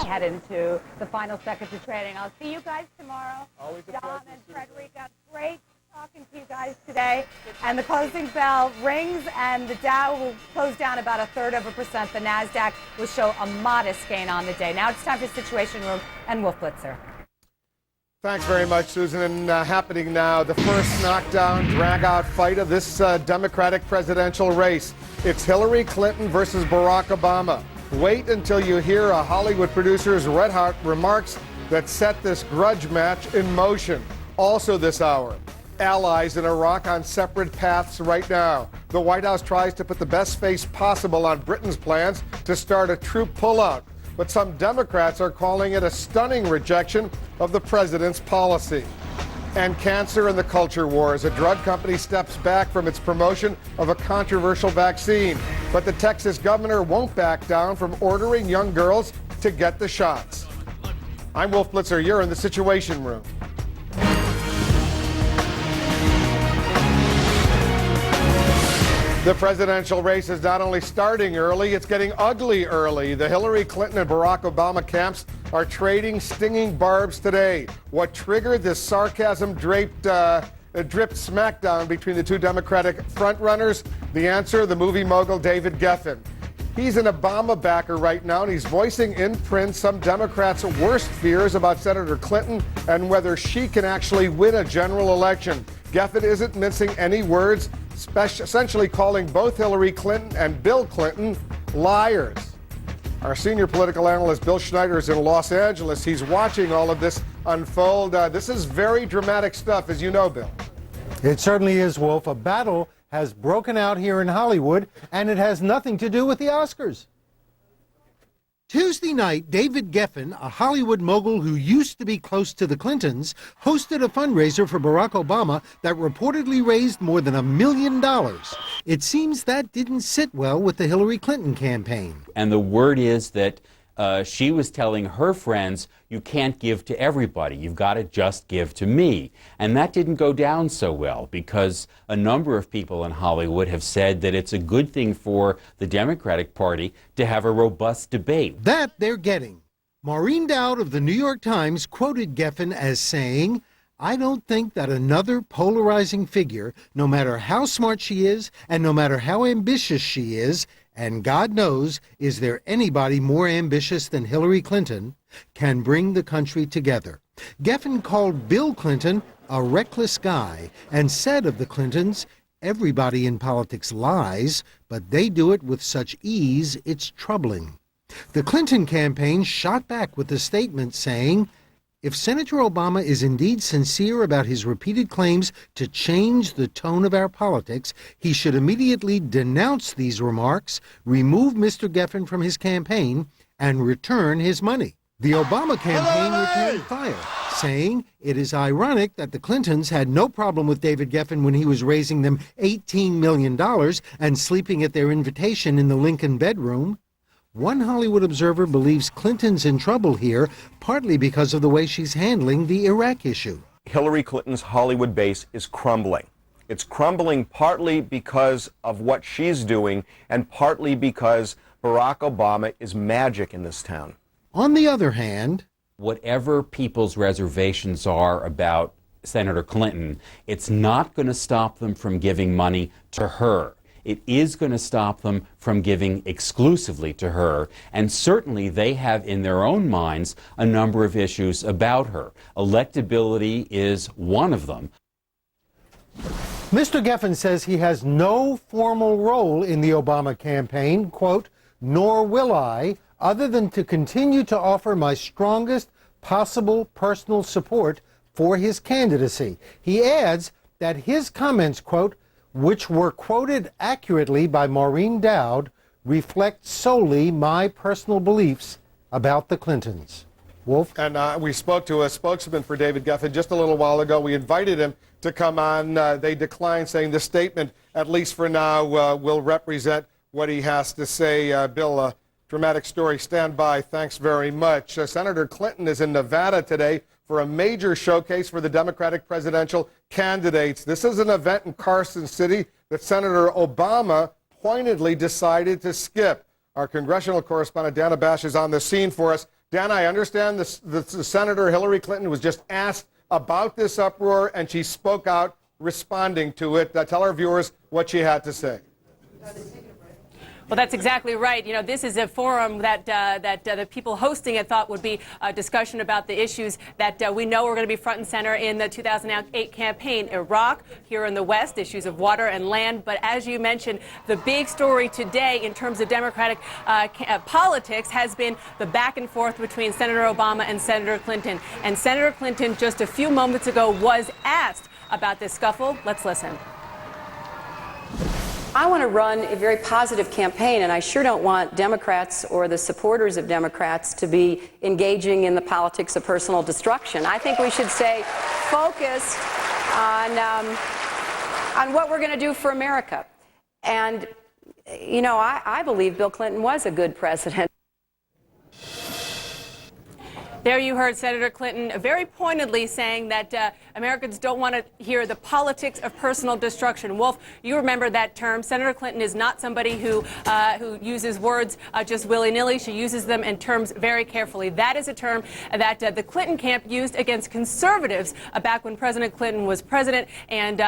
head into the final seconds of trading. I'll see you guys tomorrow. Always a Dom pleasure. and Frederica, great talking to you guys today. And the closing bell rings, and the Dow will close down about 0.33%. The NASDAQ will show a modest gain on the day. Now it's time for Situation Room and Wolf Blitzer. Thanks very much, Susan. And happening now, the first knockdown, drag-out fight of this Democratic presidential race. It's Hillary Clinton versus Barack Obama. Wait until you hear a Hollywood producer's red-hot remarks that set this grudge match in motion. Also this hour, allies in Iraq on separate paths right now. The White House tries to put the best face possible on Britain's plans to start a troop pullout. But some Democrats are calling it a stunning rejection of the president's policy. And cancer and the culture wars. A drug company steps back from its promotion of a controversial vaccine. But the Texas governor won't back down from ordering young girls to get the shots. I'm Wolf Blitzer. You're in the Situation Room. The presidential race is not only starting early, it's getting ugly early. The Hillary Clinton and Barack Obama camps are trading stinging barbs today. What triggered this sarcasm-dripped smackdown between the two Democratic frontrunners? The answer, the movie mogul David Geffen. He's an Obama backer right now, and he's voicing in print some Democrats' worst fears about Senator Clinton and whether she can actually win a general election. Geffen isn't mincing any words, essentially calling both Hillary Clinton and Bill Clinton liars. Our senior political analyst, Bill Schneider, is in Los Angeles. He's watching all of this unfold. This is very dramatic stuff, as you know, Bill. It certainly is, Wolf. A battle has broken out here in Hollywood, and it has nothing to do with the Oscars. Tuesday night, David Geffen, a Hollywood mogul who used to be close to the Clintons, hosted a fundraiser for Barack Obama that reportedly raised more than $1 million. It seems that didn't sit well with the Hillary Clinton campaign. And the word is that she was telling her friends, you can't give to everybody. You've got to just give to me. And that didn't go down so well because a number of people in Hollywood have said that it's a good thing for the Democratic Party to have a robust debate. That they're getting. Maureen Dowd of the New York Times quoted Geffen as saying, I don't think that another polarizing figure, no matter how smart she is and no matter how ambitious she is, and God knows, is there anybody more ambitious than Hillary Clinton, can bring the country together. Geffen called Bill Clinton a reckless guy and said of the Clintons, everybody in politics lies, but they do it with such ease, it's troubling. The Clinton campaign shot back with a statement saying, if Senator Obama is indeed sincere about his repeated claims to change the tone of our politics, he should immediately denounce these remarks, remove Mr. Geffen from his campaign, and return his money. The Obama campaign returned fire, saying it is ironic that the Clintons had no problem with David Geffen when he was raising them $18 million and sleeping at their invitation in the Lincoln bedroom. One Hollywood observer believes Clinton's in trouble here, partly because of the way she's handling the Iraq issue. Hillary Clinton's Hollywood base is crumbling. It's crumbling partly because of what she's doing and partly because Barack Obama is magic in this town. On the other hand, whatever people's reservations are about Senator Clinton, it's not going to stop them from giving money to her. It is going to stop them from giving exclusively to her, and certainly they have in their own minds a number of issues about her. Electability is one of them. Mr. Geffen says he has no formal role in the Obama campaign, quote, nor will I, other than to continue to offer my strongest possible personal support for his candidacy. He adds that his comments, quote, which were quoted accurately by Maureen Dowd, reflect solely my personal beliefs about the Clintons. Wolf? And we spoke to a spokesman for David Geffen just a little while ago. We invited him to come on. They declined, saying the statement, at least for now, will represent what he has to say. Bill, dramatic story. Stand by. Thanks very much. Senator Clinton is in Nevada today for a major showcase for the Democratic presidential candidates. This is an event in Carson City that Senator Obama pointedly decided to skip. Our congressional correspondent Dana Bash is on the scene for us. Dan, I understand the Senator Hillary Clinton was just asked about this uproar, and she spoke out responding to it. Tell our viewers what she had to say. Well, that's exactly right. You know, this is a forum that the people hosting it thought would be a discussion about the issues that we know are going to be front and center in the 2008 campaign. Iraq, here in the West, issues of water and land. But as you mentioned, the big story today in terms of Democratic politics has been the back and forth between Senator Obama and Senator Clinton. And Senator Clinton just a few moments ago was asked about this scuffle. Let's listen. I want to run a very positive campaign, and I sure don't want Democrats or the supporters of Democrats to be engaging in the politics of personal destruction. I think we should stay focused on what we're going to do for America. And, you know, I believe Bill Clinton was a good president. There you heard Senator Clinton very pointedly saying that Americans don't want to hear the politics of personal destruction. Wolf, you remember that term. Senator Clinton is not somebody who uses words just willy-nilly. She uses them in terms very carefully. That is a term that the Clinton camp used against conservatives back when President Clinton was president, and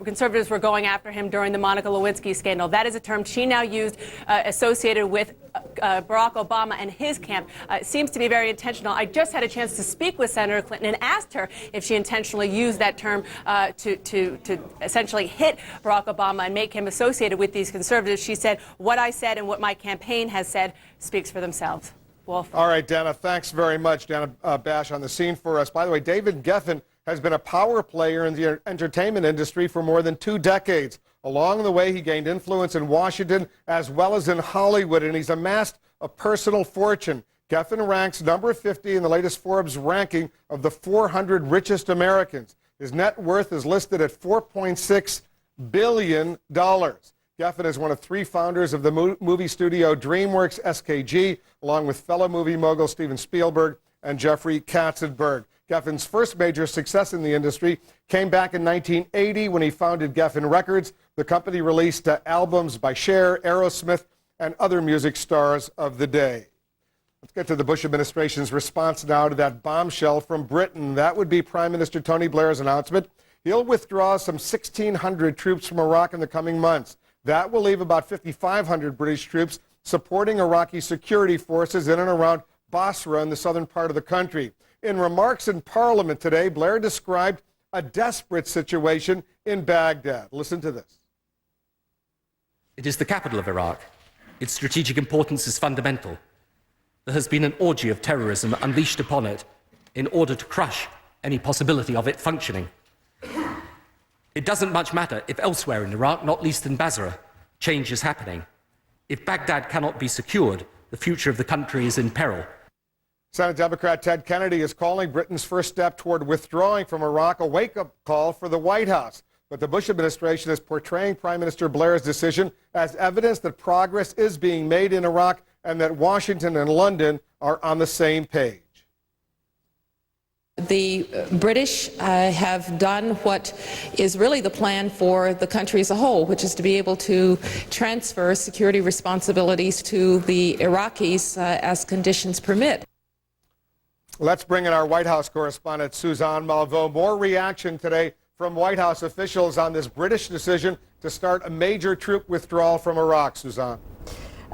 conservatives were going after him during the Monica Lewinsky scandal. That is a term she now used associated with Barack Obama and his camp. It seems to be very intentional. I just had a chance to speak with Senator Clinton and asked her if she intentionally used that term to essentially hit Barack Obama and make him associated with these conservatives. She said, what I said and what my campaign has said speaks for themselves. Wolf. All right, Dana, thanks very much. Dana Bash on the scene for us. By the way, David Geffen has been a power player in the entertainment industry for more than 2 decades. Along the way, he gained influence in Washington as well as in Hollywood, and he's amassed a personal fortune. Geffen ranks number 50 in the latest Forbes ranking of the 400 richest Americans. His net worth is listed at $4.6 billion. Geffen is one of 3 founders of the movie studio DreamWorks SKG, along with fellow movie mogul Steven Spielberg and Jeffrey Katzenberg. Geffen's first major success in the industry came back in 1980 when he founded Geffen Records. The company released albums by Cher, Aerosmith, and other music stars of the day. Let's get to the Bush administration's response now to that bombshell from Britain. That would be Prime Minister Tony Blair's announcement. He'll withdraw some 1,600 troops from Iraq in the coming months. That will leave about 5,500 British troops supporting Iraqi security forces in and around Basra in the southern part of the country. In remarks in Parliament today, Blair described a desperate situation in Baghdad. Listen to this. It is the capital of Iraq. Its strategic importance is fundamental. There has been an orgy of terrorism unleashed upon it in order to crush any possibility of it functioning. It doesn't much matter if elsewhere in Iraq, not least in Basra, change is happening. If Baghdad cannot be secured, the future of the country is in peril. Senate Democrat Ted Kennedy is calling Britain's first step toward withdrawing from Iraq a wake-up call for the White House. But the Bush administration is portraying Prime Minister Blair's decision as evidence that progress is being made in Iraq and that Washington and London are on the same page. The British have done what is really the plan for the country as a whole, which is to be able to transfer security responsibilities to the Iraqis as conditions permit. Let's bring in our White House correspondent, Suzanne Malveaux. More reaction today from White House officials on this British decision to start a major troop withdrawal from Iraq. Suzanne.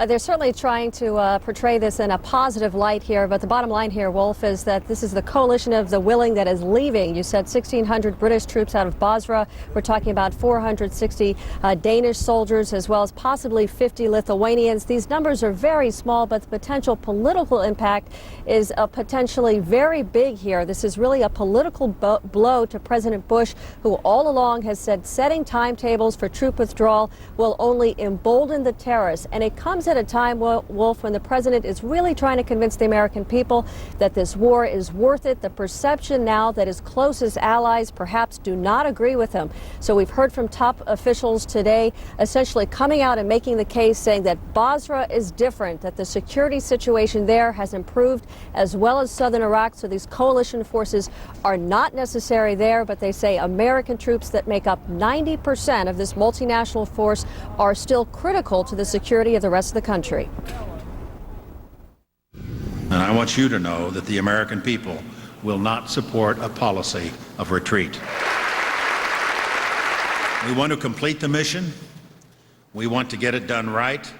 They're certainly trying to portray this in a positive light here, but the bottom line here, Wolf, is that this is the coalition of the willing that is leaving. You said 1,600 British troops out of Basra. We're talking about 460 Danish soldiers, as well as possibly 50 Lithuanians. These numbers are very small, but the potential political impact is potentially very big here. This is really a political blow to President Bush, who all along has said setting timetables for troop withdrawal will only embolden the terrorists. And it comes at a time, Wolf, when the president is really trying to convince the American people that this war is worth it. The perception now that his closest allies perhaps do not agree with him. So we've heard from top officials today essentially coming out and making the case, saying that Basra is different, that the security situation there has improved, as well as southern Iraq. So these coalition forces are not necessary there, but they say American troops that make up 90% of this multinational force are still critical to the security of the rest of the country. And I I want you to know that the American people will not support a policy of retreat. We want to complete the mission. We want to get it done right,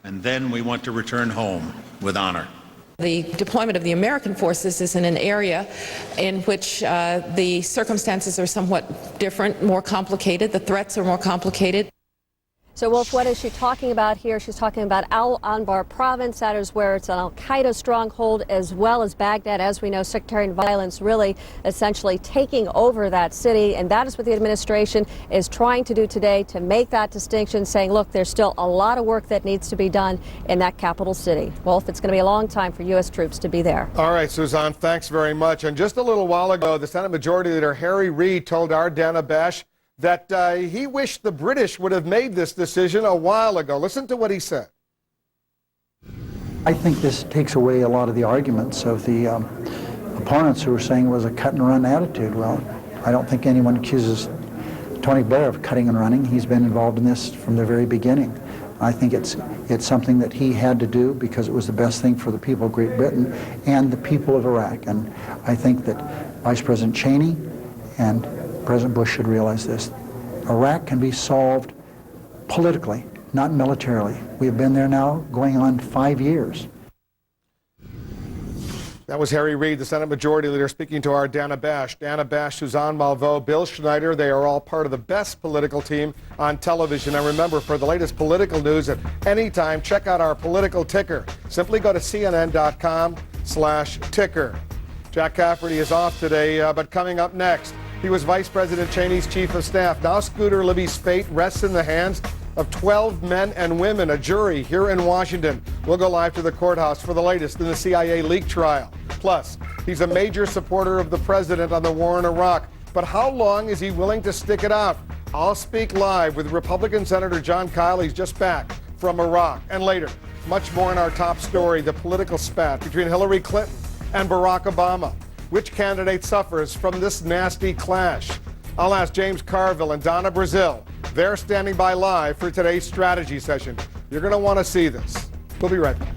and then we want to return home with honor. The deployment of the American forces is in an area in which the circumstances are somewhat different, more complicated. The threats are more complicated. So, Wolf, what is she talking about here? She's talking about Al Anbar province. That is where it's an al-Qaeda stronghold, as well as Baghdad. As we know, sectarian violence really essentially taking over that city. And that is what the administration is trying to do today, to make that distinction, saying, look, there's still a lot of work that needs to be done in that capital city. Wolf, it's going to be a long time for U.S. troops to be there. All right, Suzanne, thanks very much. And just a little while ago, the Senate Majority Leader Harry Reid told our Dana Bash that he wished the British would have made this decision a while ago. Listen to what he said. I think this takes away a lot of the arguments of the opponents who were saying it was a cut-and-run attitude. Well, I don't think anyone accuses Tony Blair of cutting and running. He's been involved in this from the very beginning. I think it's something that he had to do because it was the best thing for the people of Great Britain and the people of Iraq. And I think that Vice President Cheney and President Bush should realize this. Iraq can be solved politically, not militarily. We have been there now going on 5 years. That was Harry Reid, the Senate Majority Leader, speaking to our Dana Bash. Dana Bash, Suzanne Malveaux, Bill Schneider, they are all part of the best political team on television. And remember, for the latest political news at any time, check out our political ticker. Simply go to cnn.com/ticker. Jack Cafferty is off today, but coming up next, he was Vice President Cheney's chief of staff. Now Scooter Libby's fate rests in the hands of 12 men and women, a jury here in Washington. We'll go live to the courthouse for the latest in the CIA leak trial. Plus, he's a major supporter of the president on the war in Iraq. But how long is he willing to stick it out? I'll speak live with Republican Senator John Kyle. He's just back from Iraq. And later, much more in our top story, the political spat between Hillary Clinton and Barack Obama. Which candidate suffers from this nasty clash? I'll ask James Carville and Donna Brazil. They're standing by live for today's strategy session. You're going to want to see this. We'll be right back.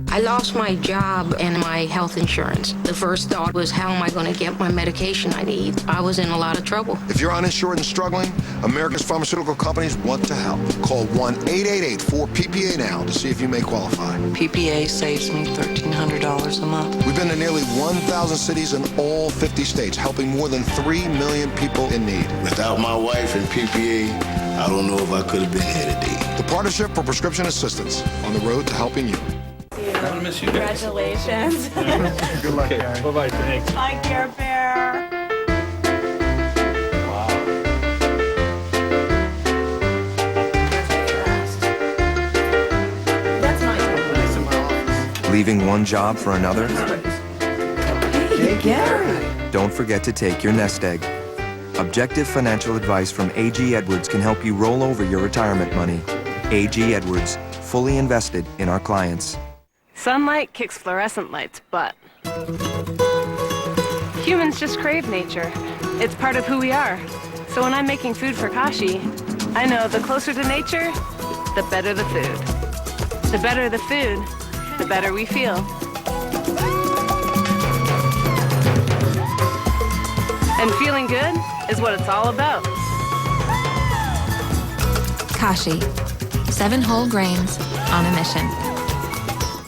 I lost my job and my health insurance. The first thought was, how am I going to get my medication I need? I was in a lot of trouble. If you're uninsured and struggling, America's pharmaceutical companies want to help. Call 1-888-4PPA now to see if you may qualify. PPA saves me $1,300 a month. We've been to nearly 1,000 cities in all 50 states, helping more than 3 million people in need. Without my wife and PPA, I don't know if I could have been here today. The Partnership for Prescription Assistance, on the road to helping you. I'm gonna miss you. Congratulations. Good luck, Gary. Bye-bye, thanks. Bye, Care Bear. Leaving one job for another? Hey, Gary. Don't forget to take your nest egg. Objective financial advice from A.G. Edwards can help you roll over your retirement money. A.G. Edwards, fully invested in our clients. Sunlight kicks fluorescent lights' butt. Humans just crave nature. It's part of who we are. So when I'm making food for Kashi, I know the closer to nature, the better the food. The better the food, the better we feel. And feeling good is what it's all about. Kashi, 7 whole grains on a mission.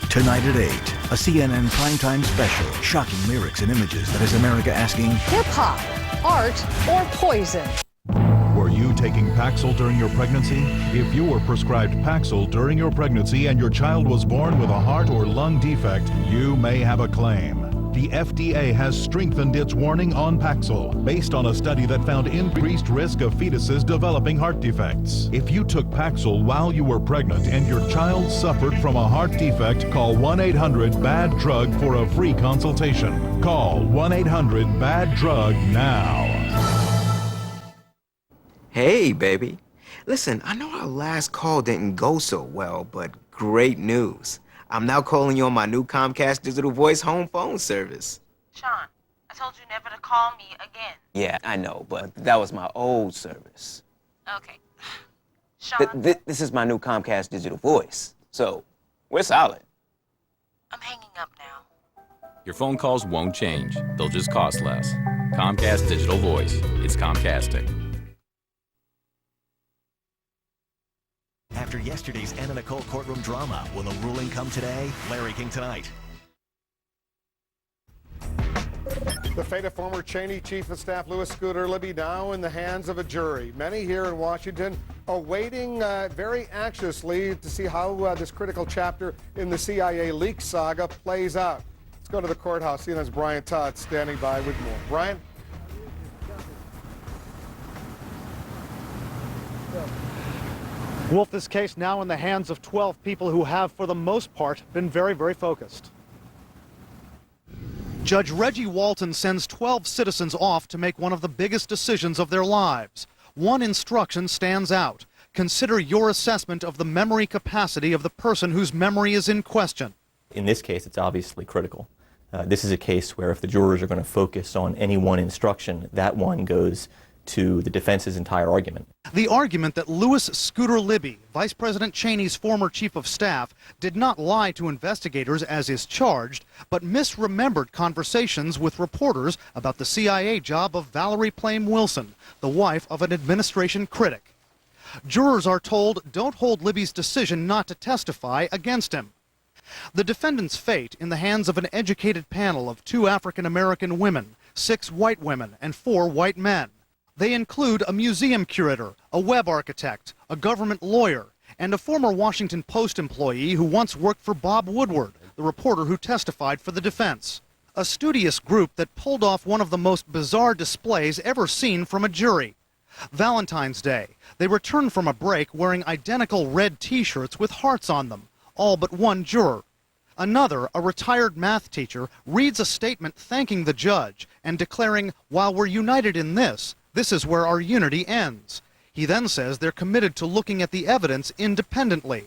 Tonight at 8, a CNN primetime special, shocking lyrics and images that has America asking, hip-hop, art, or poison? Were you taking Paxil during your pregnancy? If you were prescribed Paxil during your pregnancy and your child was born with a heart or lung defect, you may have a claim. The FDA has strengthened its warning on Paxil based on a study that found increased risk of fetuses developing heart defects. If you took Paxil while you were pregnant and your child suffered from a heart defect, call 1-800-BAD-DRUG for a free consultation. Call 1-800-BAD-DRUG now. Hey, baby. Listen, I know our last call didn't go so well, but great news. I'm now calling you on my new Comcast Digital Voice home phone service. Sean, I told you never to call me again. Yeah, I know, but that was my old service. Okay. Sean? This is my new Comcast Digital Voice. So, we're solid. I'm hanging up now. Your phone calls won't change. They'll just cost less. Comcast Digital Voice. It's Comcasting. After yesterday's Anna Nicole courtroom drama, will the ruling come today? Larry King tonight. The fate of former Cheney Chief of Staff Louis Scooter Libby now in the hands of a jury. Many here in Washington awaiting very anxiously to see how this critical chapter in the CIA leak saga plays out. Let's go to the courthouse. CNN's Brian Todd standing by with more. Brian? Wolf, this case now in the hands of 12 people who have, for the most part, been very, very focused. Judge Reggie Walton sends 12 citizens off to make one of the biggest decisions of their lives. One instruction stands out. Consider your assessment of the memory capacity of the person whose memory is in question. In this case, it's obviously critical. This is a case where if the jurors are going to focus on any one instruction, that one goes to the defense's entire argument. The argument that Louis Scooter Libby, Vice President Cheney's former chief of staff, did not lie to investigators as is charged, but misremembered conversations with reporters about the CIA job of Valerie Plame Wilson, the wife of an administration critic. Jurors are told don't hold Libby's decision not to testify against him. The defendant's fate in the hands of an educated panel of 2 African-American women, 6 white women, and 4 white men. They include a museum curator, a web architect, a government lawyer, and a former Washington Post employee who once worked for Bob Woodward, the reporter who testified for the defense. A studious group that pulled off one of the most bizarre displays ever seen from a jury. Valentine's Day, they returned from a break wearing identical red T-shirts with hearts on them, all but one juror. Another, a retired math teacher, reads a statement thanking the judge and declaring, "While we're united in this, this is where our unity ends." He then says they're committed to looking at the evidence independently.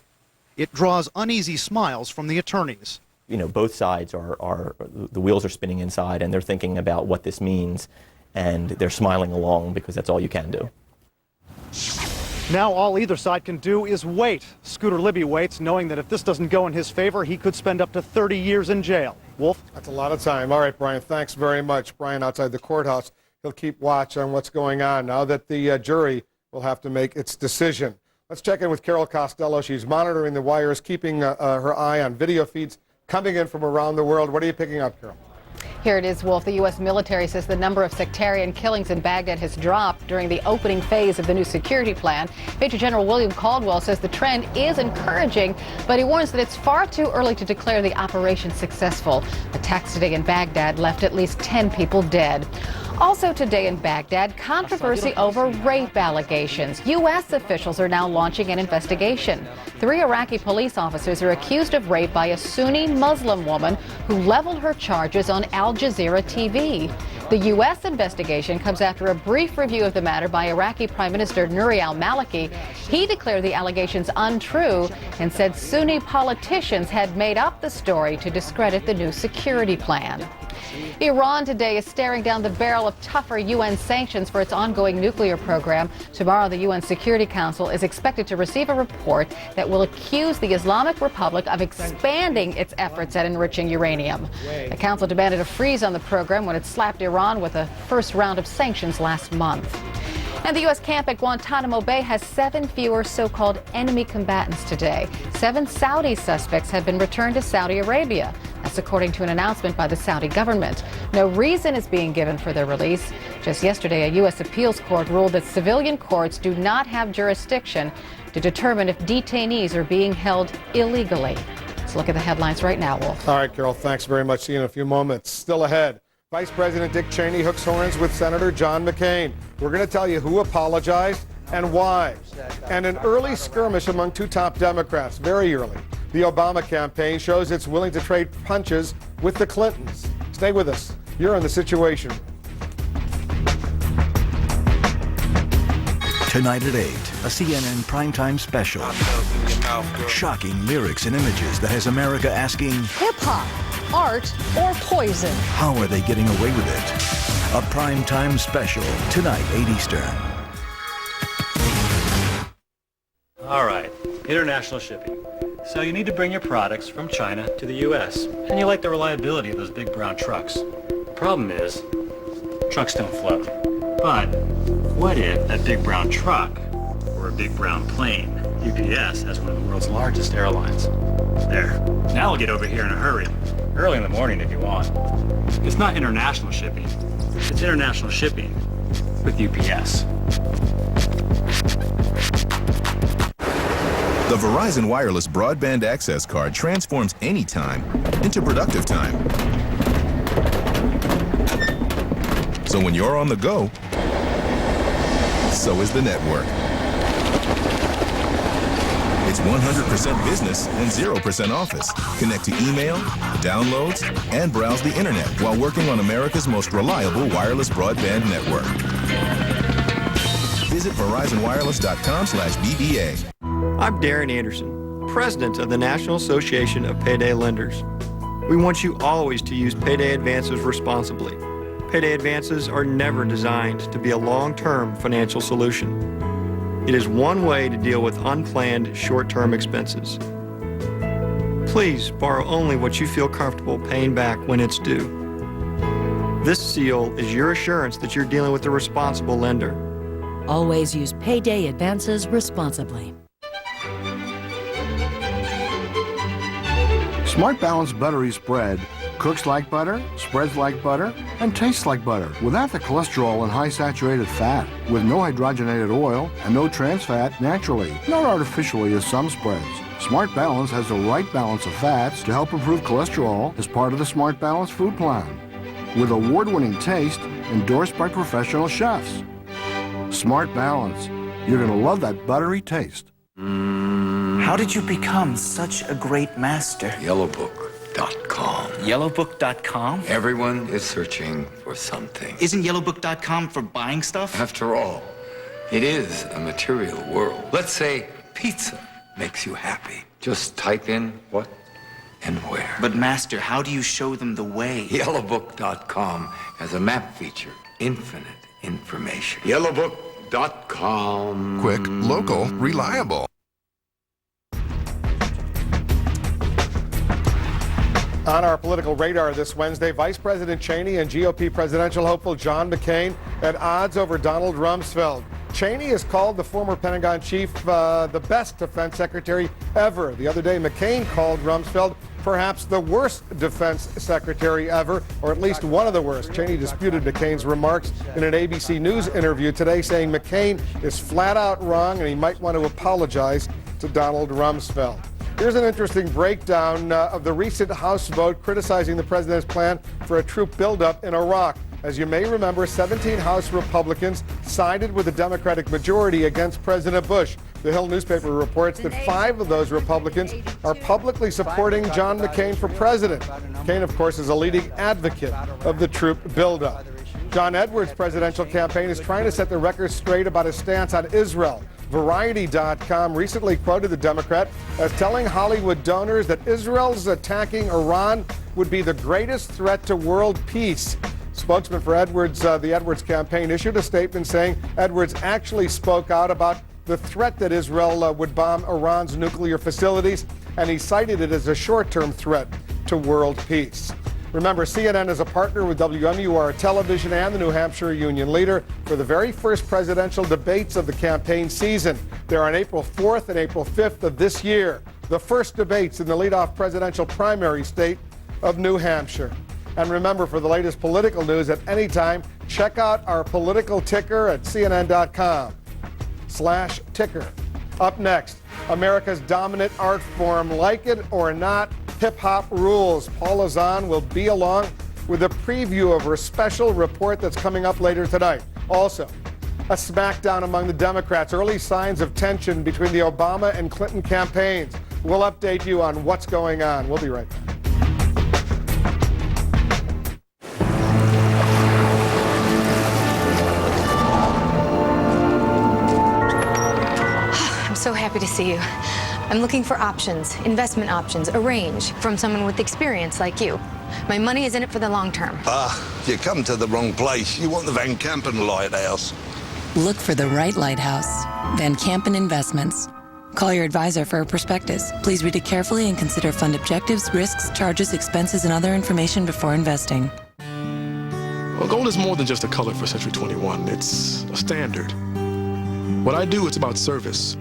It draws uneasy smiles from the attorneys. You know, both sides the wheels are spinning inside and they're thinking about what this means, and they're smiling along because that's all you can do. Now all either side can do is wait. Scooter Libby waits, knowing that if this doesn't go in his favor, he could spend up to 30 years in jail. Wolf? That's a lot of time. All right, Brian, thanks very much. Brian outside the courthouse. He'll keep watch on what's going on now that the jury will have to make its decision. Let's check in with Carol Costello. She's monitoring the wires, keeping her eye on video feeds coming in from around the world. What are you picking up, Carol? Here it is, Wolf. The U.S. military says the number of sectarian killings in Baghdad has dropped during the opening phase of the new security plan. Major General William Caldwell says the trend is encouraging, but he warns that it's far too early to declare the operation successful. Attacks today in Baghdad left at least 10 people dead. Also today in Baghdad, controversy over rape allegations. U.S. officials are now launching an investigation. 3 Iraqi police officers are accused of rape by a Sunni Muslim woman who leveled her charges on Al Jazeera TV. The U.S. investigation comes after a brief review of the matter by Iraqi Prime Minister Nouri al-Maliki. He declared the allegations untrue and said Sunni politicians had made up the story to discredit the new security plan. Iran today is staring down the barrel of tougher UN sanctions for its ongoing nuclear program. Tomorrow, the UN Security Council is expected to receive a report that will accuse the Islamic Republic of expanding its efforts at enriching uranium. The council demanded a freeze on the program when it slapped Iran with a first round of sanctions last month. And the U.S. camp at Guantanamo Bay has 7 fewer so-called enemy combatants today. 7 Saudi suspects have been returned to Saudi Arabia. That's according to an announcement by the Saudi government. No reason is being given for their release. Just yesterday, a U.S. appeals court ruled that civilian courts do not have jurisdiction to determine if detainees are being held illegally. Let's look at the headlines right now, Wolf. All right, Carol, thanks very much. See you in a few moments. Still ahead. Vice President Dick Cheney hooks horns with Senator John McCain. We're going to tell you who apologized and why. And an early skirmish among 2 top Democrats, very early. The Obama campaign shows it's willing to trade punches with the Clintons. Stay with us. You're in The Situation. Tonight at 8, a CNN primetime special. Shocking lyrics and images that has America asking, Hip-hop, art, or poison? how are they getting away with it? A primetime special, tonight, 8 Eastern. All right, international shipping. So you need to bring your products from China to the U.S. And you like the reliability of those big brown trucks. The problem is, trucks don't float. But what if that big brown truck were a big brown plane? UPS has one of the world's largest airlines. There. Now we'll get over here in a hurry. Early in the morning if you want. It's not international shipping. It's international shipping with UPS. The Verizon Wireless Broadband Access Card transforms any time into productive time. So when you're on the go, so is the network. It's 100% business and 0% office. Connect to email, downloads, and browse the internet while working on America's most reliable wireless broadband network. Visit VerizonWireless.com/BBA. I'm Darren Anderson, President of the National Association of Payday Lenders. We want you always to use payday advances responsibly. Payday advances are never designed to be a long-term financial solution. It is one way to deal with unplanned short-term expenses. Please borrow only what you feel comfortable paying back when it's due. This seal is your assurance that you're dealing with a responsible lender. Always use payday advances responsibly. Smart Balance Buttery Spread cooks like butter, spreads like butter, and tastes like butter without the cholesterol and high saturated fat, with no hydrogenated oil and no trans fat naturally, not artificially as some spreads. Smart Balance has the right balance of fats to help improve cholesterol as part of the Smart Balance food plan, with award-winning taste endorsed by professional chefs. Smart Balance. You're going to love that buttery taste. How did you become such a great master? Yellowbook.com. Yellowbook.com? Everyone is searching for something. Isn't Yellowbook.com for buying stuff? After all, it is a material world. Let's say pizza makes you happy. Just type in what and where. But Master, how do you show them the way? Yellowbook.com has a map feature. Infinite information. Yellowbook.com. Quick, local, reliable. On our political radar this Wednesday, Vice President Cheney and GOP presidential hopeful John McCain at odds over Donald Rumsfeld. Cheney has called the former Pentagon chief the best defense secretary ever. The other day, McCain called Rumsfeld perhaps the worst defense secretary ever, or at least one of the worst. Cheney disputed McCain's remarks in an ABC News interview today, saying McCain is flat out wrong and he might want to apologize to Donald Rumsfeld. Here's an interesting breakdown of the recent House vote criticizing the president's plan for a troop buildup in Iraq. As you may remember, 17 House Republicans sided with the Democratic majority against President Bush. The Hill newspaper reports that 5 of those Republicans are publicly supporting John McCain for president. McCain, of course, is a leading advocate of the troop buildup. John Edwards' presidential campaign is trying to set the record straight about his stance on Israel. Variety.com recently quoted the Democrat as telling Hollywood donors that Israel's attacking Iran would be the greatest threat to world peace. Spokesman for Edwards, the Edwards campaign, issued a statement saying Edwards actually spoke out about the threat that Israel would bomb Iran's nuclear facilities, and he cited it as a short-term threat to world peace. Remember, CNN is a partner with WMUR Television and the New Hampshire Union Leader for the very first presidential debates of the campaign season. They're on April 4th and April 5th of this year, the first debates in the leadoff presidential primary state of New Hampshire. And remember, for the latest political news at any time, check out our political ticker at cnn.com/ticker. Up next, America's dominant art form, like it or not, hip-hop rules. Paula Zahn will be along with a preview of her special report that's coming up later tonight. Also, a smackdown among the Democrats, early signs of tension between the Obama and Clinton campaigns. We'll update you on what's going on. We'll be right back. I'm so happy to see you. I'm looking for options, investment options, a range from someone with experience like you. My money is in it for the long term. You come to the wrong place. You want the Van Kampen Lighthouse. Look for the right lighthouse. Van Kampen Investments. Call your advisor for a prospectus. Please read it carefully and consider fund objectives, risks, charges, expenses, and other information before investing. Well, gold is more than just a color for Century 21. It's a standard. What I do, it's about service.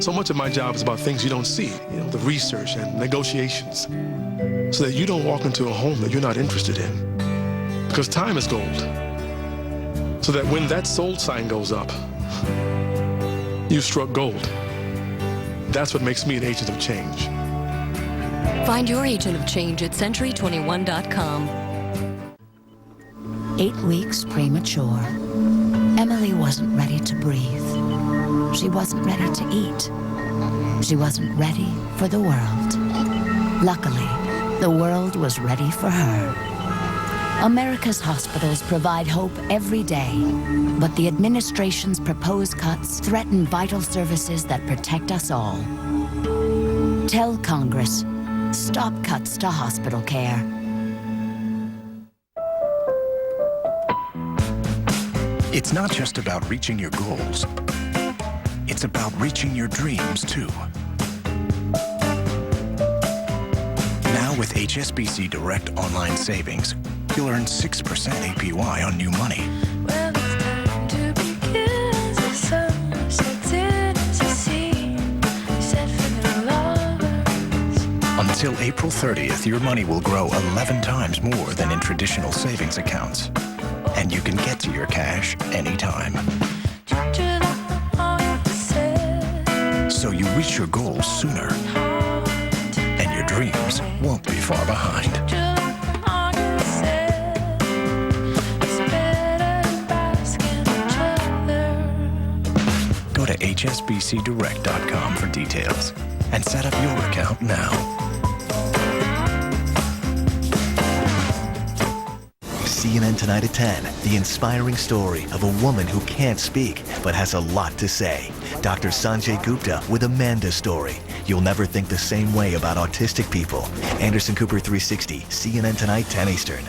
So much of my job is about things you don't see, the research and negotiations, so that you don't walk into a home that you're not interested in. Because time is gold. So that when that sold sign goes up, you struck gold. That's what makes me an agent of change. Find your agent of change at century21.com. 8 weeks premature. Emily wasn't ready to breathe. She wasn't ready to eat. She wasn't ready for the world. Luckily, the world was ready for her. America's hospitals provide hope every day, but the administration's proposed cuts threaten vital services that protect us all. Tell Congress, stop cuts to hospital care. It's not just about reaching your goals. It's about reaching your dreams, too. Now with HSBC Direct Online Savings, you'll earn 6% APY on new money. Well, it's time to begin. The sun sets in as a scene set for the lovers. Until April 30th, your money will grow 11 times more than in traditional savings accounts. And you can get to your cash anytime. So you reach your goals sooner. And your dreams won't be far behind. Go to hsbcdirect.com for details and set up your account now. CNN Tonight at 10, the inspiring story of a woman who can't speak but has a lot to say. Dr. Sanjay Gupta with Amanda's story. You'll never think the same way about autistic people. Anderson Cooper 360, CNN Tonight, 10 Eastern.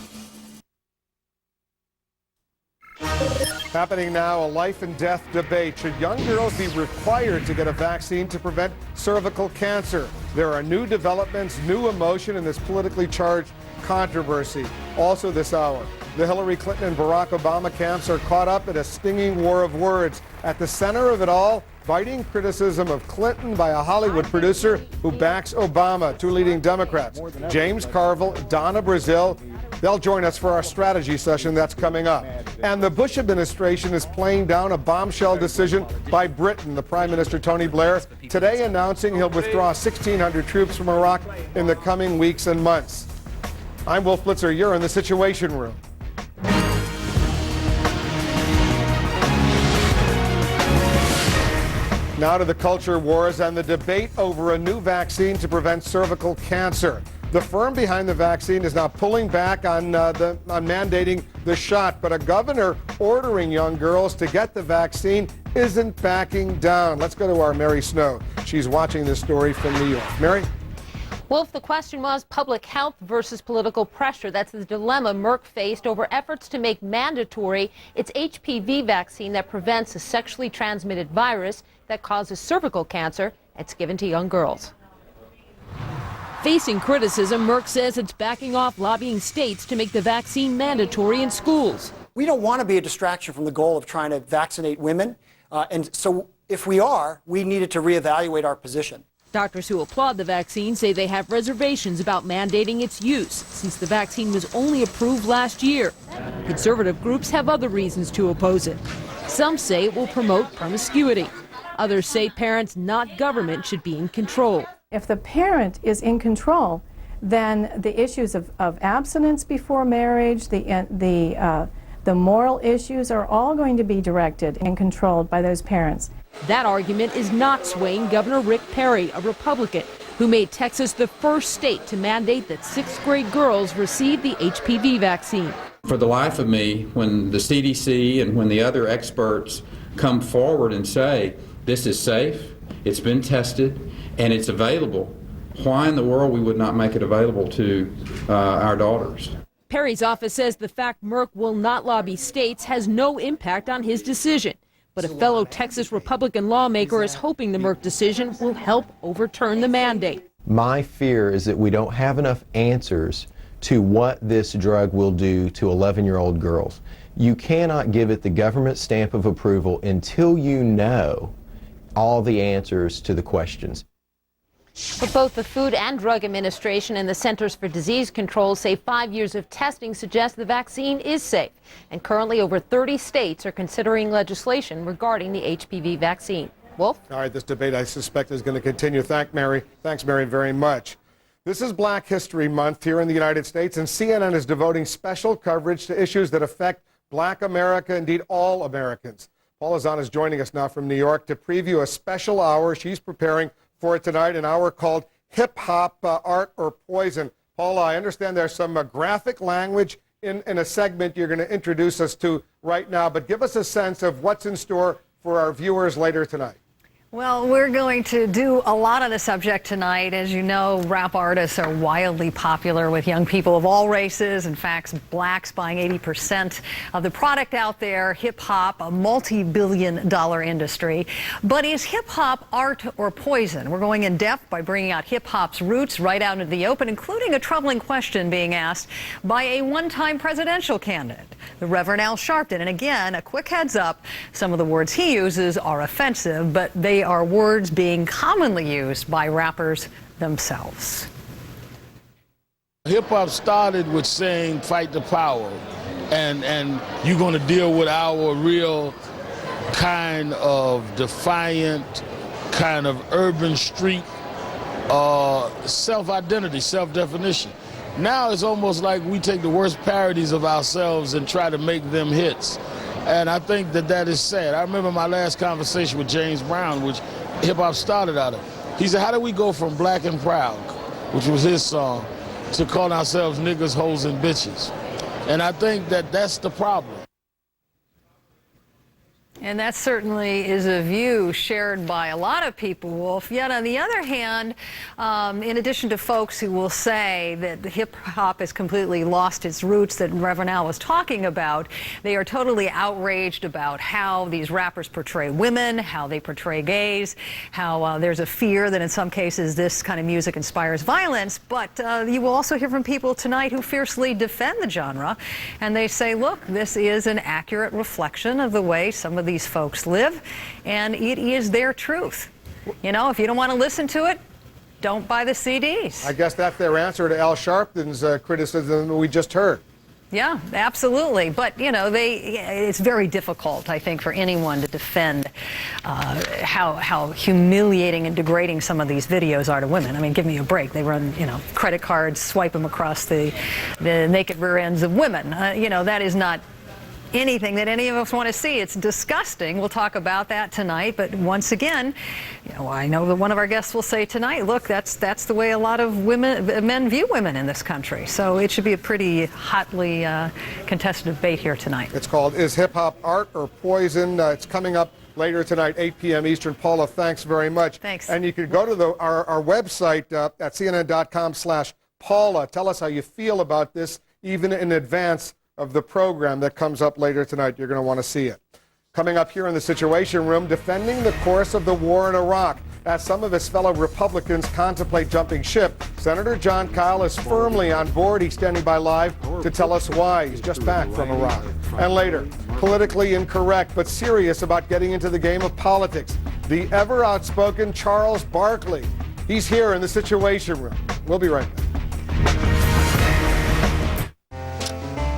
Happening now, a life and death debate. Should young girls be required to get a vaccine to prevent cervical cancer? There are new developments, new emotion in this politically charged controversy. Also this hour, the Hillary Clinton and Barack Obama camps are caught up in a stinging war of words. At the center of it all, biting criticism of Clinton by a Hollywood producer who backs Obama. Two leading Democrats, James Carville, Donna Brazile. They'll join us for our strategy session that's coming up. And the Bush administration is playing down a bombshell decision by Britain. The Prime Minister, Tony Blair, today announcing he'll withdraw 1,600 troops from Iraq in the coming weeks and months. I'm Wolf Blitzer. You're in the Situation Room. Now to the culture wars and the debate over a new vaccine to prevent cervical cancer. The firm behind the vaccine is now pulling back on mandating the shot, but a governor ordering young girls to get the vaccine isn't backing down. Let's go to our Mary Snow. She's watching this story from New York. Mary? Wolf, the question was public health versus political pressure. That's the dilemma Merck faced over efforts to make mandatory its HPV vaccine that prevents a sexually transmitted virus that causes cervical cancer. It's given to young girls. Facing criticism, Merck says it's backing off lobbying states to make the vaccine mandatory in schools. We don't want to be a distraction from the goal of trying to vaccinate women. And so if we are, we needed to reevaluate our position. Doctors who applaud the vaccine say they have reservations about mandating its use since the vaccine was only approved last year. Conservative groups have other reasons to oppose it. Some say it will promote promiscuity. Others say parents, not government, should be in control. If the parent is in control, then the issues of abstinence before marriage, the moral issues are all going to be directed and controlled by those parents. That argument is not swaying Governor Rick Perry, a Republican, who made Texas the first state to mandate that 6th grade girls receive the HPV vaccine. For the life of me, when the CDC and when the other experts come forward and say, this is safe, it's been tested, and it's available, why in the world we would not make it available to our daughters? Perry's office says the fact Merck will not lobby states has no impact on his decision. But a fellow Texas Republican lawmaker is hoping the Merck decision will help overturn the mandate. My fear is that we don't have enough answers to what this drug will do to 11-year-old girls. You cannot give it the government stamp of approval until you know all the answers to the questions. But both the Food and Drug Administration and the Centers for Disease Control say 5 years of testing suggests the vaccine is safe. And currently over 30 states are considering legislation regarding the HPV vaccine. Wolf? All right, this debate I suspect is going to continue. Thanks, Mary, very much. This is Black History Month here in the United States, and CNN is devoting special coverage to issues that affect Black America, indeed all Americans. Paula Zahn is joining us now from New York to preview a special hour she's preparing for tonight, an hour called Hip Hop, Art or Poison. Paula, I understand there's some graphic language in a segment you're going to introduce us to right now, but give us a sense of what's in store for our viewers later tonight. Well, we're going to do a lot on the subject tonight. As you know, rap artists are wildly popular with young people of all races. In fact, blacks buying 80% of the product out there. Hip-hop, a multi-billion-dollar industry. But is hip-hop art or poison? We're going in depth by bringing out hip-hop's roots right out into the open, including a troubling question being asked by a one-time presidential candidate, the Reverend Al Sharpton. And again, a quick heads up, some of the words he uses are offensive, but they are words being commonly used by rappers themselves. Hip-hop started with saying fight the power, and you're going to deal with our real kind of defiant, kind of urban street self-identity, self-definition. Now it's almost like we take the worst parodies of ourselves and try to make them hits. And I think that is sad. I remember my last conversation with James Brown, which hip-hop started out of. He said, how do we go from Black and Proud, which was his song, to calling ourselves niggas, hoes, and bitches? And I think that's the problem. And that certainly is a view shared by a lot of people, Wolf. Yet on the other hand, in addition to folks who will say that hip-hop has completely lost its roots that Reverend Al was talking about, they are totally outraged about how these rappers portray women, how they portray gays, how there's a fear that in some cases this kind of music inspires violence. But you will also hear from people tonight who fiercely defend the genre, and they say, look, this is an accurate reflection of the way some of these folks live, and it is their truth. You know, if you don't want to listen to it, don't buy the CDs. I guess that's their answer to Al Sharpton's criticism we just heard. Yeah, absolutely. But, you know, it's very difficult, I think, for anyone to defend how humiliating and degrading some of these videos are to women. I mean, give me a break. They run, you know, credit cards, swipe them across the naked rear ends of women. You know, that is not anything that any of us want to see. It's disgusting. We'll talk about that tonight. But once again, you know, I know that one of our guests will say tonight, look, that's the way a lot of men view women in this country. So it should be a pretty hotly contested debate here tonight. It's called Is Hip Hop Art or Poison? It's coming up later tonight, 8 p.m. Eastern. Paula, thanks very much. Thanks. And you can go to our website at cnn.com/Paula. Tell us how you feel about this, even in advance of the program that comes up later tonight. You're going to want to see it. Coming up here in the Situation Room, defending the course of the war in Iraq. As some of his fellow Republicans contemplate jumping ship, Senator John Kyle is firmly on board. He's standing by live to tell us why. He's just back from Iraq. And later, politically incorrect but serious about getting into the game of politics, the ever outspoken Charles Barkley. He's here in the Situation Room. We'll be right back.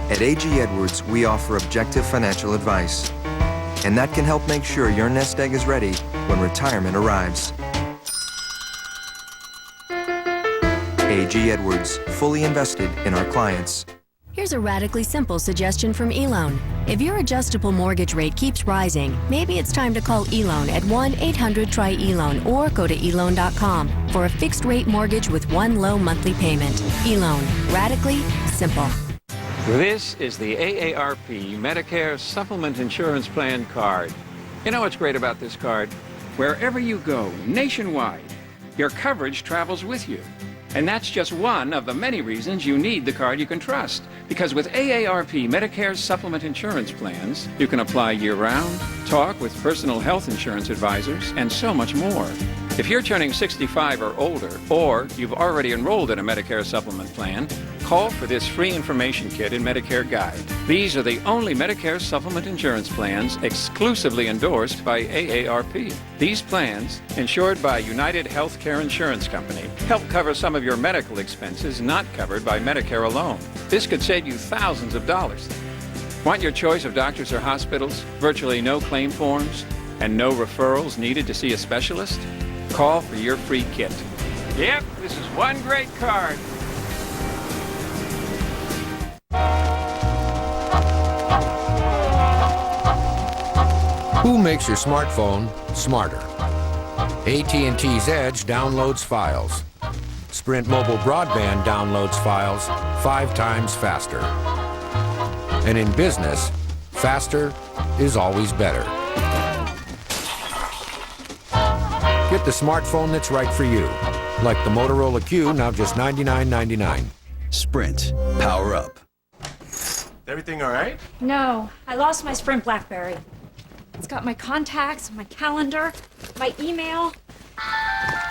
At AG Edwards, we offer objective financial advice, and that can help make sure your nest egg is ready when retirement arrives. AG Edwards, fully invested in our clients. Here's a radically simple suggestion from eLoan. If your adjustable mortgage rate keeps rising, maybe it's time to call eLoan at 1-800-TRY-eLoan or go to eLoan.com for a fixed-rate mortgage with one low monthly payment. eLoan. Radically simple. This is the AARP Medicare Supplement Insurance Plan card. You know what's great about this card? Wherever you go, nationwide, your coverage travels with you. And that's just one of the many reasons you need the card you can trust. Because with AARP Medicare's supplement insurance plans, you can apply year-round, talk with personal health insurance advisors, and so much more. If you're turning 65 or older, or you've already enrolled in a Medicare supplement plan, call for this free information kit and Medicare guide. These are the only Medicare supplement insurance plans exclusively endorsed by AARP. These plans, insured by United Healthcare Insurance Company, help cover some of your medical expenses not covered by Medicare alone. This could save you thousands of dollars. Want your choice of doctors or hospitals, virtually no claim forms, and no referrals needed to see a specialist? Call for your free kit. Yep, this is one great card. Who makes your smartphone smarter? AT&T's Edge downloads files. Sprint mobile broadband downloads files 5 times faster. And in business, faster is always better. Get the smartphone that's right for you, like the Motorola Q, now just $99.99. Sprint. Power up. Everything all right? No, I lost my Sprint BlackBerry. It's got my contacts, my calendar, my email.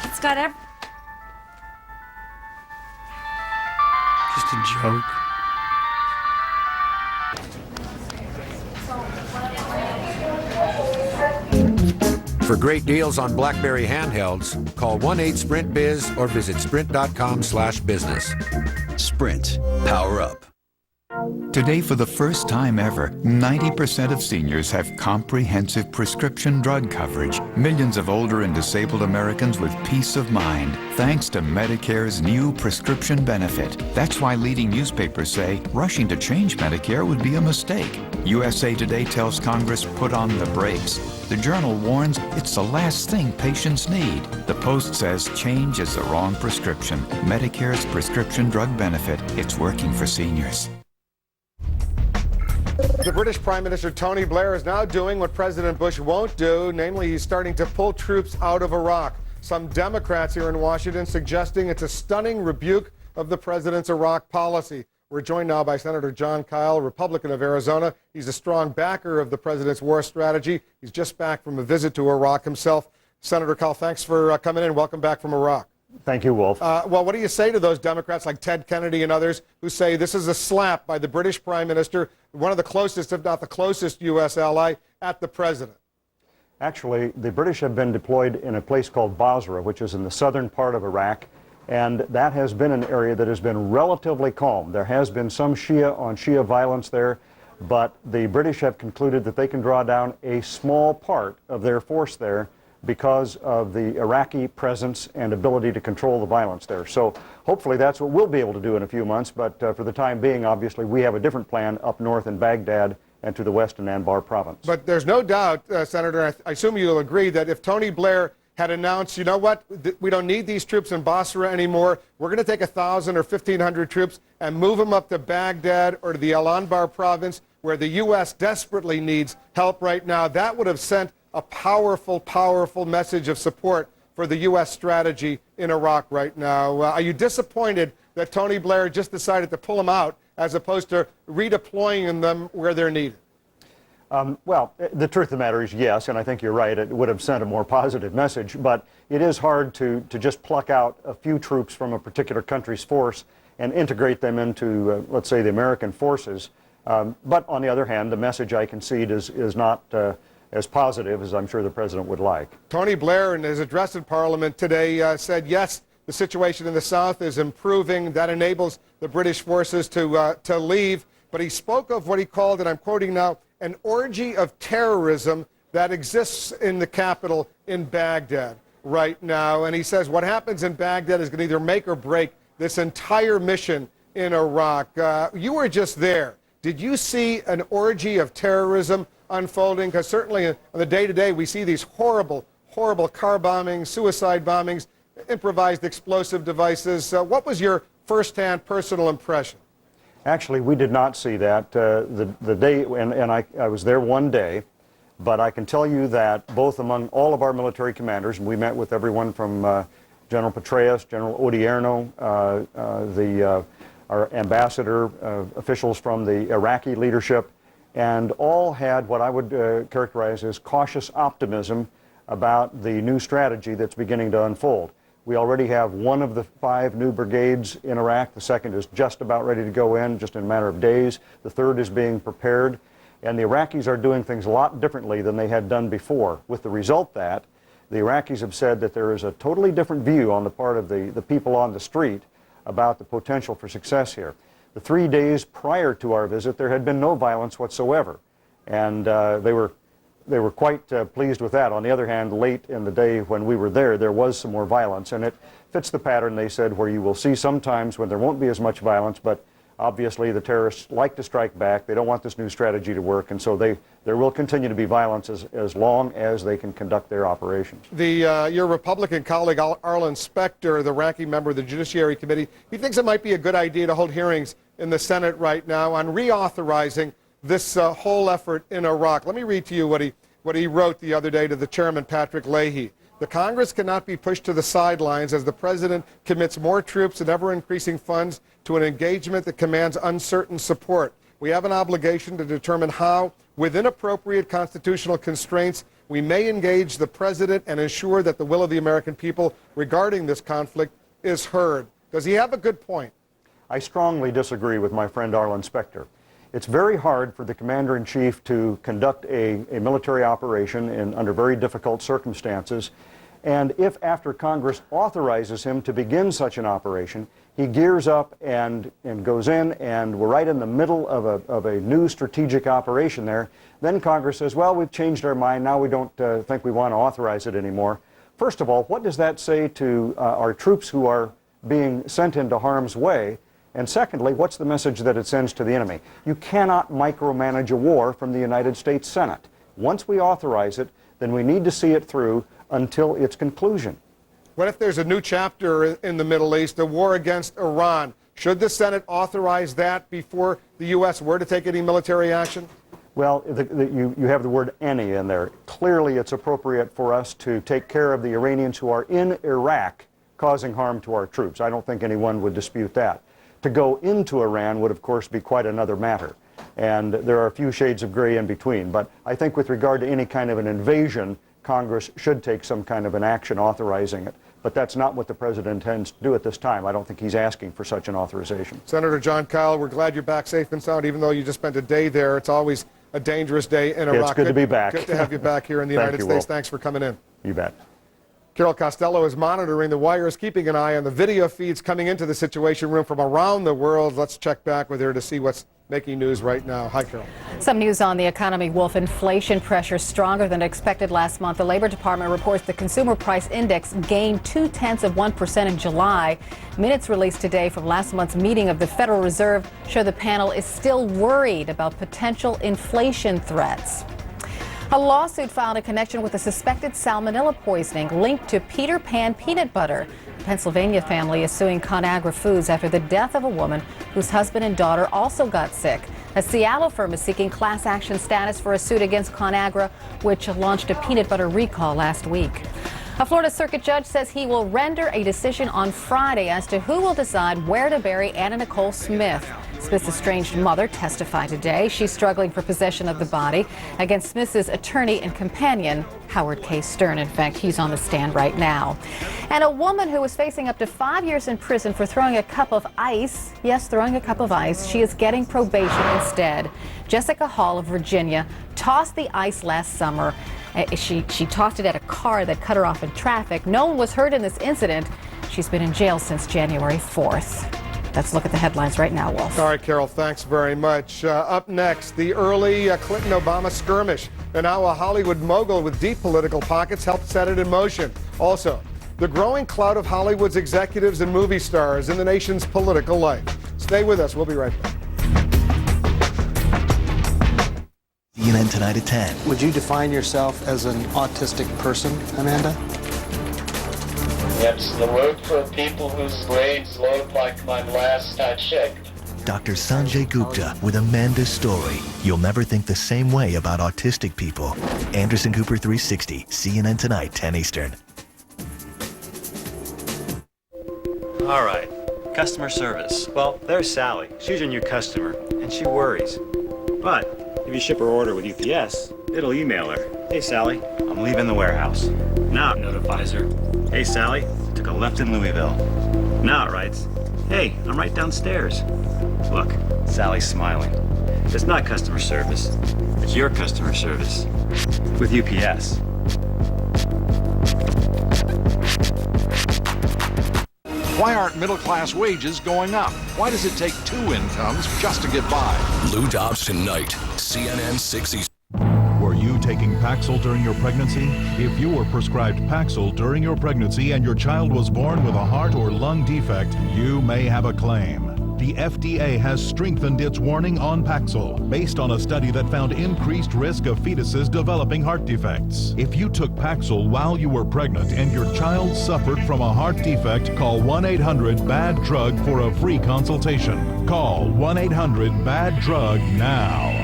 It's got Just a joke. For great deals on BlackBerry handhelds, call 1-8-SPRINT-BIZ or visit sprint.com/business. Sprint. Power up. Today, for the first time ever, 90% of seniors have comprehensive prescription drug coverage. Millions of older and disabled Americans with peace of mind, thanks to Medicare's new prescription benefit. That's why leading newspapers say rushing to change Medicare would be a mistake. USA Today tells Congress put on the brakes. The Journal warns it's the last thing patients need. The Post says change is the wrong prescription. Medicare's prescription drug benefit, it's working for seniors. The British Prime Minister Tony Blair is now doing what President Bush won't do, namely he's starting to pull troops out of Iraq. Some Democrats here in Washington suggesting it's a stunning rebuke of the president's Iraq policy. We're joined now by Senator John Kyle, Republican of Arizona. He's a strong backer of the president's war strategy. He's just back from a visit to Iraq himself. Senator Kyle, thanks for coming in. Welcome back from Iraq. Thank you, Wolf. Well, what do you say to those Democrats like Ted Kennedy and others who say this is a slap by the British Prime Minister, one of the closest, if not the closest, U.S. ally at the president? Actually, the British have been deployed in a place called Basra, which is in the southern part of Iraq, and that has been an area that has been relatively calm. There has been some Shia on Shia violence there, but the British have concluded that they can draw down a small part of their force there because of the Iraqi presence and ability to control the violence there. So hopefully that's what we'll be able to do in a few months, but for the time being, obviously, we have a different plan up north in Baghdad and to the west in Anbar province. But there's no doubt, Senator, I assume you'll agree that if Tony Blair had announced, you know what, we don't need these troops in Basra anymore, we're going to take 1,000 or 1,500 troops and move them up to Baghdad or to the Al-Anbar province where the U.S. desperately needs help right now, that would have sent a powerful, powerful message of support for the U.S. strategy in Iraq right now. Are you disappointed that Tony Blair just decided to pull them out as opposed to redeploying them where they're needed? Well, the truth of the matter is yes, and I think you're right. It would have sent a more positive message, but it is hard to just pluck out a few troops from a particular country's force and integrate them into, let's say, the American forces. But on the other hand, the message I concede is not as positive as I'm sure the president would like. Tony Blair, in his address in Parliament today, said, yes, the situation in the South is improving. That enables the British forces to leave. But he spoke of what he called, and I'm quoting now, an orgy of terrorism that exists in the capital in Baghdad right now. And he says what happens in Baghdad is going to either make or break this entire mission in Iraq. You were just there. Did you see an orgy of terrorism unfolding? Because certainly on the day-to-day we see these horrible, horrible car bombings, suicide bombings, improvised explosive devices. What was your firsthand personal impression? Actually, we did not see that. The day, and I was there one day, but I can tell you that both among all of our military commanders, and we met with everyone from General Petraeus, General Odierno, our ambassador, officials from the Iraqi leadership, and all had what I would characterize as cautious optimism about the new strategy that's beginning to unfold. We already have one of the 5 new brigades in Iraq. The second is just about ready to go in, just in a matter of days. The third is being prepared. And the Iraqis are doing things a lot differently than they had done before, with the result that the Iraqis have said that there is a totally different view on the part of the people on the street about the potential for success here. The 3 days prior to our visit, there had been no violence whatsoever, and they were quite pleased with that. On the other hand, late in the day when we were there was some more violence, and it fits the pattern, they said, where you will see sometimes when there won't be as much violence, but obviously the terrorists like to strike back. They don't want this new strategy to work, and so there will continue to be violence as long as they can conduct their operations. Your Republican colleague, Arlen Specter, the ranking member of the Judiciary Committee, he thinks it might be a good idea to hold hearings in the Senate right now on reauthorizing this whole effort in Iraq. Let me read to you what he wrote the other day to the chairman, Patrick Leahy. The Congress cannot be pushed to the sidelines as the president commits more troops and ever-increasing funds to an engagement that commands uncertain support. We have an obligation to determine how, within appropriate constitutional constraints, we may engage the president and ensure that the will of the American people regarding this conflict is heard. Does he have a good point? I strongly disagree with my friend Arlen Specter. It's very hard for the commander-in-chief to conduct a military operation under very difficult circumstances, and if after Congress authorizes him to begin such an operation, he gears up and goes in, and we're right in the middle of a new strategic operation there, then Congress says, well, we've changed our mind, now we don't think we want to authorize it anymore. First of all, what does that say to our troops who are being sent into harm's way? And secondly, what's the message that it sends to the enemy? You cannot micromanage a war from the United States Senate. Once we authorize it, then we need to see it through until its conclusion. What if there's a new chapter in the Middle East, a war against Iran? Should the Senate authorize that before the U.S. were to take any military action? Well, you have the word any in there. Clearly, it's appropriate for us to take care of the Iranians who are in Iraq causing harm to our troops. I don't think anyone would dispute that. To go into Iran would, of course, be quite another matter. And there are a few shades of gray in between. But I think with regard to any kind of an invasion, Congress should take some kind of an action authorizing it. But that's not what the president intends to do at this time. I don't think he's asking for such an authorization. Senator John Kyle, we're glad you're back safe and sound, even though you just spent a day there. It's always a dangerous day in Iraq. It's good to be back. Good to have you back here in the United States. Thanks for coming in. You bet. Carol Costello is monitoring the wires, keeping an eye on the video feeds coming into the Situation Room from around the world. Let's check back with her to see what's making news right now. Hi, Carol. Some news on the economy, Wolf. Inflation pressure stronger than expected last month. The Labor Department reports the Consumer Price Index gained 0.2% in July. Minutes released today from last month's meeting of the Federal Reserve show the panel is still worried about potential inflation threats. A lawsuit filed in connection with a suspected salmonella poisoning linked to Peter Pan peanut butter. The Pennsylvania family is suing ConAgra Foods after the death of a woman whose husband and daughter also got sick. A Seattle firm is seeking class action status for a suit against ConAgra, which launched a peanut butter recall last week. A Florida Circuit judge says he will render a decision on Friday as to who will decide where to bury Anna Nicole Smith. Smith's estranged mother testified today. She's struggling for possession of the body against Smith's attorney and companion, Howard K. Stern. In fact, he's on the stand right now. And a woman who was facing up to 5 years in prison for throwing a cup of ice, yes, throwing a cup of ice, she is getting probation instead. Jessica Hall of Virginia tossed the ice last summer. She tossed it at a car that cut her off in traffic. No one was hurt in this incident. She's been in jail since January 4th. Let's look at the headlines right now, Wolf. All right, Carol, thanks very much. Up next, the early Clinton-Obama skirmish. And now a Hollywood mogul with deep political pockets helped set it in motion. Also, the growing clout of Hollywood's executives and movie stars in the nation's political life. Stay with us. We'll be right back. CNN Tonight at 10. Would you define yourself as an autistic person, Amanda? It's the word for people whose grades look like my last I checked. Dr. Sanjay Gupta with Amanda's story. You'll never think the same way about autistic people. Anderson Cooper 360, CNN Tonight, 10 Eastern. All right. Customer service. Well, there's Sally. She's your new customer, and she worries. But if you ship her order with UPS, it'll email her. Hey, Sally, I'm leaving the warehouse. Now it notifies her. Hey, Sally, took a left in Louisville. Now it writes, hey, I'm right downstairs. Look, Sally's smiling. It's not customer service. It's your customer service with UPS. Why aren't middle-class wages going up? Why does it take 2 incomes just to get by? Lou Dobbs tonight, CNN 60. Were you taking Paxil during your pregnancy? If you were prescribed Paxil during your pregnancy and your child was born with a heart or lung defect, you may have a claim. The FDA has strengthened its warning on Paxil based on a study that found increased risk of fetuses developing heart defects. If you took Paxil while you were pregnant and your child suffered from a heart defect, call 1-800-BAD-DRUG for a free consultation. Call 1-800-BAD-DRUG now.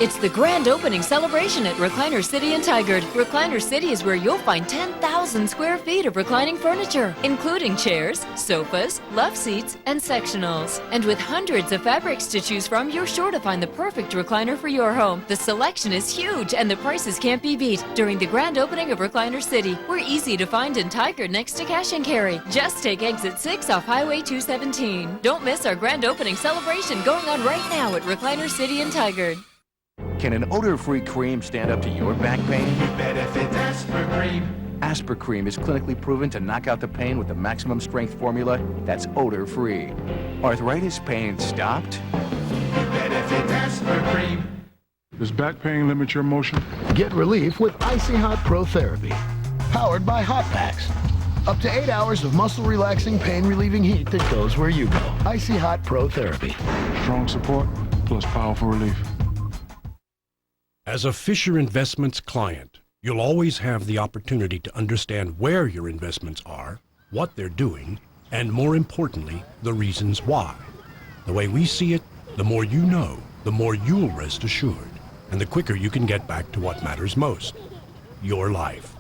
It's the grand opening celebration at Recliner City in Tigard. Recliner City is where you'll find 10,000 square feet of reclining furniture, including chairs, sofas, love seats, and sectionals. And with hundreds of fabrics to choose from, you're sure to find the perfect recliner for your home. The selection is huge and the prices can't be beat. During the grand opening of Recliner City, we're easy to find in Tigard next to Cash and Carry. Just take exit 6 off Highway 217. Don't miss our grand opening celebration going on right now at Recliner City in Tigard. Can an odor-free cream stand up to your back pain? You bet if it's Aspercream. Aspercream is clinically proven to knock out the pain with the maximum strength formula that's odor-free. Arthritis pain stopped? You bet if it's Aspercream. Does back pain limit your motion? Get relief with Icy Hot Pro Therapy. Powered by Hot Packs. Up to 8 hours of muscle-relaxing, pain-relieving heat that goes where you go. Icy Hot Pro Therapy. Strong support plus powerful relief. As a Fisher Investments client, you'll always have the opportunity to understand where your investments are, what they're doing, and more importantly, the reasons why. The way we see it, the more you know, the more you'll rest assured, and the quicker you can get back to what matters most, your life.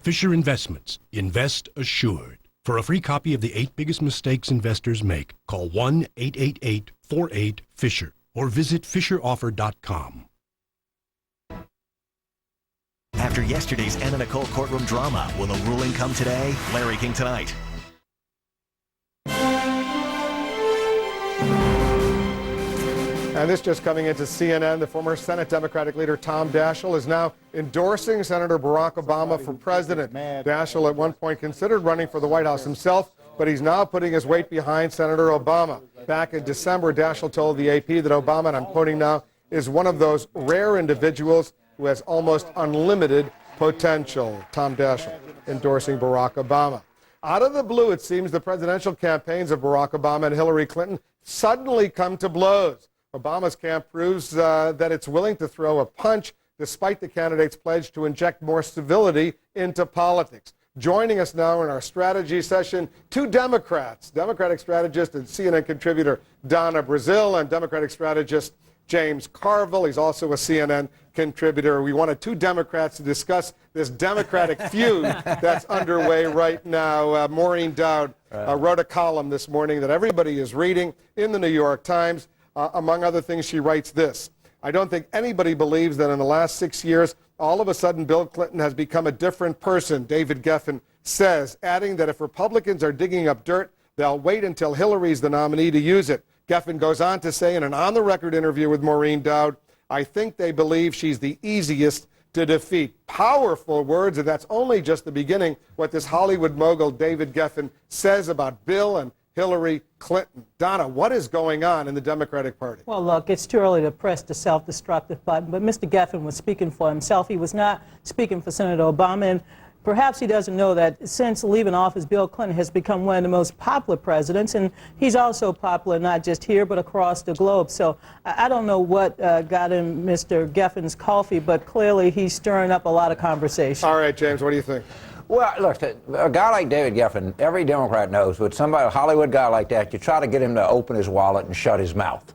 Fisher Investments. Invest assured. For a free copy of the 8 biggest mistakes investors make, call 1-888-48-FISHER or visit fisheroffer.com. After yesterday's Anna Nicole courtroom drama, will the ruling come today? Larry King tonight. And this just coming into CNN, the former Senate Democratic leader Tom Daschle is now endorsing Senator Barack Obama for president. Daschle at one point considered running for the White House himself, but he's now putting his weight behind Senator Obama. Back in December, Daschle told the AP that Obama, and I'm quoting now, is one of those rare individuals who has almost unlimited potential. Tom Daschle endorsing Barack Obama. Out of the blue, it seems the presidential campaigns of Barack Obama and Hillary Clinton suddenly come to blows. Obama's camp proves that it's willing to throw a punch despite the candidate's pledge to inject more civility into politics. Joining us now in our strategy session, 2 Democrats, Democratic strategist and CNN contributor Donna Brazile and Democratic strategist James Carville. He's also a CNN contributor. We wanted 2 Democrats to discuss this Democratic feud that's underway right now. Maureen Dowd wrote a column this morning that everybody is reading in the New York Times. Among other things, she writes this: I don't think anybody believes that in the last 6 years, all of a sudden Bill Clinton has become a different person, David Geffen says, adding that if Republicans are digging up dirt, they'll wait until Hillary's the nominee to use it. Geffen goes on to say in an on-the-record interview with Maureen Dowd, I think they believe she's the easiest to defeat. Powerful words, and that's only just the beginning what this Hollywood mogul David Geffen says about Bill and Hillary Clinton. Donna, what is going on in the Democratic Party? Well, look, it's too early to press the self-destructive button, but Mr. Geffen was speaking for himself. He was not speaking for Senator Obama, and perhaps he doesn't know that since leaving office, Bill Clinton has become one of the most popular presidents, and he's also popular not just here, but across the globe. So I don't know what got in Mr. Geffen's coffee, but clearly he's stirring up a lot of conversation. All right, James, what do you think? Well, look, a guy like David Geffen, every Democrat knows, with somebody, a Hollywood guy like that, you try to get him to open his wallet and shut his mouth.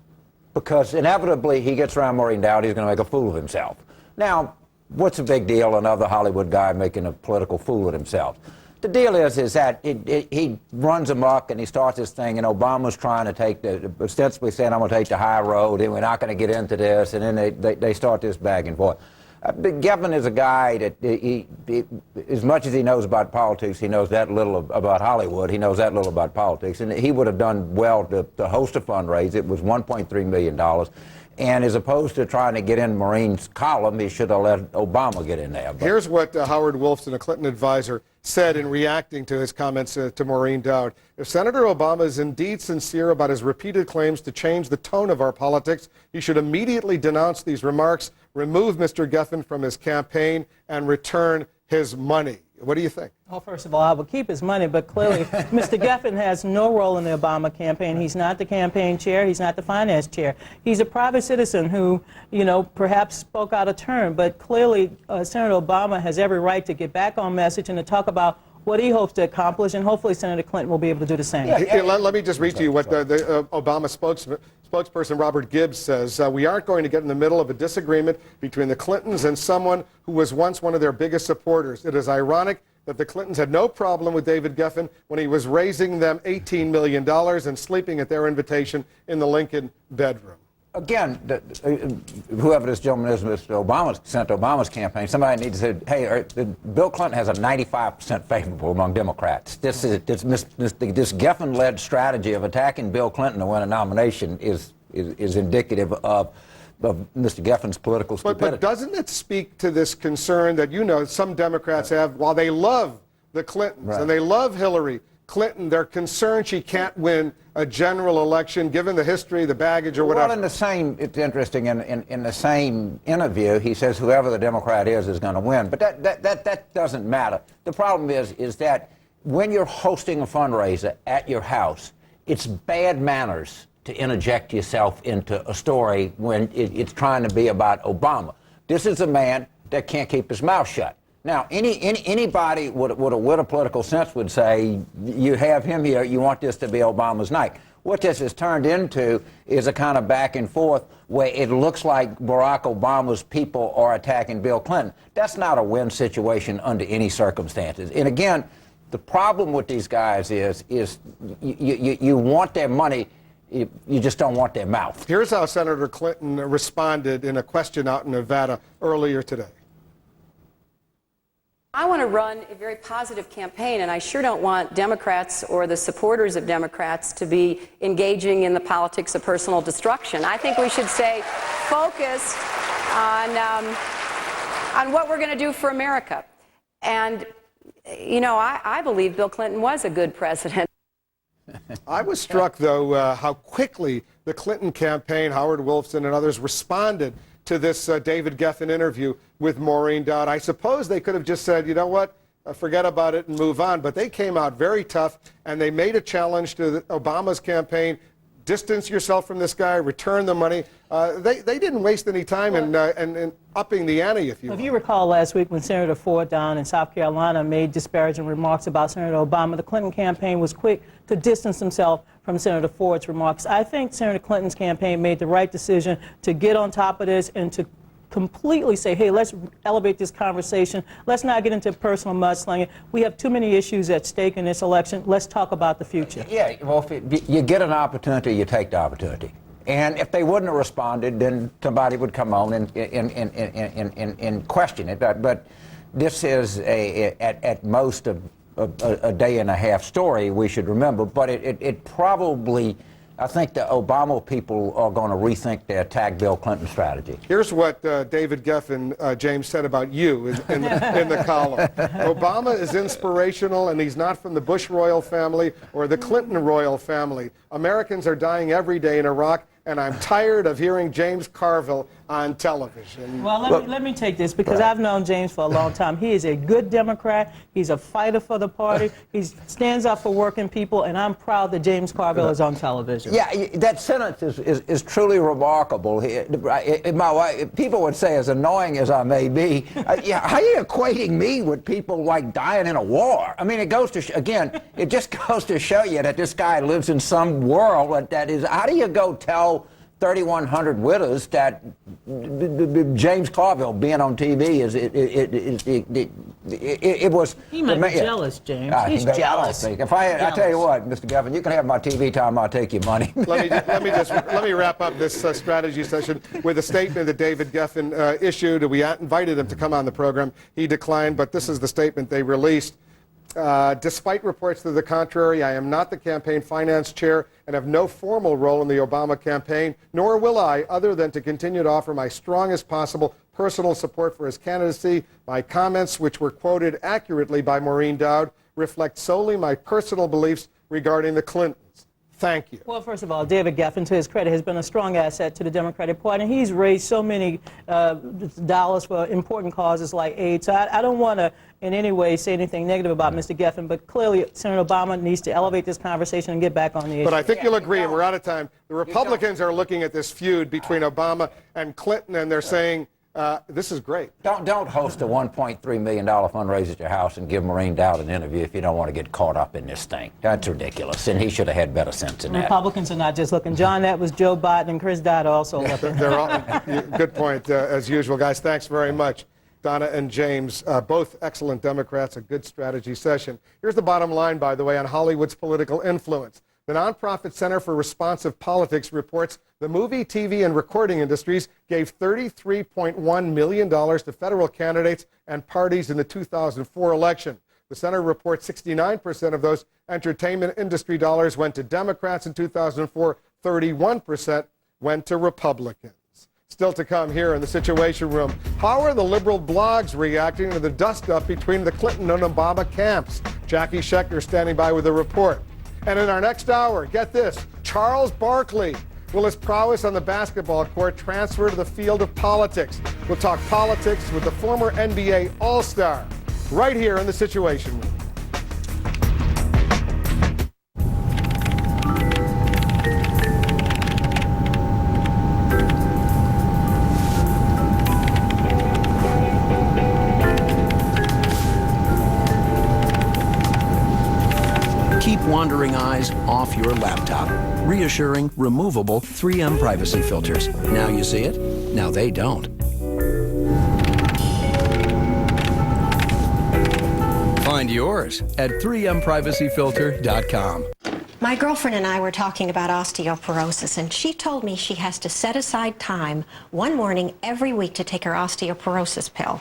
Because inevitably, he gets around Maureen Dowd, he's going to make a fool of himself. Now, what's the big deal, another Hollywood guy making a political fool of himself? The deal is that he runs amok and he starts this thing, and Obama's trying to take ostensibly saying, I'm going to take the high road, and we're not going to get into this, and then they start this back and forth. Geffen is a guy that, as much as he knows about politics, he knows that little about Hollywood. He knows that little about politics, and he would have done well to host a fundraiser. It was $1.3 million. And as opposed to trying to get in Maureen's column, he should have let Obama get in there. But here's what Howard Wolfson, a Clinton advisor, said in reacting to his comments to Maureen Dowd. If Senator Obama is indeed sincere about his repeated claims to change the tone of our politics, he should immediately denounce these remarks, remove Mr. Geffen from his campaign, and return his money. What do you think? Well, first of all, I would keep his money, but clearly Mr. Geffen has no role in the Obama campaign. He's not the campaign chair. He's not the finance chair. He's a private citizen who, perhaps spoke out of turn, but clearly Senator Obama has every right to get back on message and to talk about what he hopes to accomplish, and hopefully Senator Clinton will be able to do the same. Let me just read to you what the Obama spokesperson Robert Gibbs says. We aren't going to get in the middle of a disagreement between the Clintons and someone who was once one of their biggest supporters. It is ironic that the Clintons had no problem with David Geffen when he was raising them $18 million and sleeping at their invitation in the Lincoln bedroom. Again, whoever this gentleman is, Mr. Obama sent to Obama's campaign, somebody needs to say, hey, Bill Clinton has a 95% favorable among Democrats. This Geffen-led strategy of attacking Bill Clinton to win a nomination is indicative of Mr. Geffen's political stupidity. But doesn't it speak to this concern that, some Democrats have, while they love the Clintons and they love Hillary Clinton, they're concerned she can't win a general election, given the history, the baggage, or whatever? Well, it's interesting, in the same interview, he says whoever the Democrat is going to win. But that doesn't matter. The problem is that when you're hosting a fundraiser at your house, it's bad manners to interject yourself into a story when it's trying to be about Obama. This is a man that can't keep his mouth shut. Now, anybody with a political sense would say, you have him here, you want this to be Obama's night. What this has turned into is a kind of back and forth where it looks like Barack Obama's people are attacking Bill Clinton. That's not a win situation under any circumstances. And again, the problem with these guys is you want their money, you just don't want their mouth. Here's how Senator Clinton responded in a question out in Nevada earlier today. I want to run a very positive campaign, and I sure don't want Democrats or the supporters of Democrats to be engaging in the politics of personal destruction. I think we should stay focused on what we're going to do for America. And, I believe Bill Clinton was a good president. I was struck, though, how quickly the Clinton campaign, Howard Wolfson and others, responded to this David Geffen interview with Maureen Dowd. I suppose they could have just said, you know what, forget about it and move on. But they came out very tough, and they made a challenge to Obama's campaign. Distance yourself from this guy, return the money. They didn't waste any time in upping the ante, if you will. If you recall last week when Senator Ford down in South Carolina made disparaging remarks about Senator Obama, the Clinton campaign was quick to distance himself from Senator Ford's remarks. I think Senator Clinton's campaign made the right decision to get on top of this and to completely say, hey, let's elevate this conversation. Let's not get into personal mudslinging. We have too many issues at stake in this election. Let's talk about the future. Yeah, well, if you get an opportunity, you take the opportunity. And if they wouldn't have responded, then somebody would come on and question it. But this is at most a day and a half story, we should remember. But it probably, I think the Obama people are going to rethink their attack Bill Clinton strategy. Here's what David Geffen, James, said about you in the column. Obama is inspirational, and he's not from the Bush royal family or the Clinton royal family. Americans are dying every day in Iraq, and I'm tired of hearing James Carville on television. Well, let me take this, because I've known James for a long time. He is a good Democrat. He's a fighter for the party. He stands up for working people, and I'm proud that James Carville is on television. Yeah, that sentence is truly remarkable. My wife, people would say, as annoying as I may be, how are you equating me with people like dying in a war? I mean, it goes to, again, it just goes to show you that this guy lives in some world that is, how do you go tell 3,100 widows that James Carville being on TV it was. He might be jealous, James. He's jealous. If I tell you what, Mr. Gavin, you can have my TV time. I'll take your money. let me wrap up this strategy session with a statement that David Geffen issued. We invited him to come on the program. He declined, but this is the statement they released. Despite reports to the contrary, I am not the campaign finance chair and have no formal role in the Obama campaign, nor will I, other than to continue to offer my strongest possible personal support for his candidacy. My comments, which were quoted accurately by Maureen Dowd, reflect solely my personal beliefs regarding the Clintons. Thank you. Well, first of all, David Geffen, to his credit, has been a strong asset to the Democratic Party, and he's raised so many dollars for important causes like AIDS. So I don't want to in any way say anything negative about Mr. Geffen, but clearly Senator Obama needs to elevate this conversation and get back on the issue. But I think you'll agree, and we're out of time, the Republicans are looking at this feud between Obama and Clinton, and they're saying, this is great. Don't host a $1.3 million fundraiser at your house and give Maureen Dowd an interview if you don't want to get caught up in this thing. That's ridiculous, and he should have had better sense than that. Republicans are not just looking. John, that was Joe Biden and Chris Dodd also looking. Good point, as usual, guys. Thanks very much. Donna and James, both excellent Democrats, a good strategy session. Here's the bottom line, by the way, on Hollywood's political influence. The nonprofit Center for Responsive Politics reports the movie, TV, and recording industries gave $33.1 million to federal candidates and parties in the 2004 election. The center reports 69% of those entertainment industry dollars went to Democrats in 2004, 31% went to Republicans. Still to come here in the Situation Room, how are the liberal blogs reacting to the dust-up between the Clinton and Obama camps? Jackie Schechter standing by with a report. And in our next hour, get this, Charles Barkley. Will his prowess on the basketball court transfer to the field of politics? We'll talk politics with the former NBA All-Star right here in the Situation Room. Keep wandering eyes off your laptop. Reassuring, removable 3M privacy filters. Now you see it, now they don't. Find yours at 3mprivacyfilter.com. My girlfriend and I were talking about osteoporosis, and she told me she has to set aside time one morning every week to take her osteoporosis pill.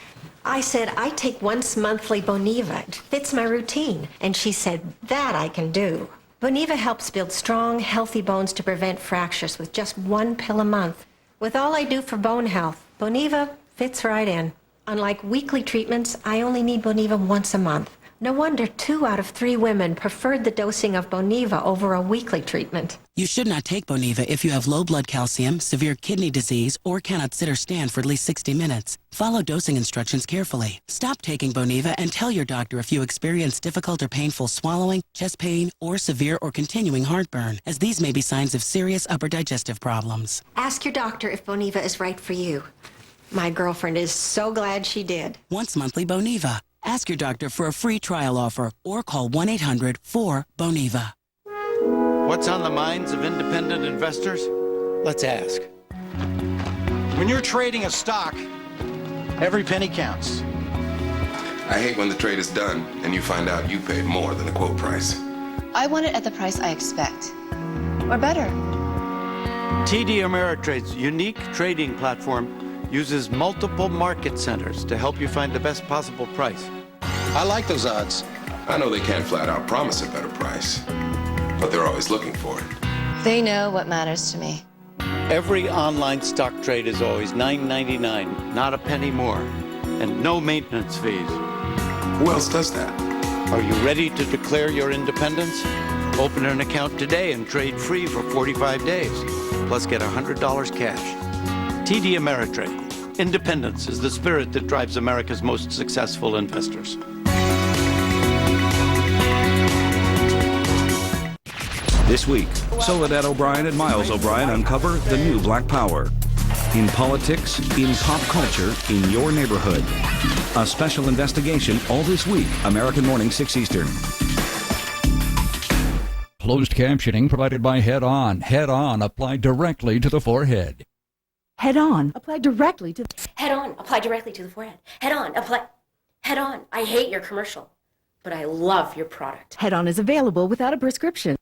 I said, I take once monthly Boniva. It fits my routine. And she said, that I can do. Boniva helps build strong, healthy bones to prevent fractures with just one pill a month. With all I do for bone health, Boniva fits right in. Unlike weekly treatments, I only need Boniva once a month. No wonder 2 out of 3 women preferred the dosing of Boniva over a weekly treatment. You should not take Boniva if you have low blood calcium, severe kidney disease, or cannot sit or stand for at least 60 minutes. Follow dosing instructions carefully. Stop taking Boniva and tell your doctor if you experience difficult or painful swallowing, chest pain, or severe or continuing heartburn, as these may be signs of serious upper digestive problems. Ask your doctor if Boniva is right for you. My girlfriend is so glad she did. Once monthly Boniva. Ask your doctor for a free trial offer or call 1-800-4-BONIVA. What's on the minds of independent investors? Let's ask. When you're trading a stock, every penny counts. I hate when the trade is done and you find out you paid more than the quote price. I want it at the price I expect, or better. TD Ameritrade's unique trading platform uses multiple market centers to help you find the best possible price. I like those odds. I know they can't flat out promise a better price, but they're always looking for it. They know what matters to me. Every online stock trade is always $9.99, not a penny more, and no maintenance fees. Who else does that? Are you ready to declare your independence? Open an account today and trade free for 45 days, plus get $100 cash. TD Ameritrade. Independence is the spirit that drives America's most successful investors. This week, Soledad O'Brien and Miles O'Brien uncover the new Black Power. In politics, in pop culture, in your neighborhood. A special investigation all this week, American Morning 6 Eastern. Closed captioning provided by Head On. Head On applied directly to the forehead. Head On applied directly to Head On applied directly to the forehead. Head On apply Head On, I hate your commercial, but I love your product. Head On is available without a prescription.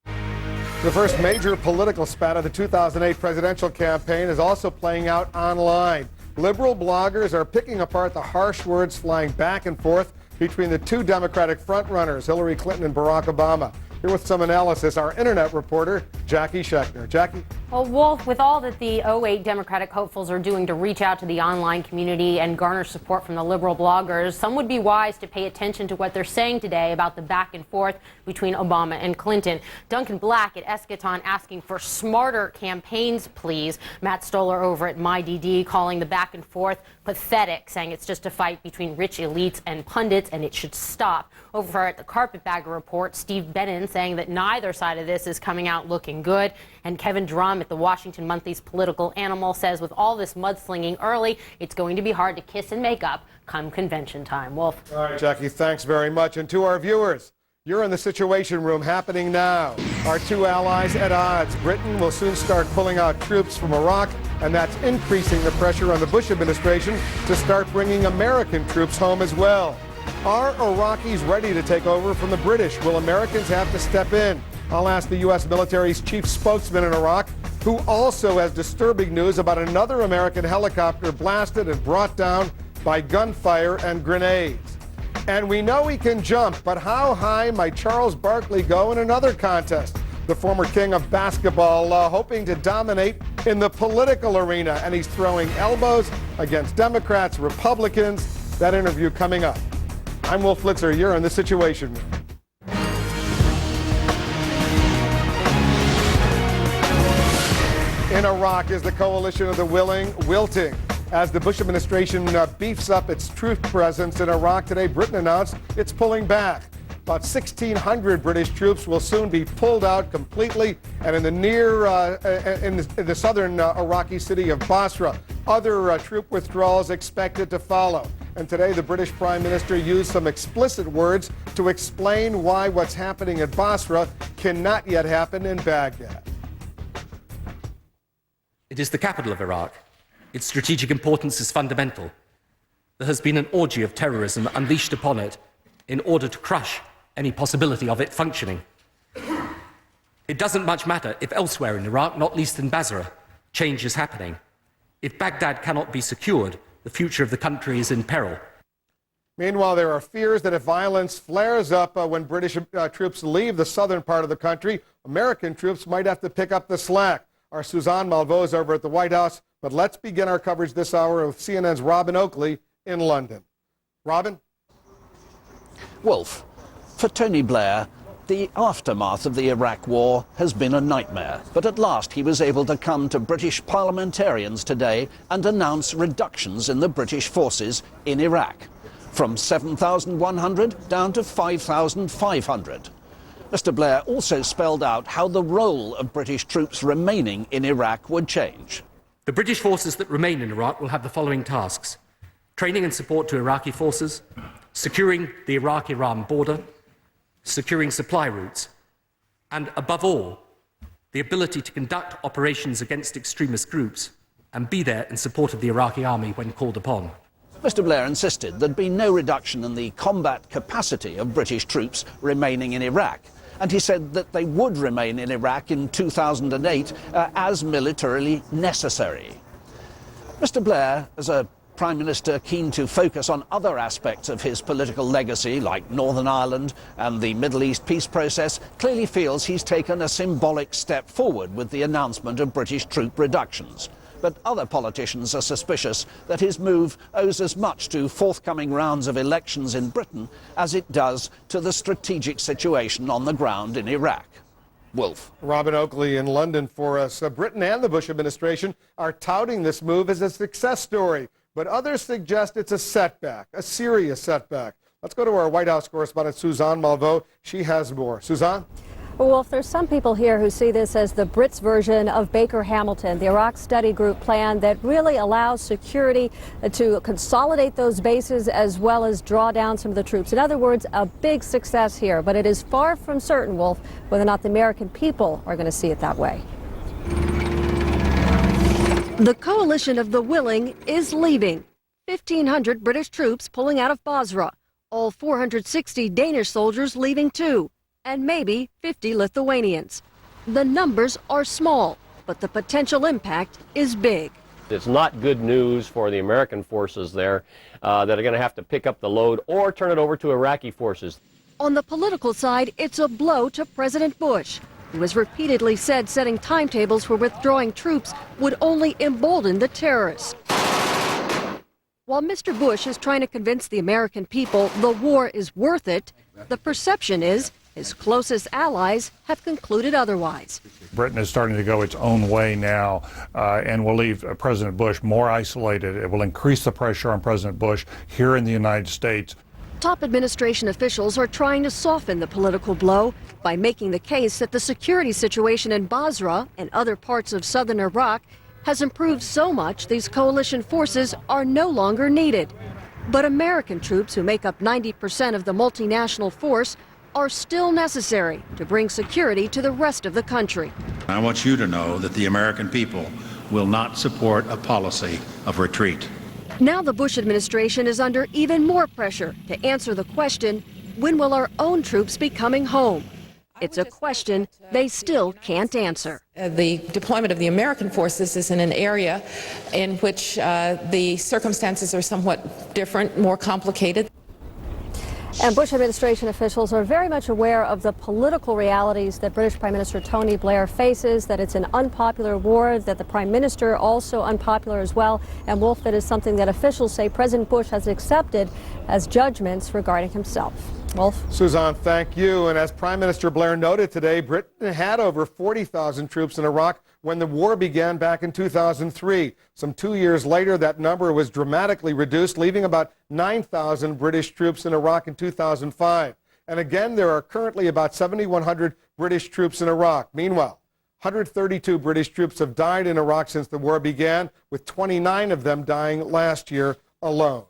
The first major political spat of the 2008 presidential campaign is also playing out online. Liberal bloggers are picking apart the harsh words flying back and forth between the two Democratic frontrunners, Hillary Clinton and Barack Obama. Here with some analysis, our internet reporter, Jackie Schechter. Jackie? Well, Wolf, with all that the 08 Democratic hopefuls are doing to reach out to the online community and garner support from the liberal bloggers, some would be wise to pay attention to what they're saying today about the back and forth between Obama and Clinton. Duncan Black at Eschaton asking for smarter campaigns, please. Matt Stoller over at MyDD calling the back and forth pathetic, saying it's just a fight between rich elites and pundits and it should stop. Over at the Carpetbagger Report, Steve Bannon saying that neither side of this is coming out looking good. And Kevin Drum at the Washington Monthly's Political Animal says with all this mudslinging early, it's going to be hard to kiss and make up come convention time. Wolf. All right, Jackie, thanks very much. And to our viewers, you're in the Situation Room happening now. Our two allies at odds. Britain will soon start pulling out troops from Iraq, and that's increasing the pressure on the Bush administration to start bringing American troops home as well. Are Iraqis ready to take over from the British? Will Americans have to step in? I'll ask the U.S. military's chief spokesman in Iraq, who also has disturbing news about another American helicopter blasted and brought down by gunfire and grenades. And we know he can jump, but how high might Charles Barkley go in another contest? The former king of basketball hoping to dominate in the political arena, and he's throwing elbows against Democrats, Republicans. That interview coming up. I'm Wolf Flitzer. You're in the Situation Room. In Iraq, is the coalition of the willing wilting? As the Bush administration beefs up its troop presence in Iraq today, Britain announced it's pulling back. About 1,600 British troops will soon be pulled out completely, and in the southern Iraqi city of Basra, other troop withdrawals expected to follow. And today, the British Prime Minister used some explicit words to explain why what's happening at Basra cannot yet happen in Baghdad. It is the capital of Iraq. Its strategic importance is fundamental. There has been an orgy of terrorism unleashed upon it in order to crush any possibility of it functioning. It doesn't much matter if elsewhere in Iraq, not least in Basra, change is happening. If Baghdad cannot be secured, the future of the country is in peril. Meanwhile, there are fears that if violence flares up when British troops leave the southern part of the country, American troops might have to pick up the slack. Our Suzanne Malveaux is over at the White House, but let's begin our coverage this hour with CNN's Robin Oakley in London. Robin? Wolf, for Tony Blair, the aftermath of the Iraq War has been a nightmare, but at last he was able to come to British parliamentarians today and announce reductions in the British forces in Iraq, from 7,100 down to 5,500. Mr. Blair also spelled out how the role of British troops remaining in Iraq would change. The British forces that remain in Iraq will have the following tasks: training and support to Iraqi forces, securing the Iraq-Iran border, securing supply routes, and above all, the ability to conduct operations against extremist groups and be there in support of the Iraqi army when called upon. Mr. Blair insisted there'd be no reduction in the combat capacity of British troops remaining in Iraq, and he said that they would remain in Iraq in 2008 as militarily necessary. Mr. Blair, as a Prime Minister keen to focus on other aspects of his political legacy, like Northern Ireland and the Middle East peace process, clearly feels he's taken a symbolic step forward with the announcement of British troop reductions. But other politicians are suspicious that his move owes as much to forthcoming rounds of elections in Britain as it does to the strategic situation on the ground in Iraq. Wolf. Robin Oakley in London for us. Britain and the Bush administration are touting this move as a success story, but others suggest it's a setback, a serious setback. Let's go to our White House correspondent, Suzanne Malveaux. She has more. Suzanne? Well, Wolf, there's some people here who see this as the Brits' version of Baker Hamilton, the Iraq study group plan that really allows security to consolidate those bases as well as draw down some of the troops. In other words, a big success here, but it is far from certain, Wolf, whether or not the American people are going to see it that way. The coalition of the willing is leaving. 1,500 British troops pulling out of Basra, all 460 Danish soldiers leaving too, and maybe 50 Lithuanians. The numbers are small, but the potential impact is big. It's not good news for the American forces there that are going to have to pick up the load or turn it over to Iraqi forces. On the political side, it's a blow to President Bush, who has repeatedly said setting timetables for withdrawing troops would only embolden the terrorists. While Mr. Bush is trying to convince the American people the war is worth it, the perception is his closest allies have concluded otherwise. Britain is starting to go its own way now and will leave President Bush more isolated. It will increase the pressure on President Bush here in the United States. Top administration officials are trying to soften the political blow by making the case that the security situation in Basra and other parts of southern Iraq has improved so much these coalition forces are no longer needed. But American troops, who make up 90% of the multinational force, are still necessary to bring security to the rest of the country. I want you to know that the American people will not support a policy of retreat. Now the Bush administration is under even more pressure to answer the question, when will our own troops be coming home? It's a question they still can't answer. The deployment of the American forces is in an area in which the circumstances are somewhat different, more complicated. And Bush administration officials are very much aware of the political realities that British Prime Minister Tony Blair faces, that it's an unpopular war, that the Prime Minister also unpopular as well. And Wolf, that is something that officials say President Bush has accepted as judgments regarding himself. Wolf? Suzanne, thank you. And as Prime Minister Blair noted today, Britain had over 40,000 troops in Iraq when the war began back in 2003. Some 2 years later, that number was dramatically reduced, leaving about 9,000 British troops in Iraq in 2005. And again, there are currently about 7,100 British troops in Iraq. Meanwhile, 132 British troops have died in Iraq since the war began, with 29 of them dying last year alone.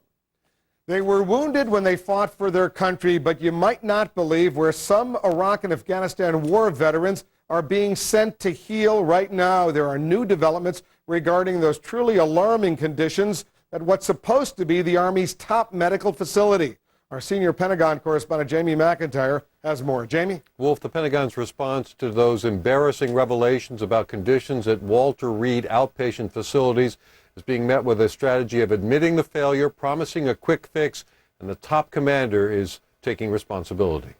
They were wounded when they fought for their country, but you might not believe where some Iraq and Afghanistan war veterans are being sent to heal right now. There are new developments regarding those truly alarming conditions at what's supposed to be the Army's top medical facility. Our senior Pentagon correspondent Jamie McIntyre has more. Jamie? Wolf, the Pentagon's response to those embarrassing revelations about conditions at Walter Reed outpatient facilities is being met with a strategy of admitting the failure, promising a quick fix, and the top commander is taking responsibility.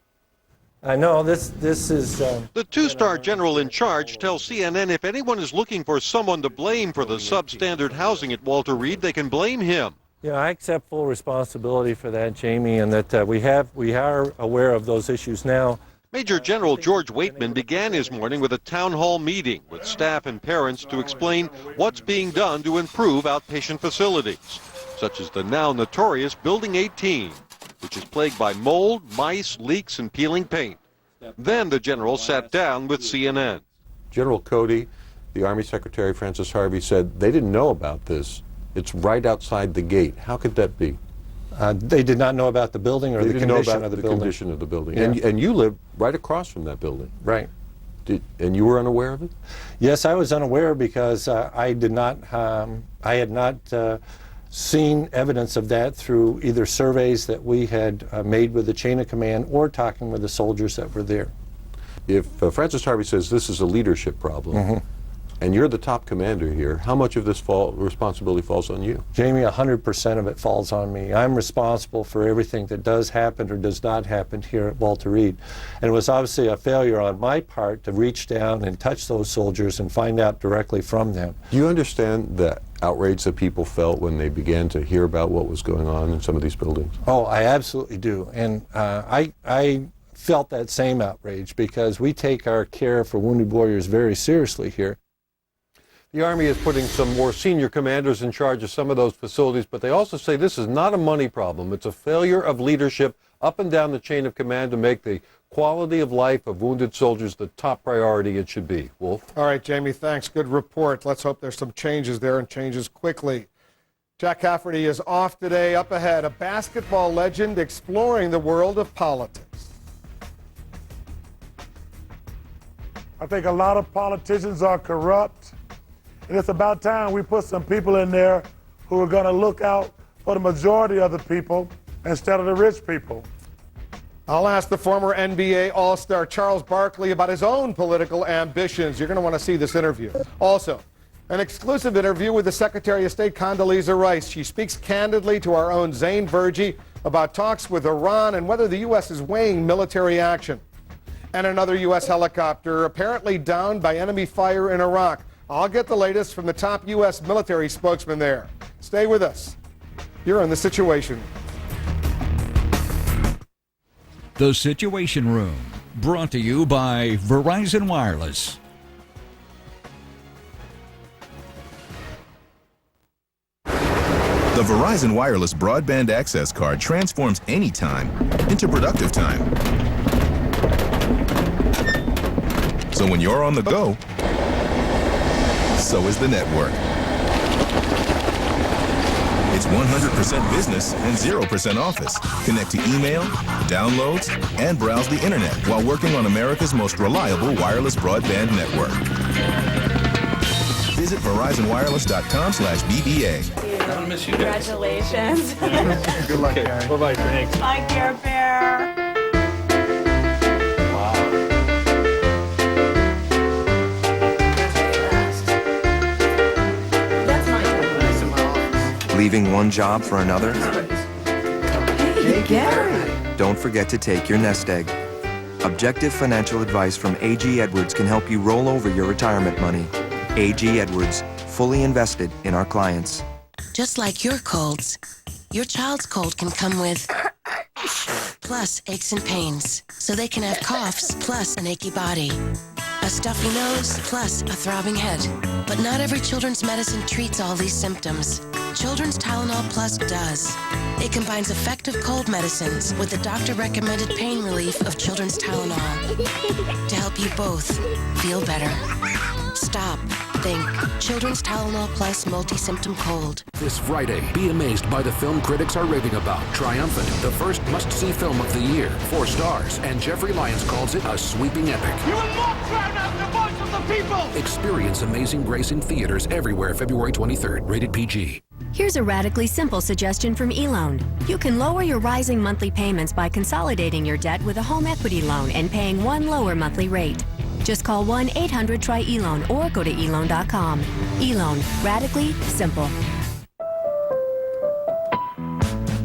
I know this is... The two-star general in charge tells CNN if anyone is looking for someone to blame for the substandard housing at Walter Reed, they can blame him. Yeah, I accept full responsibility for that, Jamie, and that we are aware of those issues now. Major General George Waitman began his morning with a town hall meeting with staff and parents to explain what's being done to improve outpatient facilities, such as the now notorious Building 18, which is plagued by mold, mice, leaks, and peeling paint. Then the general sat down with CNN. General Cody, the Army Secretary Francis Harvey, said they didn't know about this. It's right outside the gate. How could that be? They did not know about the building or the condition of the building. Condition of the building. Yeah. And you live right across from that building. Right. And you were unaware of it? Yes, I was unaware because I had not seen evidence of that through either surveys that we had made with the chain of command or talking with the soldiers that were there. If Francis Harvey says this is a leadership problem, and you're the top commander here, how much of this responsibility falls on you? Jamie, 100% of it falls on me. I'm responsible for everything that does happen or does not happen here at Walter Reed. And it was obviously a failure on my part to reach down and touch those soldiers and find out directly from them. Do you understand the outrage that people felt when they began to hear about what was going on in some of these buildings? Oh, I absolutely do. And I felt that same outrage because we take our care for wounded warriors very seriously here. The Army is putting some more senior commanders in charge of some of those facilities, but they also say this is not a money problem. It's a failure of leadership up and down the chain of command to make the quality of life of wounded soldiers the top priority it should be. Wolf? All right, Jamie, thanks. Good report. Let's hope there's some changes there and changes quickly. Jack Cafferty is off today. Up ahead, a basketball legend exploring the world of politics. I think a lot of politicians are corrupt. And it's about time we put some people in there who are going to look out for the majority of the people instead of the rich people. I'll ask the former NBA All-Star Charles Barkley about his own political ambitions. You're going to want to see this interview. Also, an exclusive interview with the Secretary of State Condoleezza Rice. She speaks candidly to our own Zain Verji about talks with Iran and whether the U.S. is weighing military action. And another U.S. helicopter apparently downed by enemy fire in Iraq. I'll get the latest from the top U.S. military spokesman there. Stay with us. You're in The Situation. The Situation Room, brought to you by Verizon Wireless. The Verizon Wireless Broadband Access Card transforms any time into productive time. So when you're on the go, so is the network. It's 100% business and 0% office. Connect to email, downloads, and browse the internet while working on America's most reliable wireless broadband network. Visit VerizonWireless.com/BBA. I'm gonna miss you. Congratulations. Good luck, Gary. Bye-bye, thanks. Bye, Care Bear. Leaving one job for another? Hey, Gary. Don't forget to take your nest egg. Objective financial advice from A.G. Edwards can help you roll over your retirement money. A.G. Edwards, fully invested in our clients. Just like your colds, your child's cold can come with plus aches and pains, so they can have coughs plus an achy body, a stuffy nose plus a throbbing head. But not every children's medicine treats all these symptoms. Children's Tylenol Plus does. It combines effective cold medicines with the doctor-recommended pain relief of Children's Tylenol to help you both feel better. Stop. Think. Children's Tylenol Plus multi-symptom cold. This Friday, be amazed by the film critics are raving about. Triumphant, the first must-see film of the year. 4 stars, and Jeffrey Lyons calls it a sweeping epic. You will not drown out the voice of the people! Experience Amazing Grace in theaters everywhere February 23rd. Rated PG. Here's a radically simple suggestion from eLoan. You can lower your rising monthly payments by consolidating your debt with a home equity loan and paying one lower monthly rate. Just call 1-800-TRY-ELOAN or go to eLoan.com. eLoan. Radically simple.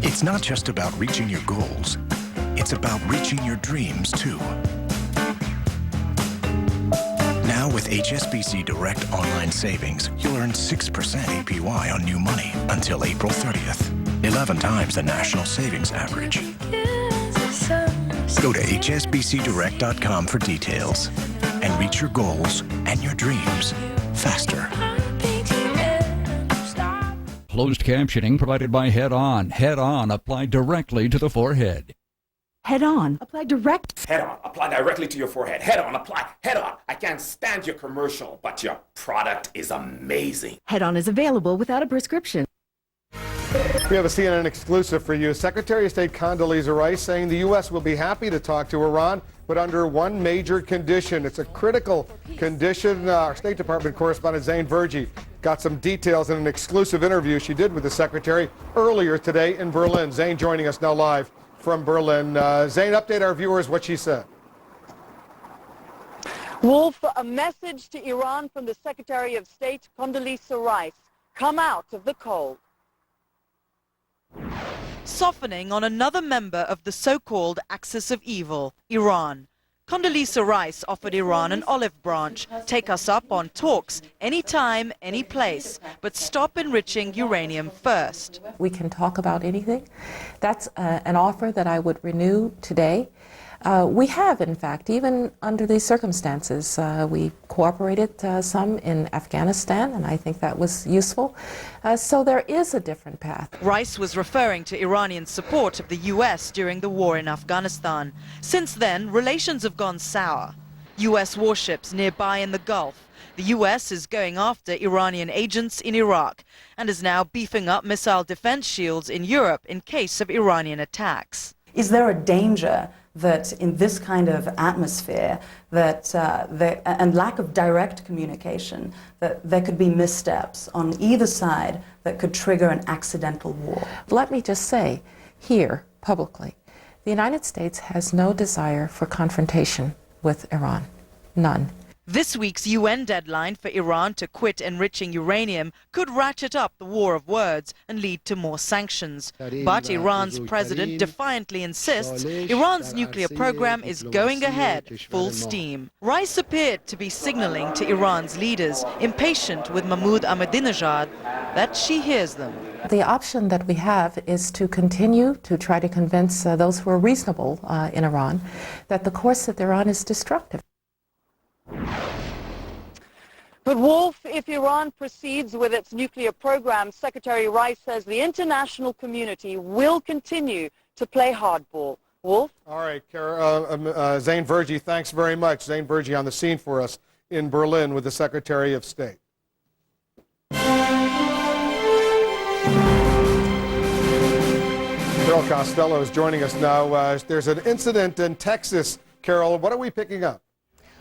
It's not just about reaching your goals. It's about reaching your dreams, too. Now with HSBC Direct Online Savings, you'll earn 6% APY on new money until April 30th. 11 times the national savings average. Go to hsbcdirect.com for details and reach your goals and your dreams faster. Closed captioning provided by Head On. Head On applied directly to the forehead. Head On. Apply direct. Head On. Apply directly to your forehead. Head On. Apply. Head On. I can't stand your commercial, but your product is amazing. Head On is available without a prescription. We have a CNN exclusive for you. Secretary of State Condoleezza Rice saying the U.S. will be happy to talk to Iran, but under one major condition. It's a critical condition. Our State Department correspondent Zain Verji got some details in an exclusive interview she did with the Secretary earlier today in Berlin. Zain joining us now live from Berlin. Zain, update our viewers what she said. Wolf, a message to Iran from the Secretary of State Condoleezza Rice. Come out of the cold. Softening on another member of the so-called axis of evil, Iran. Condoleezza Rice offered Iran an olive branch. Take us up on talks anytime, any place, but stop enriching uranium first. We can talk about anything. That's an offer that I would renew today. We have, in fact, even under these circumstances, we cooperated some in Afghanistan, and I think that was useful. So there is a different path. Rice was referring to Iranian support of the U.S. during the war in Afghanistan. Since then, relations have gone sour. U.S. warships nearby in the Gulf. The U.S. is going after Iranian agents in Iraq and is now beefing up missile defense shields in Europe in case of Iranian attacks. Is there a danger that in this kind of atmosphere, and lack of direct communication, that there could be missteps on either side that could trigger an accidental war. Let me just say here, publicly, the United States has no desire for confrontation with Iran. None. This week's UN deadline for Iran to quit enriching uranium could ratchet up the war of words and lead to more sanctions. But Iran's president defiantly insists Iran's nuclear program is going ahead full steam. Rice appeared to be signaling to Iran's leaders, impatient with Mahmoud Ahmadinejad, that she hears them. The option that we have is to continue to try to convince those who are reasonable in Iran that the course that they're on is destructive. But Wolf, if Iran proceeds with its nuclear program, Secretary Rice says the international community will continue to play hardball. Wolf? All right, Zane Verjee, thanks very much. Zane Verjee on the scene for us in Berlin with the Secretary of State. Carol Costello is joining us now. There's an incident in Texas. Carol, what are we picking up?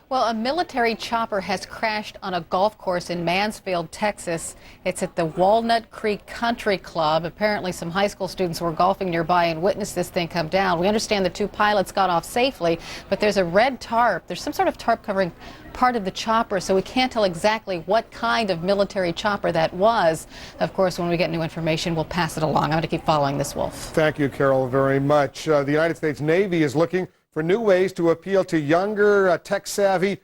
Well, a military chopper has crashed on a golf course in Mansfield, Texas. It's at the Walnut Creek Country Club. Apparently some high school students were golfing nearby and witnessed this thing come down. We understand the two pilots got off safely, but there's a red tarp. There's some sort of tarp covering part of the chopper, so we can't tell exactly what kind of military chopper that was. Of course, when we get new information, we'll pass it along. I'm going to keep following this, Wolf. Thank you, Carol, very much. The United States Navy is looking for new ways to appeal to younger, tech-savvy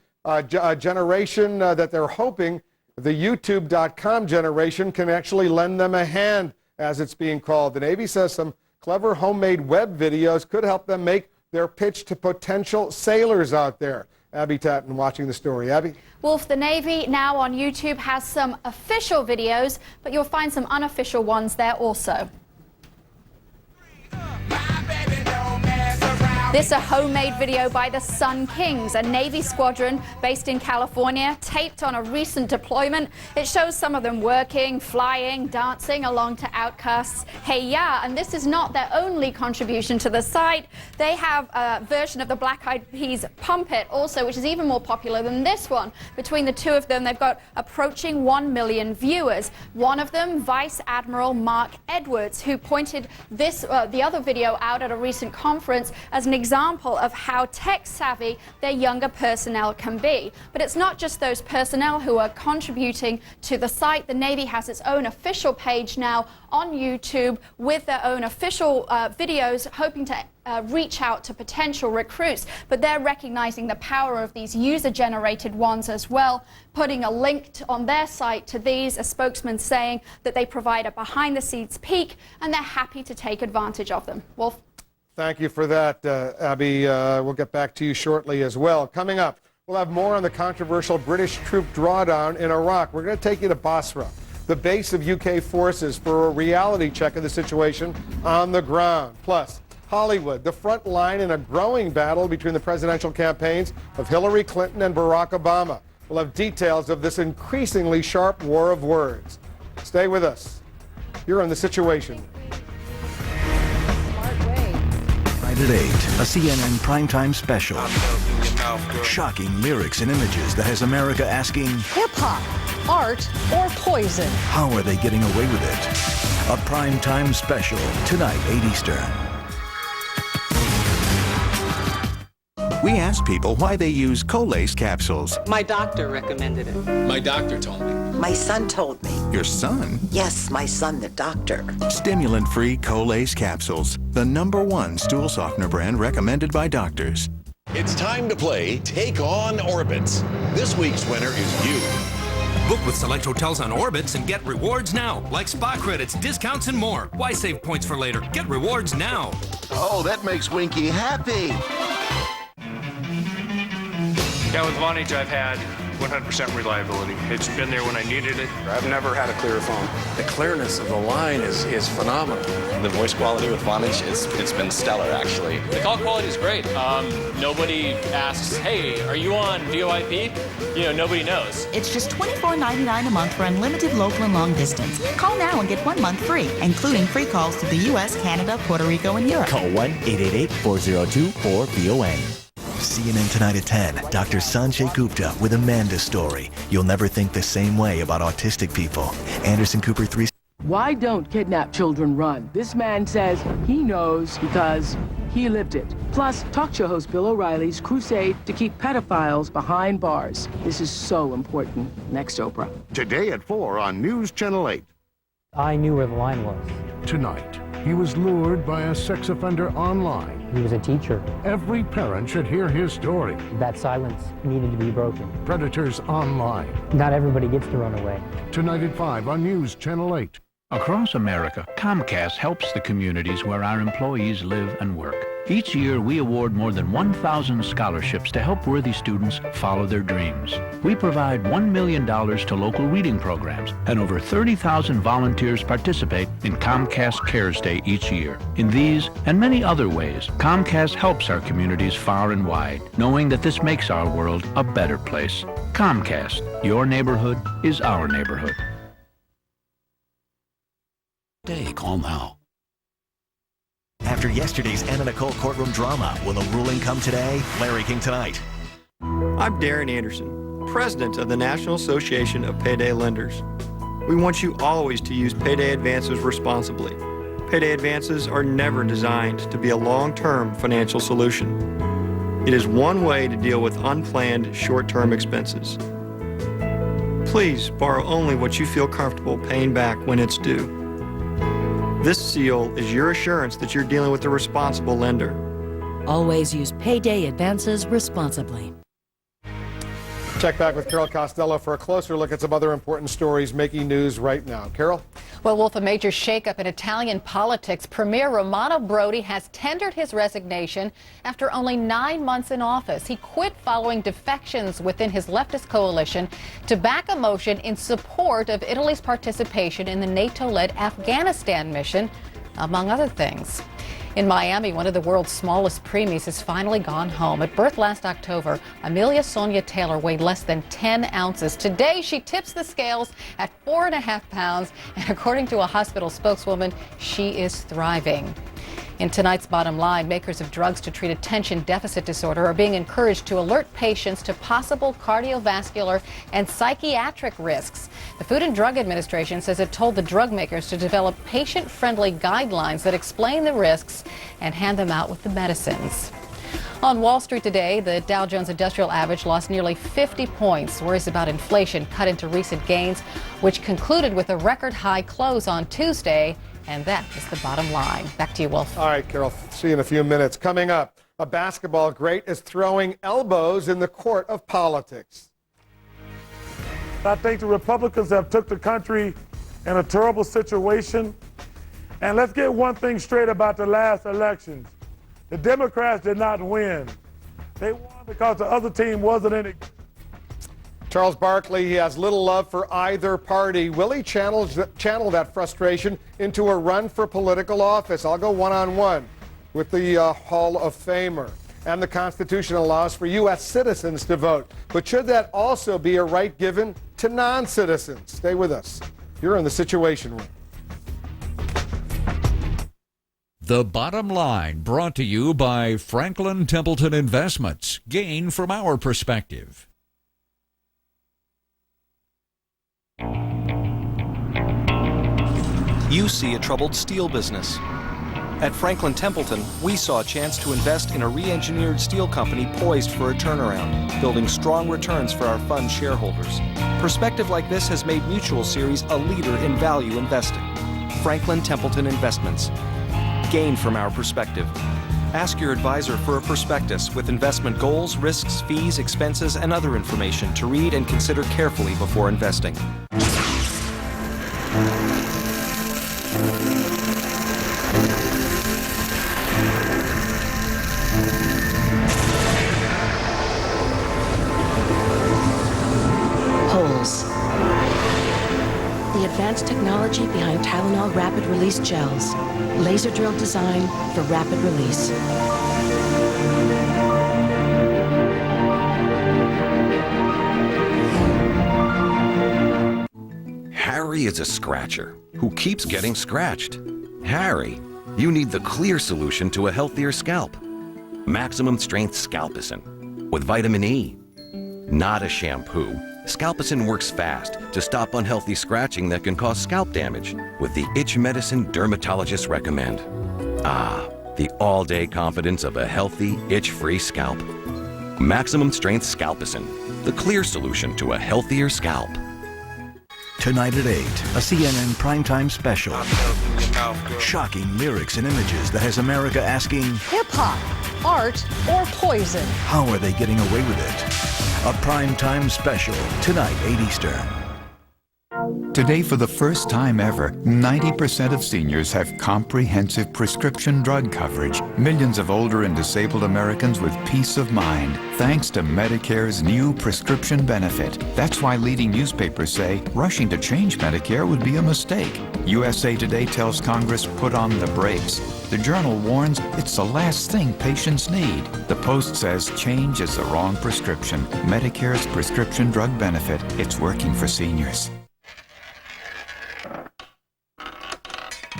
generation that they're hoping the YouTube.com generation can actually lend them a hand, as it's being called. The Navy says some clever homemade web videos could help them make their pitch to potential sailors out there. Abby Tatton watching the story. Abby? Wolf, the Navy now on YouTube has some official videos, but you'll find some unofficial ones there also. This is a homemade video by the Sun Kings, a Navy squadron based in California, taped on a recent deployment. It shows some of them working, flying, dancing along to Outkast's Hey Ya, and this is not their only contribution to the site. They have a version of the Black Eyed Peas Pump It also, which is even more popular than this one. Between the two of them, they've got approaching 1 million viewers. One of them, Vice Admiral Mark Edwards, who pointed this, the other video out at a recent conference as an example of how tech-savvy their younger personnel can be. But it's not just those personnel who are contributing to the site. The Navy has its own official page now on YouTube with their own official videos, hoping to reach out to potential recruits. But they're recognizing the power of these user-generated ones as well, putting a link on their site to these, a spokesman saying that they provide a behind-the-scenes peek and they're happy to take advantage of them. Wolf? Thank you for that, Abby. We'll get back to you shortly as well. Coming up, we'll have more on the controversial British troop drawdown in Iraq. We're going to take you to Basra, the base of UK forces, for a reality check of the situation on the ground. Plus, Hollywood, the front line in a growing battle between the presidential campaigns of Hillary Clinton and Barack Obama. We'll have details of this increasingly sharp war of words. Stay with us. You're on The Situation. At 8, a CNN primetime special. Shocking lyrics and images that has America asking, hip-hop, art, or poison? how are they getting away with it? A primetime special, tonight, 8 Eastern. We asked people why they use Colace capsules. My doctor recommended it. My doctor told me. My son told me. Your son? Yes, my son, the doctor. Stimulant-free Colace capsules, the #1 stool softener brand recommended by doctors. It's time to play Take on Orbitz. This week's winner is you. Book with select hotels on Orbitz and get rewards now, like spa credits, discounts, and more. Why save points for later? Get rewards now. Oh, that makes Winky happy. Yeah, with Vonage, I've had 100% reliability. It's been there when I needed it. I've never had a clearer phone. The clearness of the line is phenomenal. The voice quality with Vonage, it's been stellar, actually. The call quality is great. Nobody asks, hey, are you on VoIP? You know, nobody knows. It's just $24.99 a month for unlimited local and long distance. Call now and get 1 month free, including free calls to the U.S., Canada, Puerto Rico, and Europe. Call 1-888-402-4VON. CNN Tonight at 10, Dr. Sanjay Gupta with Amanda's story. You'll never think the same way about autistic people. Anderson Cooper 3. Why don't kidnapped children run? This man says he knows because he lived it. Plus, talk show host Bill O'Reilly's crusade to keep pedophiles behind bars. This is so important. Next, Oprah. Today at 4 on News Channel 8. I knew where the line was. Tonight, he was lured by a sex offender online. He was a teacher. Every parent should hear his story. That silence needed to be broken. Predators online. Not everybody gets to run away. Tonight at 5 on News Channel 8. Across America, Comcast helps the communities where our employees live and work. Each year, we award more than 1,000 scholarships to help worthy students follow their dreams. We provide $1 million to local reading programs, and over 30,000 volunteers participate in Comcast Cares Day each year. In these and many other ways, Comcast helps our communities far and wide, knowing that this makes our world a better place. Comcast, your neighborhood is our neighborhood. Call now. After yesterday's Anna Nicole courtroom drama, will a ruling come today? Larry King tonight. I'm Darren Anderson, president of the National Association of Payday Lenders. We want you always to use payday advances responsibly. Payday advances are never designed to be a long-term financial solution. It is one way to deal with unplanned short-term expenses. Please borrow only what you feel comfortable paying back when it's due. This seal is your assurance that you're dealing with a responsible lender. Always use payday advances responsibly. Check back with Carol Costello for a closer look at some other important stories making news right now. Carol? Well, Wolf, a major shakeup in Italian politics. Premier Romano Prodi has tendered his resignation after only 9 months in office. He quit following defections within his leftist coalition to back a motion in support of Italy's participation in the NATO-led Afghanistan mission, among other things. In Miami, one of the world's smallest preemies has finally gone home. At birth last October, Amelia Sonia Taylor weighed less than 10 ounces. Today, she tips the scales at 4.5 pounds, and according to a hospital spokeswoman, she is thriving. In tonight's Bottom Line, makers of drugs to treat attention deficit disorder are being encouraged to alert patients to possible cardiovascular and psychiatric risks. The Food and Drug Administration says it told the drug makers to develop patient-friendly guidelines that explain the risks and hand them out with the medicines. On Wall Street today, the Dow Jones Industrial Average lost nearly 50 points. Worries about inflation cut into recent gains, which concluded with a record high close on Tuesday. And that is the bottom line. Back to you, Wolf. All right, Carol. See you in a few minutes. Coming up, a basketball great is throwing elbows in the court of politics. I think the Republicans have took the country in a terrible situation. And let's get one thing straight about the last elections. The Democrats did not win. They won because the other team wasn't in it. Charles Barkley, he has little love for either party. Will he channel that frustration into a run for political office? I'll go one-on-one with the Hall of Famer. And the Constitution allows for U.S. citizens to vote. But should that also be a right given to non-citizens? Stay with us. You're in the Situation Room. The Bottom Line, brought to you by Franklin Templeton Investments. Gain from our perspective. You see a troubled steel business. At Franklin Templeton, we saw a chance to invest in a re-engineered steel company poised for a turnaround, building strong returns for our fund shareholders. Perspective like this has made Mutual Series a leader in value investing. Franklin Templeton Investments. Gain from our perspective. Ask your advisor for a prospectus with investment goals, risks, fees, expenses, and other information to read and consider carefully before investing. levels. The advanced technology behind Tylenol Rapid Release Gels. Laser drill design for rapid release. Harry is a scratcher who keeps getting scratched. Harry, you need the clear solution to a healthier scalp. Maximum Strength Scalpicin with vitamin E. Not a shampoo. Scalpicin works fast to stop unhealthy scratching that can cause scalp damage with the itch medicine dermatologists recommend. Ah, the all-day confidence of a healthy, itch-free scalp. Maximum Strength Scalpicin, the clear solution to a healthier scalp. Tonight at 8, a CNN primetime special. Shocking lyrics and images that has America asking, hip-hop, art, or poison? how are they getting away with it? A primetime special, tonight, 8 Eastern. Today, for the first time ever, 90% of seniors have comprehensive prescription drug coverage. Millions of older and disabled Americans with peace of mind, thanks to Medicare's new prescription benefit. That's why leading newspapers say rushing to change Medicare would be a mistake. USA Today tells Congress put on the brakes. The Journal warns it's the last thing patients need. The Post says change is the wrong prescription. Medicare's prescription drug benefit, it's working for seniors.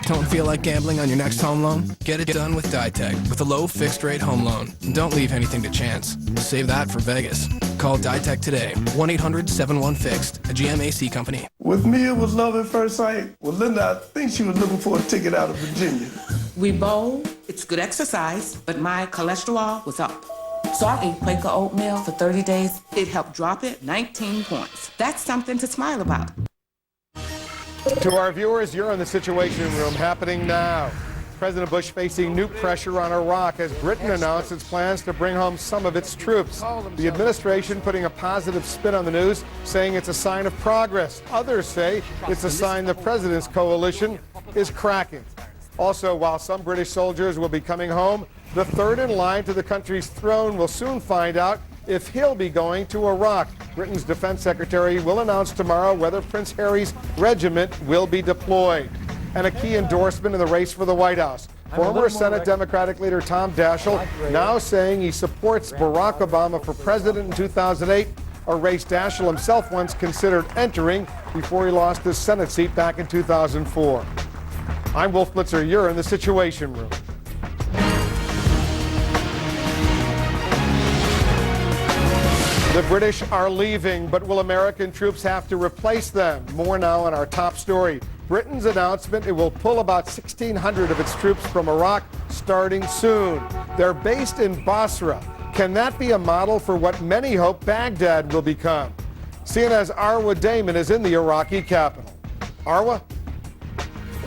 Don't feel like gambling on your next home loan? Get it done with Ditech with a low fixed rate home loan. And don't leave anything to chance. Save that for Vegas. Call Ditech today. 1-800-71-FIXED, a GMAC company. With me, it was love at first sight. With Linda, I think she was looking for a ticket out of Virginia. We bowl, it's good exercise, but my cholesterol was up. So I ate Quaker oatmeal for 30 days. It helped drop it 19 points. That's something to smile about. To our viewers, you're in the Situation Room happening now. President Bush facing new pressure on Iraq as Britain announced its plans to bring home some of its troops. The administration putting a positive spin on the news, saying it's a sign of progress. Others say it's a sign the president's coalition is cracking. Also, while some British soldiers will be coming home, the third in line to the country's throne will soon find out if he'll be going to Iraq. Britain's defense secretary will announce tomorrow whether Prince Harry's regiment will be deployed. And a key endorsement in the race for the White House. Former Senate Democratic leader Tom Daschle now saying he supports Barack Obama for president in 2008, a race Daschle himself once considered entering before he lost his Senate seat back in 2004. I'm Wolf Blitzer. You're in the Situation Room. The British are leaving, but will American troops have to replace them? More now on our top story. Britain's announcement it will pull about 1,600 of its troops from Iraq starting soon. They're based in Basra. Can that be a model for what many hope Baghdad will become? CNN's Arwa Damon is in the Iraqi capital. Arwa?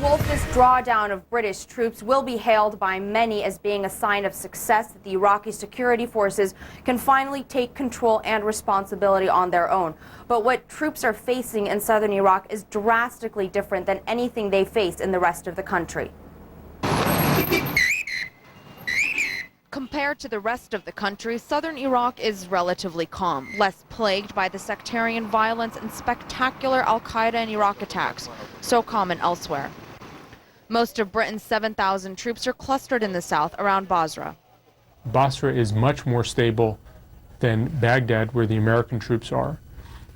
Wolf, this drawdown of British troops will be hailed by many as being a sign of success that the Iraqi security forces can finally take control and responsibility on their own. But what troops are facing in southern Iraq is drastically different than anything they face in the rest of the country. Compared to the rest of the country, southern Iraq is relatively calm, less plagued by the sectarian violence and spectacular al-Qaeda and Iraq attacks, so common elsewhere. Most of Britain's 7,000 troops are clustered in the south around Basra. Basra is much more stable than Baghdad, where the American troops are.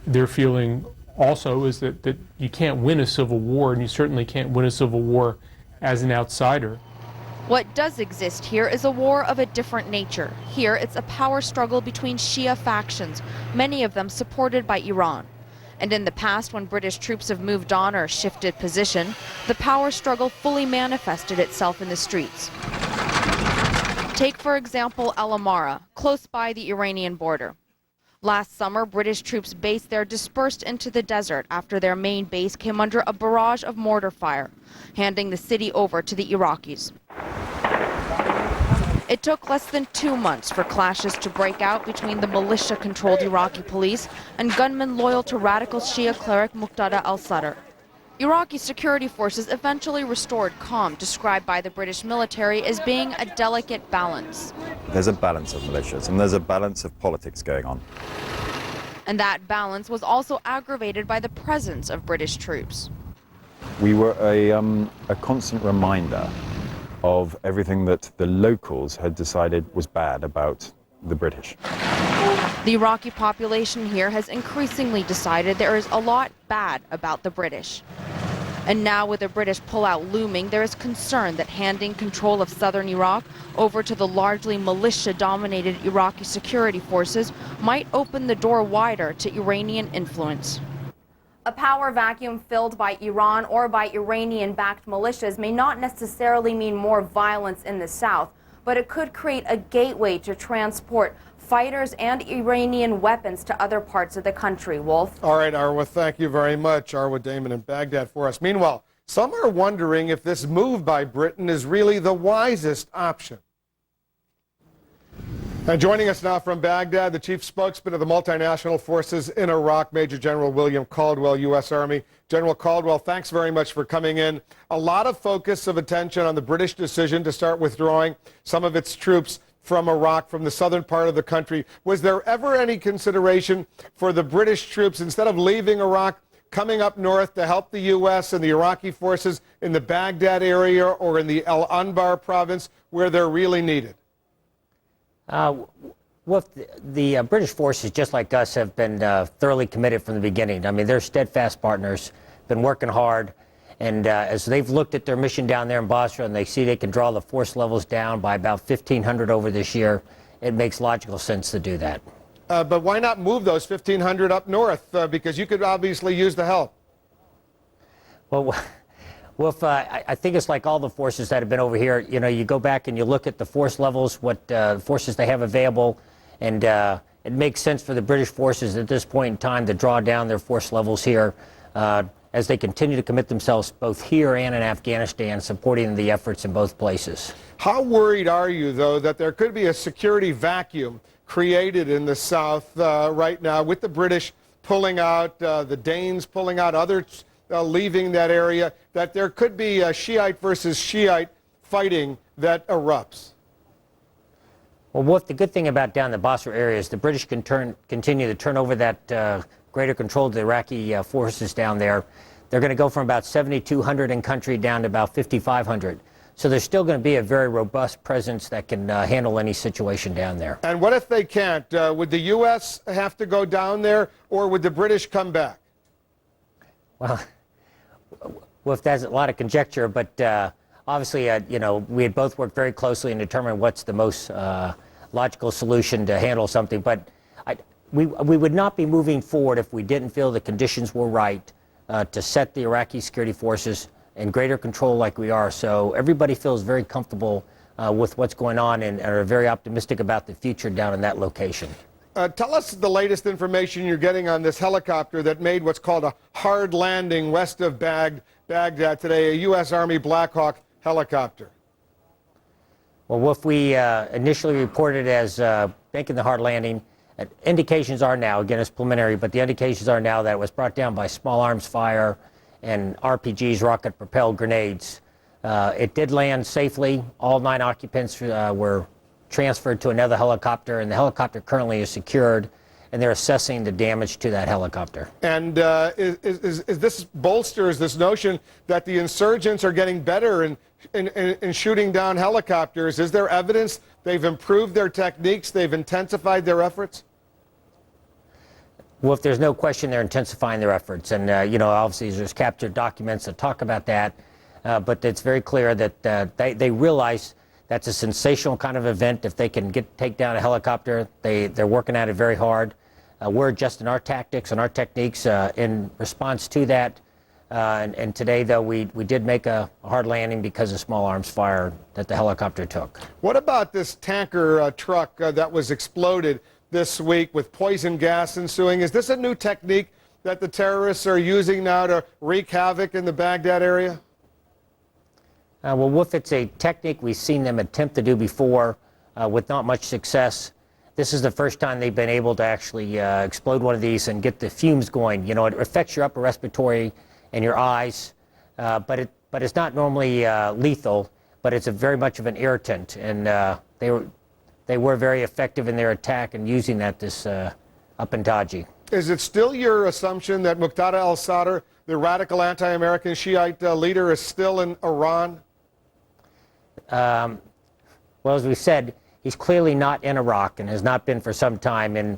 Their feeling also is that you can't win a civil war, and you certainly can't win a civil war as an outsider. What does exist here is a war of a different nature. Here, it's a power struggle between Shia factions, many of them supported by Iran. And in the past, when British troops have moved on or shifted position, the power struggle fully manifested itself in the streets. Take, for example, Al Amara, close by the Iranian border. Last summer, British troops based there dispersed into the desert after their main base came under a barrage of mortar fire, handing the city over to the Iraqis. It took less than 2 months for clashes to break out between the militia-controlled Iraqi police and gunmen loyal to radical Shia cleric Muqtada al-Sadr. Iraqi security forces eventually restored calm, described by the British military as being a delicate balance. There's a balance of militias and there's a balance of politics going on. And that balance was also aggravated by the presence of British troops. We were a constant reminder of everything that the locals had decided was bad about the British. The Iraqi population here has increasingly decided there is a lot bad about the British. And now with the British pullout looming, there is concern that handing control of southern Iraq over to the largely militia-dominated Iraqi security forces might open the door wider to Iranian influence. A power vacuum filled by Iran or by Iranian-backed militias may not necessarily mean more violence in the south, but it could create a gateway to transport fighters and Iranian weapons to other parts of the country. Wolf? All right, Arwa, thank you very much. Arwa Damon in Baghdad for us. Meanwhile, some are wondering if this move by Britain is really the wisest option. And joining us now from Baghdad, the chief spokesman of the multinational forces in Iraq, Major General William Caldwell, U.S. Army. General Caldwell, thanks very much for coming in. A lot of focus of attention on the British decision to start withdrawing some of its troops from Iraq, from the southern part of the country. Was there ever any consideration for the British troops, instead of leaving Iraq, coming up north to help the U.S. and the Iraqi forces in the Baghdad area or in the El Anbar province where they're really needed? The British forces, just like us, have been thoroughly committed from the beginning. I mean, they're steadfast partners, been working hard. And as they've looked at their mission down there in Basra and they see they can draw the force levels down by about 1,500 over this year, it makes logical sense to do that. But why not move those 1,500 up north? Because you could obviously use the help. Well, I think it's like all the forces that have been over here. You know, you go back and you look at the force levels, what forces they have available, and it makes sense for the British forces at this point in time to draw down their force levels here as they continue to commit themselves both here and in Afghanistan, supporting the efforts in both places. How worried are you, though, that there could be a security vacuum created in the south right now with the British pulling out, the Danes pulling out, others leaving that area, that there could be a Shiite versus Shiite fighting that erupts? Well, Wolf, the good thing about down the Basra area is the British can continue to turn over that greater control to the Iraqi forces down there. They're going to go from about 7,200 in country down to about 5,500. So there's still going to be a very robust presence that can handle any situation down there. And what if they can't? Would the U.S. have to go down there, or would the British come back? Well, that's a lot of conjecture, but obviously, you know, we had both worked very closely and determined what's the most logical solution to handle something. But we would not be moving forward if we didn't feel the conditions were right to set the Iraqi security forces in greater control like we are. So everybody feels very comfortable with what's going on and are very optimistic about the future down in that location. Tell us the latest information you're getting on this helicopter that made what's called a hard landing west of Baghdad today, a U.S. Army Black Hawk helicopter. Well, what we initially reported as making the hard landing, indications are now, again, it's preliminary, but the indications are now that it was brought down by small arms fire and RPGs, rocket-propelled grenades. It did land safely. All 9 occupants were transferred to another helicopter, and the helicopter currently is secured, and they're assessing the damage to that helicopter. And is this bolsters this notion that the insurgents are getting better in shooting down helicopters? Is there evidence they've improved their techniques, they've intensified their efforts? Well, if there's no question they're intensifying their efforts, and you know, obviously there's captured documents that talk about that, but it's very clear that they realize that's a sensational kind of event. If they can take down a helicopter, they're working at it very hard. We're adjusting our tactics and our techniques in response to that. And today, though, we did make a hard landing because of small arms fire that the helicopter took. What about this tanker truck that was exploded this week with poison gas ensuing? Is this a new technique that the terrorists are using now to wreak havoc in the Baghdad area? Well, Wolf, it's a technique we've seen them attempt to do before with not much success. This is the first time they've been able to actually explode one of these and get the fumes going. You know, it affects your upper respiratory and your eyes, but it's not normally lethal, but it's very much of an irritant. And they were very effective in their attack and using that up in Taji. Is it still your assumption that Muqtada al-Sadr, the radical anti-American Shiite leader, is still in Iran? Well, as we said, he's clearly not in Iraq and has not been for some time, and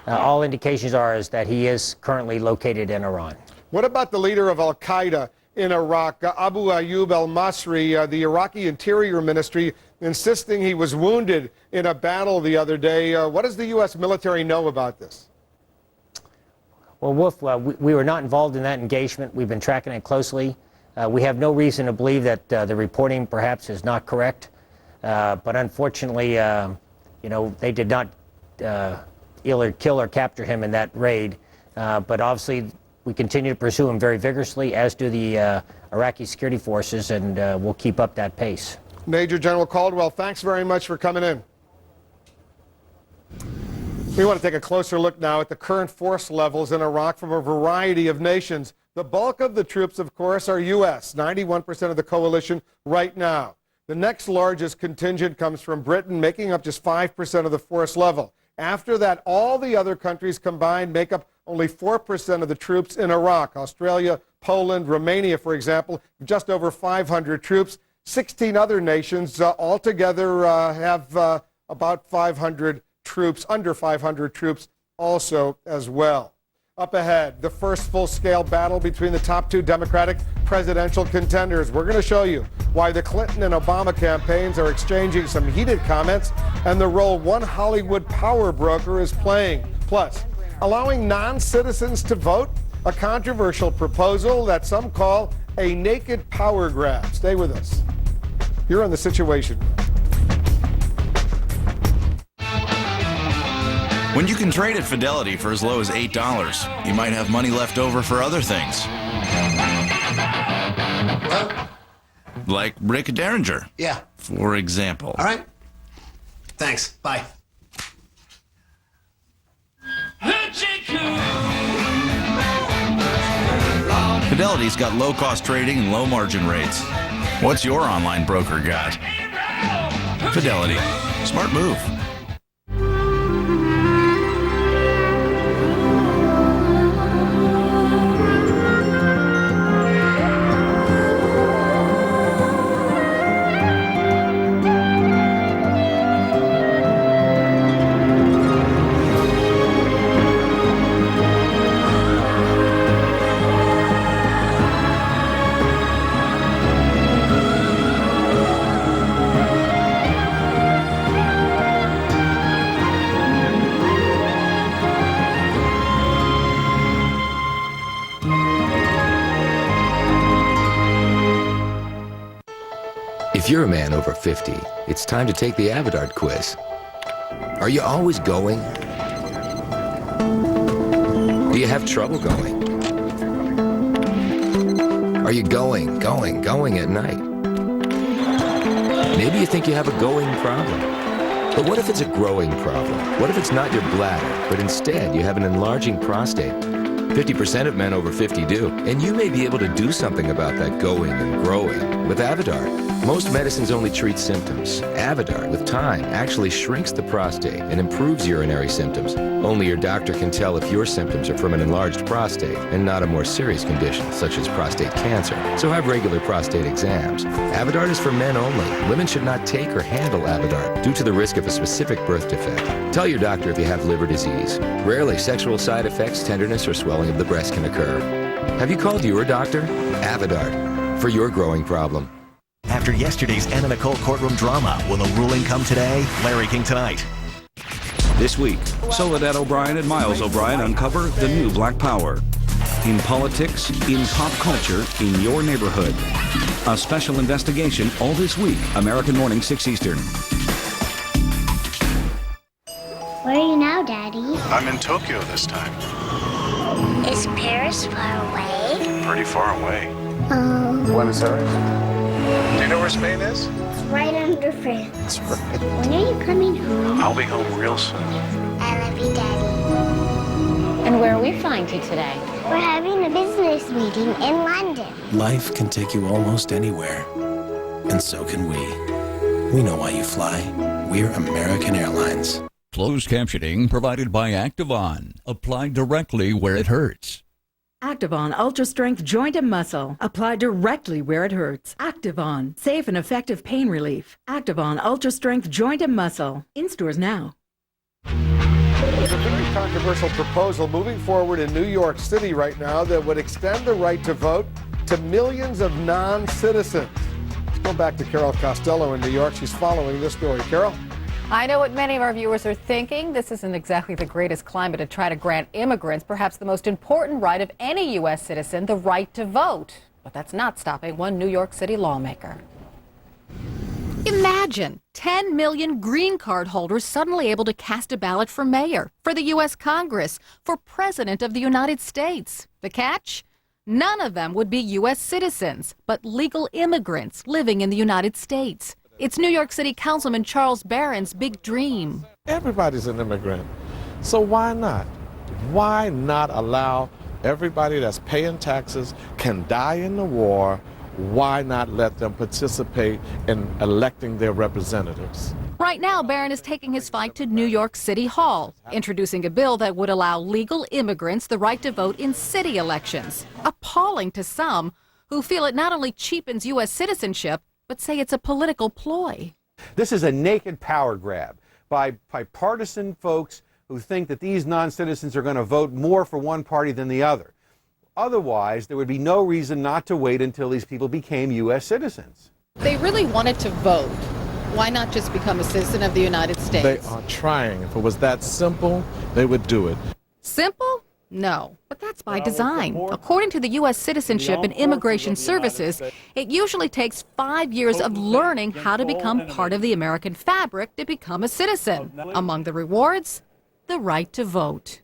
all indications are is that he is currently located in Iran. What about the leader of al-Qaeda in Iraq, Abu Ayyub al-Masri, the Iraqi Interior Ministry, insisting he was wounded in a battle the other day? What does the U.S. military know about this? Well, Wolf, we were not involved in that engagement. We've been tracking it closely. We have no reason to believe that the reporting perhaps is not correct. But unfortunately, they did not either kill or capture him in that raid. But obviously, we continue to pursue him very vigorously, as do the Iraqi security forces, and we'll keep up that pace. Major General Caldwell, thanks very much for coming in. We want to take a closer look now at the current force levels in Iraq from a variety of nations. The bulk of the troops, of course, are U.S., 91% of the coalition right now. The next largest contingent comes from Britain, making up just 5% of the force level. After that, all the other countries combined make up only 4% of the troops in Iraq. Australia, Poland, Romania, for example, just over 500 troops. 16 other nations altogether have about 500 troops, under 500 troops also as well. Up ahead, the first full-scale battle between the top two Democratic presidential contenders. We're going to show you why the Clinton and Obama campaigns are exchanging some heated comments and the role one Hollywood power broker is playing. Plus, allowing non-citizens to vote, a controversial proposal that some call a naked power grab. Stay with us. You're on The Situation. When you can trade at Fidelity for as low as $8, you might have money left over for other things. Like Rick Derringer. Yeah. For example. All right. Thanks. Bye. Fidelity's got low-cost trading and low margin rates. What's your online broker got? Fidelity. Smart move. If you're a man over 50, it's time to take the Avodart quiz. Are you always going? Do you have trouble going? Are you going at night? Maybe you think you have a going problem. But what if it's a growing problem? What if it's not your bladder, but instead you have an enlarging prostate? 50% of men over 50 do, and you may be able to do something about that going and growing with Avodart. Most medicines only treat symptoms. Avodart, with time, actually shrinks the prostate and improves urinary symptoms. Only your doctor can tell if your symptoms are from an enlarged prostate and not a more serious condition, such as prostate cancer. So have regular prostate exams. Avodart is for men only. Women should not take or handle Avodart due to the risk of a specific birth defect. Tell your doctor if you have liver disease. Rarely, sexual side effects, tenderness, or swelling of the breast can occur. Have you called your doctor? Avodart, for your growing problem. After yesterday's Anna Nicole courtroom drama, will the ruling come today? Larry King tonight. This week, Soledad O'Brien and Miles O'Brien uncover the new Black Power. In politics, in pop culture, in your neighborhood. A special investigation all this week, American Morning 6 Eastern. Where are you now, Daddy? I'm in Tokyo this time. Is Paris far away? Pretty far away. Buenos Aires. Do you know where Spain is? It's right under France. That's right. When are you coming home? I'll be home real soon. I love you, Daddy. And where are we flying to today? We're having a business meeting in London. Life can take you almost anywhere. And so can we. We know why you fly. We're American Airlines. Closed captioning provided by Activon. Apply directly where it hurts. Activon Ultra Strength Joint and Muscle. Apply directly where it hurts. Activon. Safe and effective pain relief. Activon Ultra Strength Joint and Muscle. In stores now. There's a very controversial proposal moving forward in New York City right now that would extend the right to vote to millions of non-citizens. Let's go back to Carol Costello in New York. She's following this story. Carol? I know what many of our viewers are thinking. This isn't exactly the greatest climate to try to grant immigrants perhaps the most important right of any U.S. citizen, the right to vote. But that's not stopping one New York City lawmaker. Imagine 10 million green card holders suddenly able to cast a ballot for mayor, for the U.S. Congress, for president of the United States. The catch? None of them would be U.S. citizens, but legal immigrants living in the United States. It's New York City Councilman Charles Barron's big dream. Everybody's an immigrant, so why not? Why not allow everybody that's paying taxes, can die in the war, why not let them participate in electing their representatives? Right now, Barron is taking his fight to New York City Hall, introducing a bill that would allow legal immigrants the right to vote in city elections. Appalling to some who feel it not only cheapens U.S. citizenship, but say it's a political ploy. This is a naked power grab by partisan folks who think that these non-citizens are going to vote more for one party than the other. Otherwise, there would be no reason not to wait until these people became U.S. citizens. They really wanted to vote. Why not just become a citizen of the United States? They are trying. If it was that simple, they would do it. Simple? No, but that's by design. According to the U.S. Citizenship and Immigration Services, it usually takes 5 years of learning how to become part of the American fabric to become a citizen. Among the rewards, the right to vote.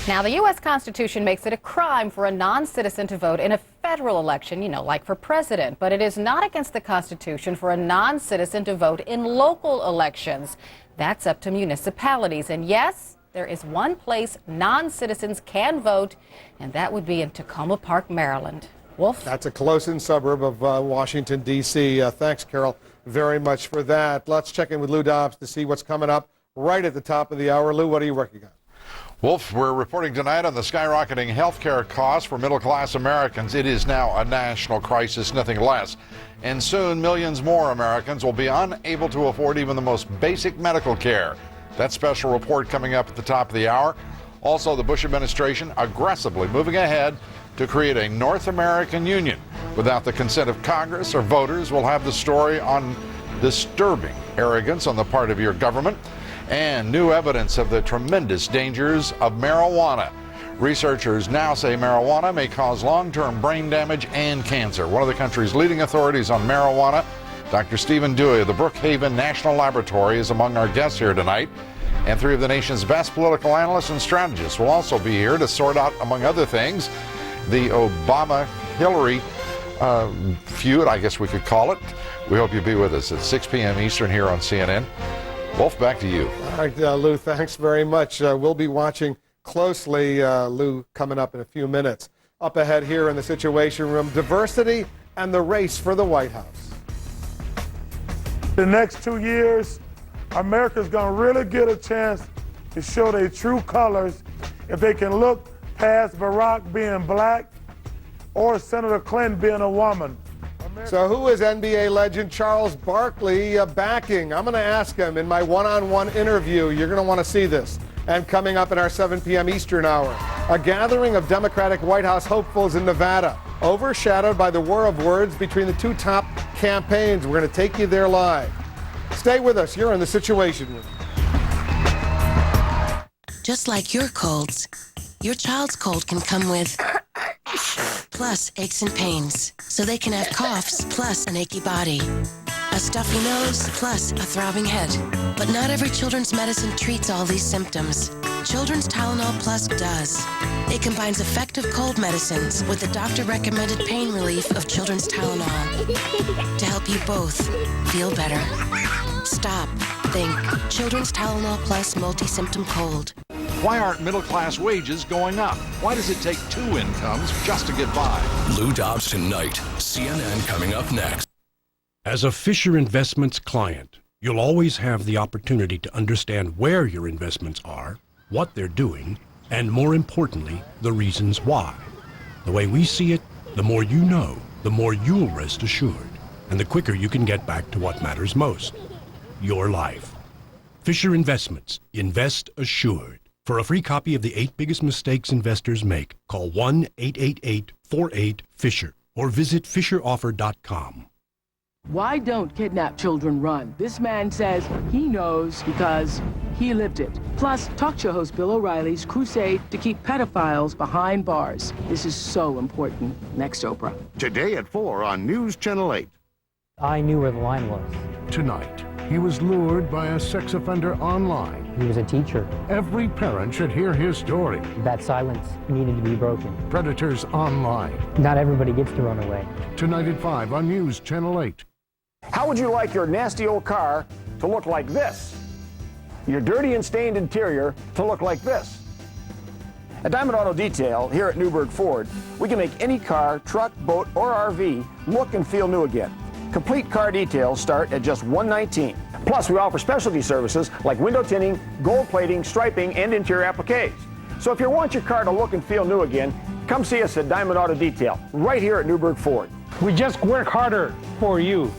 Now, the U.S. Constitution makes it a crime for a non-citizen to vote in a federal election, like for president. But it is not against the Constitution for a non-citizen to vote in local elections. That's up to municipalities. And yes, there is one place non-citizens can vote, and that would be in Tacoma Park, Maryland. Wolf? That's a close-in suburb of Washington, D.C. Thanks, Carol, very much for that. Let's check in with Lou Dobbs to see what's coming up right at the top of the hour. Lou, what are you working on? Wolf, we're reporting tonight on the skyrocketing health care costs for middle-class Americans. It is now a national crisis, nothing less. And soon, millions more Americans will be unable to afford even the most basic medical care. That special report coming up at the top of the hour. Also, the Bush administration aggressively moving ahead to create a North American Union. Without the consent of Congress or voters, we'll have the story on disturbing arrogance on the part of your government and new evidence of the tremendous dangers of marijuana. Researchers now say marijuana may cause long-term brain damage and cancer. One of the country's leading authorities on marijuana, Dr. Stephen Dewey of the Brookhaven National Laboratory, is among our guests here tonight. And three of the nation's best political analysts and strategists will also be here to sort out, among other things, the Obama-Hillary feud, I guess we could call it. We hope you'll be with us at 6 p.m. Eastern here on CNN. Wolf, back to you. All right, Lou, thanks very much. We'll be watching closely, Lou, coming up in a few minutes. Up ahead here in the Situation Room, diversity and the race for the White House. The next 2 years, America's going to really get a chance to show their true colors if they can look past Barack being black or Senator Clinton being a woman. So who is NBA legend Charles Barkley backing? I'm going to ask him in my one-on-one interview. You're going to want to see this. And coming up in our 7 p.m. Eastern hour, a gathering of Democratic White House hopefuls in Nevada, overshadowed by the war of words between the two top campaigns. We're going to take you there live. Stay with us. You're in the Situation Room. Just like your colds, your child's cold can come with plus aches and pains, so they can have coughs plus an achy body, a stuffy nose plus a throbbing head. But not every children's medicine treats all these symptoms. Children's Tylenol Plus does. It combines effective cold medicines with the doctor-recommended pain relief of Children's Tylenol to help you both feel better. Stop. Think. Children's Tylenol Plus multi-symptom cold. Why aren't middle-class wages going up? Why does it take two incomes just to get by? Lou Dobbs tonight. CNN coming up next. As a Fisher Investments client, You'll always have the opportunity to understand where your investments are, what they're doing, and more importantly, the reasons why. The way we see it, the more you know, the more you'll rest assured, and the quicker you can get back to what matters most, your life. Fisher Investments. Invest assured. For a free copy of the 8 biggest mistakes investors make, call 1-888-48-FISHER or visit fisheroffer.com. Why don't kidnapped children run? This man says he knows because he lived it. Plus, talk show host Bill O'Reilly's crusade to keep pedophiles behind bars. This is so important. Next, Oprah. Today at 4 on News Channel 8. I knew where the line was. Tonight, he was lured by a sex offender online. He was a teacher. Every parent should hear his story. That silence needed to be broken. Predators online. Not everybody gets to run away. Tonight at 5 on News Channel 8. How would you like your nasty old car to look like this? Your dirty and stained interior to look like this? At Diamond Auto Detail here at Newburgh Ford, we can make any car, truck, boat, or RV look and feel new again. Complete car details start at just $119. Plus, we offer specialty services like window tinting, gold plating, striping, and interior appliques. So if you want your car to look and feel new again, come see us at Diamond Auto Detail right here at Newburgh Ford. We just work harder for you.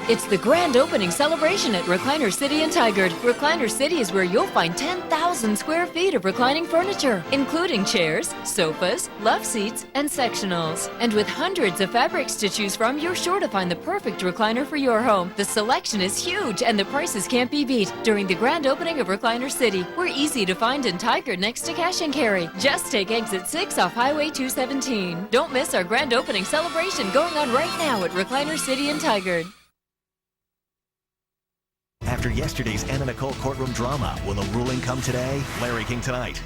It's the grand opening celebration at Recliner City in Tigard. Recliner City is where you'll find 10,000 square feet of reclining furniture, including chairs, sofas, love seats, and sectionals. And with hundreds of fabrics to choose from, you're sure to find the perfect recliner for your home. The selection is huge and the prices can't be beat. During the grand opening of Recliner City, we're easy to find in Tigard next to Cash and Carry. Just take exit 6 off Highway 217. Don't miss our grand opening celebration going on right now at Recliner City in Tigard. After yesterday's Anna Nicole courtroom drama, will the ruling come today? Larry King tonight.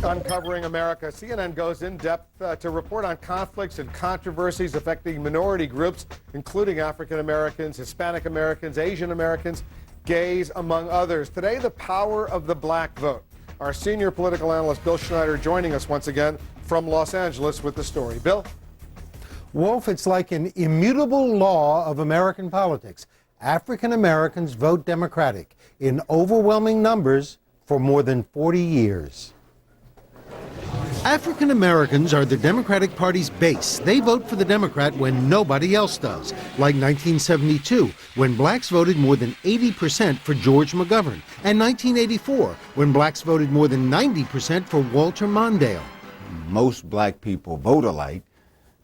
Uncovering America, CNN goes in depth to report on conflicts and controversies affecting minority groups, including African Americans, Hispanic Americans, Asian Americans, gays, among others. Today, the power of the black vote. Our senior political analyst, Bill Schneider, joining us once again from Los Angeles with the story. Bill? Wolf, it's like an immutable law of American politics. African Americans vote Democratic in overwhelming numbers for more than 40 years. African Americans are the Democratic Party's base. They vote for the Democrat when nobody else does, like 1972, when blacks voted more than 80% for George McGovern, and 1984, when blacks voted more than 90% for Walter Mondale. Most black people vote alike,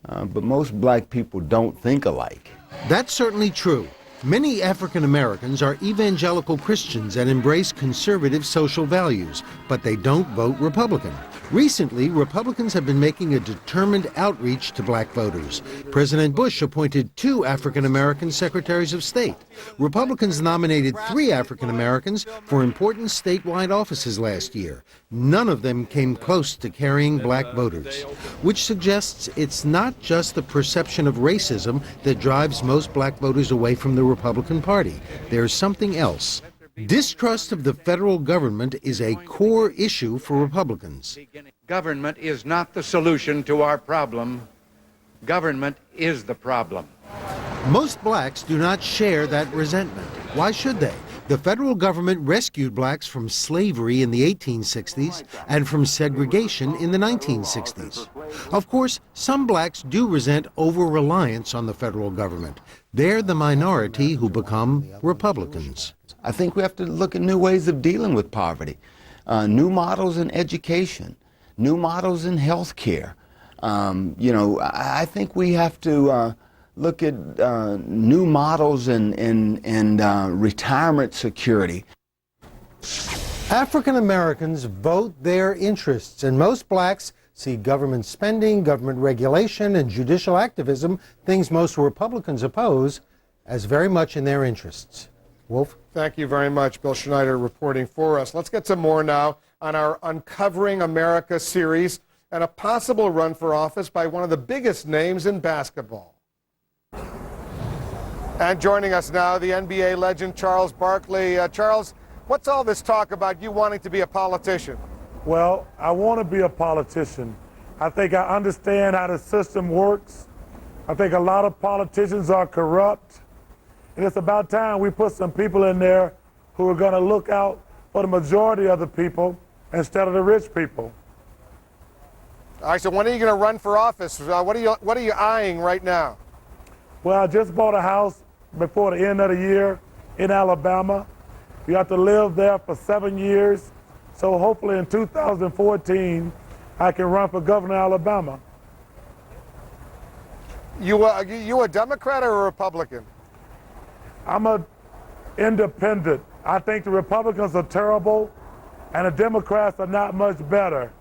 but most black people don't think alike. That's certainly true. Many African Americans are evangelical Christians and embrace conservative social values, but they don't vote Republican. Recently, Republicans have been making a determined outreach to black voters. President Bush appointed 2 African American secretaries of state. Republicans nominated 3 African Americans for important statewide offices last year. None of them came close to carrying black voters, which suggests it's not just the perception of racism that drives most black voters away from the Republican Party. There's something else. Distrust of the federal government is a core issue for Republicans. Government is not the solution to our problem. Government is the problem. Most blacks do not share that resentment. Why should they? The federal government rescued blacks from slavery in the 1860s and from segregation in the 1960s. Of course, some blacks do resent over-reliance on the federal government. They're the minority who become Republicans. I think we have to look at new ways of dealing with poverty, new models in education, new models in health care. I think we have to look at new models in retirement security. African Americans vote their interests, and most blacks see government spending, government regulation, and judicial activism, things most Republicans oppose, as very much in their interests. Wolf? Thank you very much, Bill Schneider, reporting for us. Let's get some more now on our Uncovering America series and a possible run for office by one of the biggest names in basketball. And joining us now, the NBA legend Charles Barkley. Charles, what's all this talk about you wanting to be a politician? Well, I want to be a politician. I think I understand how the system works. I think a lot of politicians are corrupt. And it's about time we put some people in there who are going to look out for the majority of the people instead of the rich people. All right, so when are you going to run for office? What are you eyeing right now? Well, I just bought a house before the end of the year in Alabama. You have to live there for 7 years. So hopefully in 2014, I can run for governor of Alabama. You a Democrat or a Republican? I'm an independent. I think the Republicans are terrible, and the Democrats are not much better.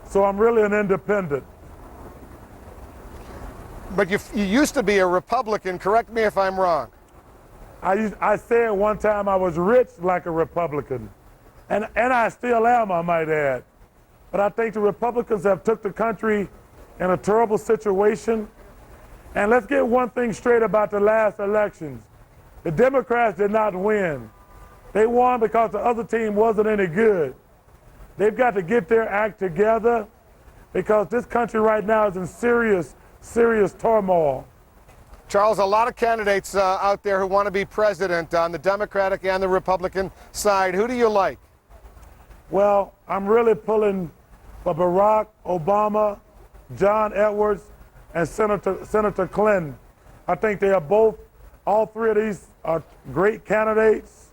So I'm really an independent. But you used to be a Republican. Correct me if I'm wrong. I said one time I was rich like a Republican, and I still am, I might add. But I think the Republicans have took the country in a terrible situation. And let's get one thing straight about the last elections. The Democrats did not win. They won because the other team wasn't any good. They've got to get their act together because this country right now is in serious, serious turmoil. Charles, a lot of candidates out there who want to be president on the Democratic and the Republican side. Who do you like? Well, I'm really pulling for Barack Obama, John Edwards, and Senator Clinton. I think they are both, all three of these are great candidates.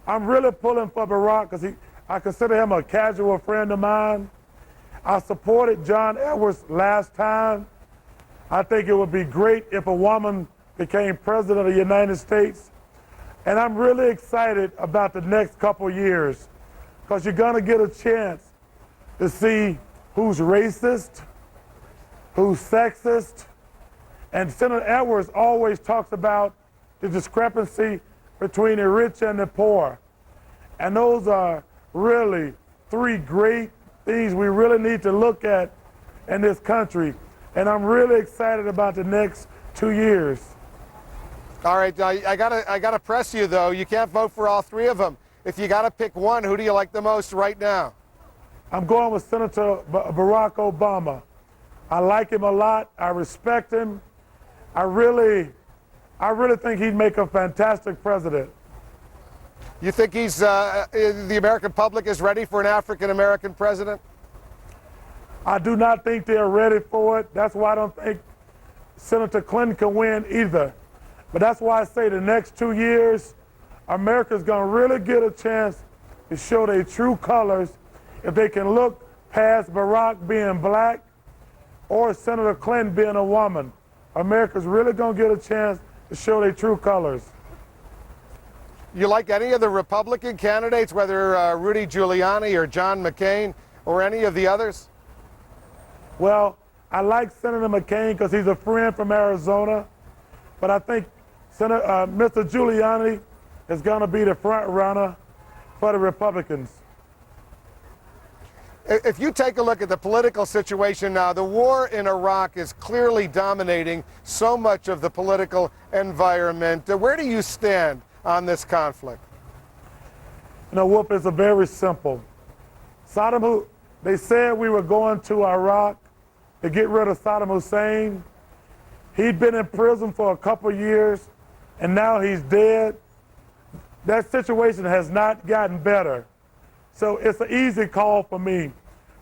I'm really pulling for Barack because I consider him a casual friend of mine. I supported John Edwards last time. I think it would be great if a woman became president of the United States. And I'm really excited about the next couple years because you're going to get a chance to see who's racist, who's sexist. And Senator Edwards always talks about the discrepancy between the rich and the poor. And those are really three great things we really need to look at in this country. And I'm really excited about the next 2 years. All right, I gotta press you though. You can't vote for all three of them. If you gotta pick one, who do you like the most right now? I'm going with Senator Barack Obama. I like him a lot. I respect him. I really think he'd make a fantastic president. You think the American public is ready for an African-American president? I do not think they're ready for it. That's why I don't think Senator Clinton can win either. But that's why I say the next 2 years, America's going to really get a chance to show their true colors if they can look past Barack being black or Senator Clinton being a woman. America's really going to get a chance to show their true colors. You like any of the Republican candidates, whether Rudy Giuliani or John McCain or any of the others? Well, I like Senator McCain because he's a friend from Arizona, but I think Mr. Giuliani is going to be the front runner for the Republicans. If you take a look at the political situation now, the war in Iraq is clearly dominating so much of the political environment. Where do you stand on this conflict? You know, Wolf, it's very simple. They said we were going to Iraq to get rid of Saddam Hussein. He'd been in prison for a couple years, and now he's dead. That situation has not gotten better. So it's an easy call for me.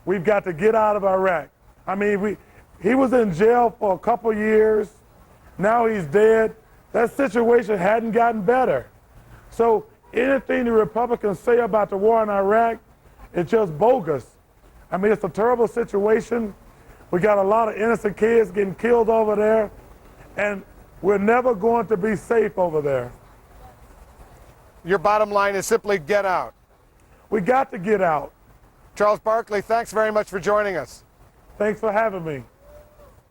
We've got to get out of Iraq. I mean, he was in jail for a couple years. Now he's dead. That situation hadn't gotten better. So anything the Republicans say about the war in Iraq is just bogus. I mean, it's a terrible situation. We got a lot of innocent kids getting killed over there, and we're never going to be safe over there. Your bottom line is simply get out. We got to get out. Charles Barkley, thanks very much for joining us. Thanks for having me.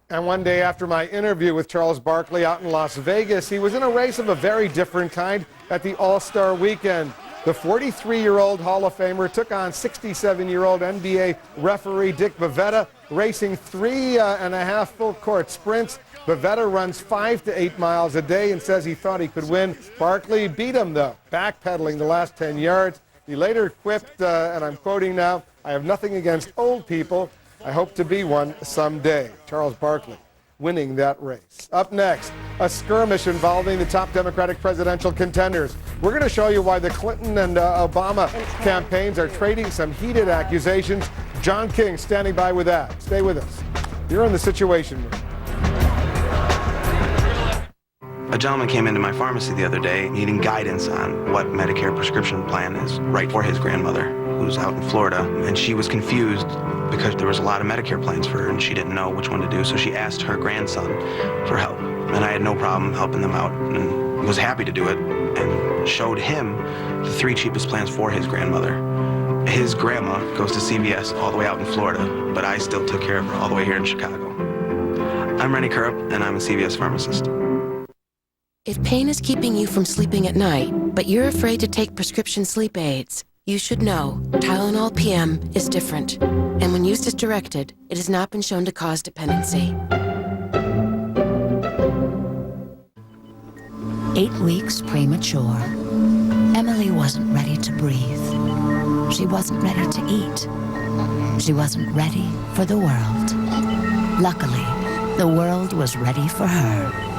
And one day after my interview with Charles Barkley out in Las Vegas, he was in a race of a very different kind at the All-Star Weekend. The 43-year-old Hall of Famer took on 67-year-old NBA referee Dick Bavetta, racing 3.5 full-court sprints. Bavetta runs 5 to 8 miles a day and says he thought he could win. Barkley beat him, though, backpedaling the last 10 yards. He later quipped, and I'm quoting now, "I have nothing against old people. I hope to be one someday." Charles Barkley. winning that race. Up next, a skirmish involving the top Democratic presidential contenders. We're going to show you why the Clinton and Obama campaigns are trading some heated accusations. John King standing by with that. Stay with us. You're in the Situation Room. A gentleman came into my pharmacy the other day needing guidance on what Medicare prescription plan is right for his grandmother, who's out in Florida, and she was confused because there was a lot of Medicare plans for her and she didn't know which one to do, so she asked her grandson for help. And I had no problem helping them out and was happy to do it and showed him the 3 cheapest plans for his grandmother. His grandma goes to CVS all the way out in Florida, but I still took care of her all the way here in Chicago. I'm Rennie Kurup, and I'm a CVS pharmacist. If pain is keeping you from sleeping at night, but you're afraid to take prescription sleep aids, you should know Tylenol PM is different. And when used as directed, it has not been shown to cause dependency. 8 weeks premature. Emily wasn't ready to breathe. She wasn't ready to eat. She wasn't ready for the world. Luckily, the world was ready for her.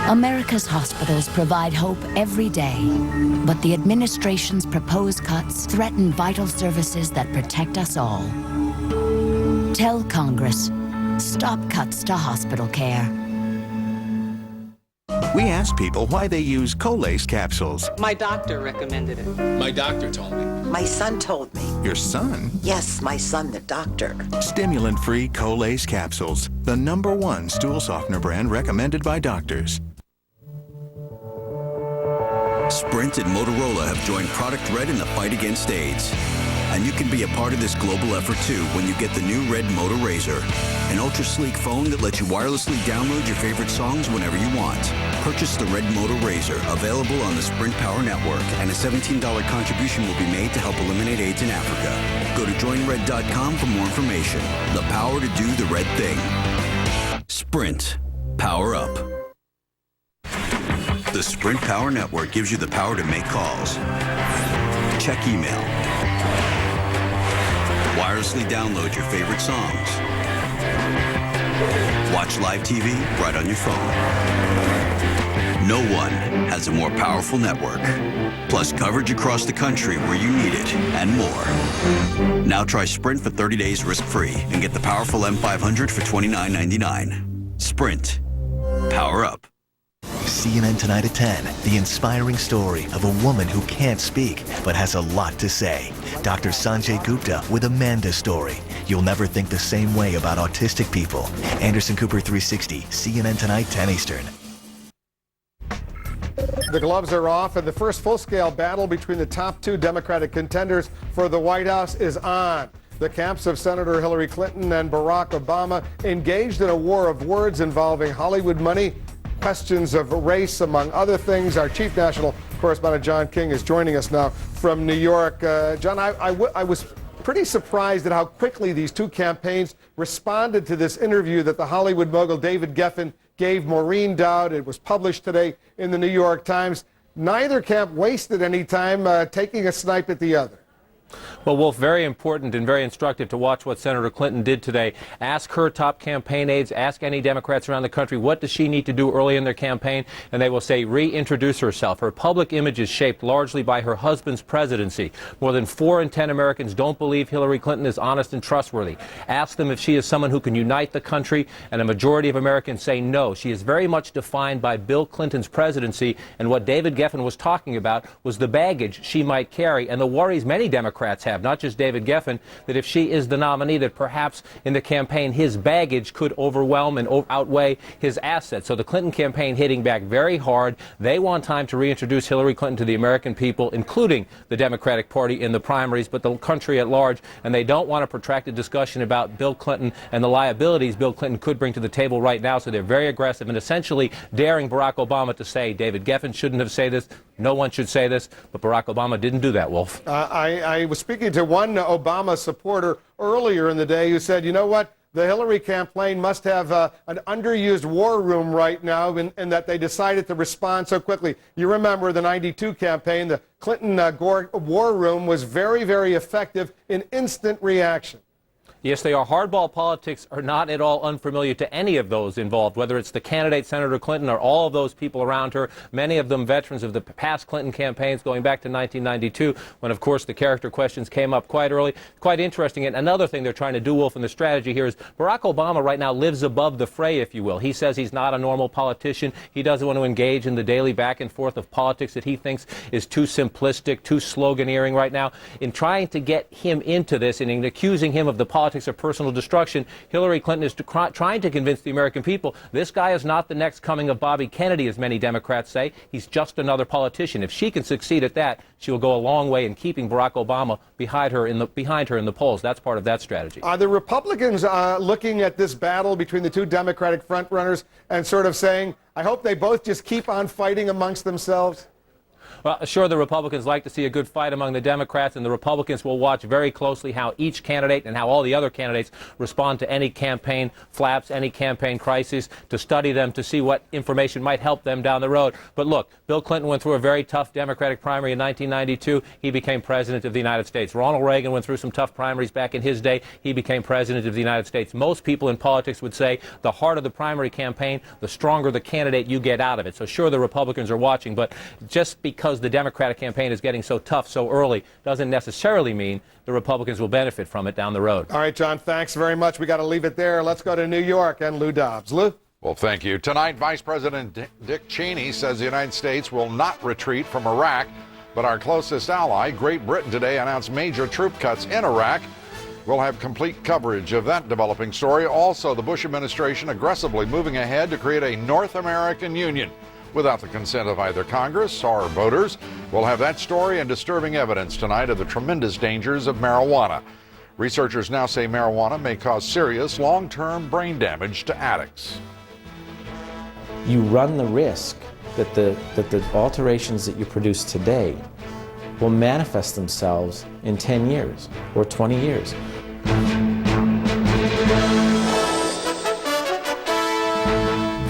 America's hospitals provide hope every day, but the administration's proposed cuts threaten vital services that protect us all. Tell Congress, stop cuts to hospital care. We asked people why they use Colace capsules. My doctor recommended it. My doctor told me. My son told me. Your son? Yes, my son, the doctor. Stimulant-free Colace capsules, the #1 stool softener brand recommended by doctors. Sprint and Motorola have joined Product Red in the fight against AIDS. And you can be a part of this global effort too when you get the new Red Moto Razr, an ultra-sleek phone that lets you wirelessly download your favorite songs whenever you want. Purchase the Red Moto Razr, available on the Sprint Power Network, and a $17 contribution will be made to help eliminate AIDS in Africa. Go to joinred.com for more information. The power to do the red thing. Sprint. Power up. The Sprint Power Network gives you the power to make calls, check email, wirelessly download your favorite songs, watch live TV right on your phone. No one has a more powerful network. Plus coverage across the country where you need it, and more. Now try Sprint for 30 days risk-free and get the powerful M500 for $29.99. Sprint. Power up. CNN Tonight at 10, the inspiring story of a woman who can't speak but has a lot to say. Dr. Sanjay Gupta with Amanda's story. You'll never think the same way about autistic people. Anderson Cooper 360, CNN Tonight, 10 Eastern. The gloves are off, and the first full-scale battle between the top 2 Democratic contenders for the White House is on. The camps of Senator Hillary Clinton and Barack Obama engaged in a war of words involving Hollywood money, questions of race, among other things. Our chief national correspondent, John King, is joining us now from New York. John, I was pretty surprised at how quickly these 2 campaigns responded to this interview that the Hollywood mogul David Geffen gave Maureen Dowd. It was published today in the New York Times. Neither camp wasted any time taking a snipe at the other. Well, Wolf, very important and very instructive to watch what Senator Clinton did today. Ask her top campaign aides, ask any Democrats around the country, what does she need to do early in their campaign? And they will say, reintroduce herself. Her public image is shaped largely by her husband's presidency. More than 4 in 10 Americans don't believe Hillary Clinton is honest and trustworthy. Ask them if she is someone who can unite the country, and a majority of Americans say no. She is very much defined by Bill Clinton's presidency, and what David Geffen was talking about was the baggage she might carry and the worries many Democrats have, not just David Geffen, that if she is the nominee, that perhaps in the campaign his baggage could overwhelm and outweigh his assets. So the Clinton campaign hitting back very hard. They want time to reintroduce Hillary Clinton to the American people, including the Democratic Party in the primaries, but the country at large. And they don't want a protracted discussion about Bill Clinton and the liabilities Bill Clinton could bring to the table right now. So they're very aggressive and essentially daring Barack Obama to say David Geffen shouldn't have said this. No one should say this. But Barack Obama didn't do that, Wolf. I was speaking to one Obama supporter earlier in the day who said, you know what, the Hillary campaign must have an underused war room right now, and that they decided to respond so quickly. You remember the '92 campaign, the Clinton Gore war room was very, very effective in instant reaction. Yes, they are. Hardball politics are not at all unfamiliar to any of those involved, whether it's the candidate, Senator Clinton, or all of those people around her, many of them veterans of the past Clinton campaigns going back to 1992, when, of course, the character questions came up quite early. Quite interesting. And another thing they're trying to do, Wolf, in the strategy here is Barack Obama right now lives above the fray, if you will. He says he's not a normal politician. He doesn't want to engage in the daily back and forth of politics that he thinks is too simplistic, too sloganeering right now. In trying to get him into this and in accusing him of the politics of personal destruction, Hillary Clinton is trying to convince the American people this guy is not the next coming of Bobby Kennedy, as many Democrats say. He's just another politician. If she can succeed at that, she will go a long way in keeping Barack Obama behind her in the polls. That's part of that strategy. Are the Republicans looking at this battle between the two Democratic frontrunners and sort of saying, I hope they both just keep on fighting amongst themselves? Well, sure, the Republicans like to see a good fight among the Democrats, and the Republicans will watch very closely how each candidate and how all the other candidates respond to any campaign flaps, any campaign crises, to study them, to see what information might help them down the road. But look, Bill Clinton went through a very tough Democratic primary in 1992. He became president of the United States. Ronald Reagan went through some tough primaries back in his day. He became president of the United States. Most people in politics would say the harder the primary campaign, the stronger the candidate you get out of it. So sure, the Republicans are watching, but just because the Democratic campaign is getting so tough so early doesn't necessarily mean the Republicans will benefit from it down the road. All right, John, thanks very much. We got to leave it there. Let's go to New York and Lou Dobbs. Lou? Well, thank you. Tonight, Vice President Dick Cheney says the United States will not retreat from Iraq, but our closest ally, Great Britain, today announced major troop cuts in Iraq. We'll have complete coverage of that developing story. Also, the Bush administration aggressively moving ahead to create a North American Union without the consent of either Congress or voters. We'll have that story and disturbing evidence tonight of the tremendous dangers of marijuana. Researchers now say marijuana may cause serious long-term brain damage to addicts. You run the risk that the alterations that you produce today will manifest themselves in 10 years or 20 years.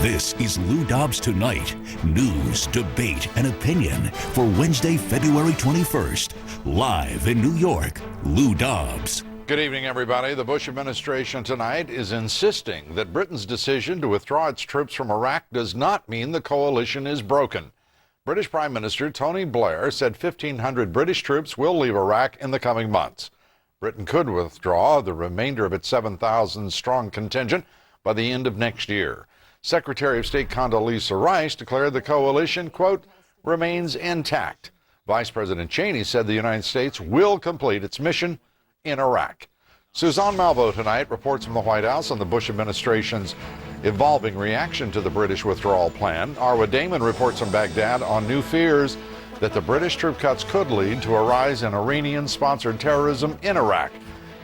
This is Lou Dobbs Tonight. News, debate, and opinion for Wednesday, February 21st. Live in New York, Lou Dobbs. Good evening, everybody. The Bush administration tonight is insisting that Britain's decision to withdraw its troops from Iraq does not mean the coalition is broken. British Prime Minister Tony Blair said 1,500 British troops will leave Iraq in the coming months. Britain could withdraw the remainder of its 7,000-strong contingent by the end of next year. Secretary of State Condoleezza Rice declared the coalition, quote, remains intact. Vice President Cheney said the United States will complete its mission in Iraq. Suzanne Malveaux tonight reports from the White House on the Bush administration's evolving reaction to the British withdrawal plan. Arwa Damon reports from Baghdad on new fears that the British troop cuts could lead to a rise in Iranian-sponsored terrorism in Iraq.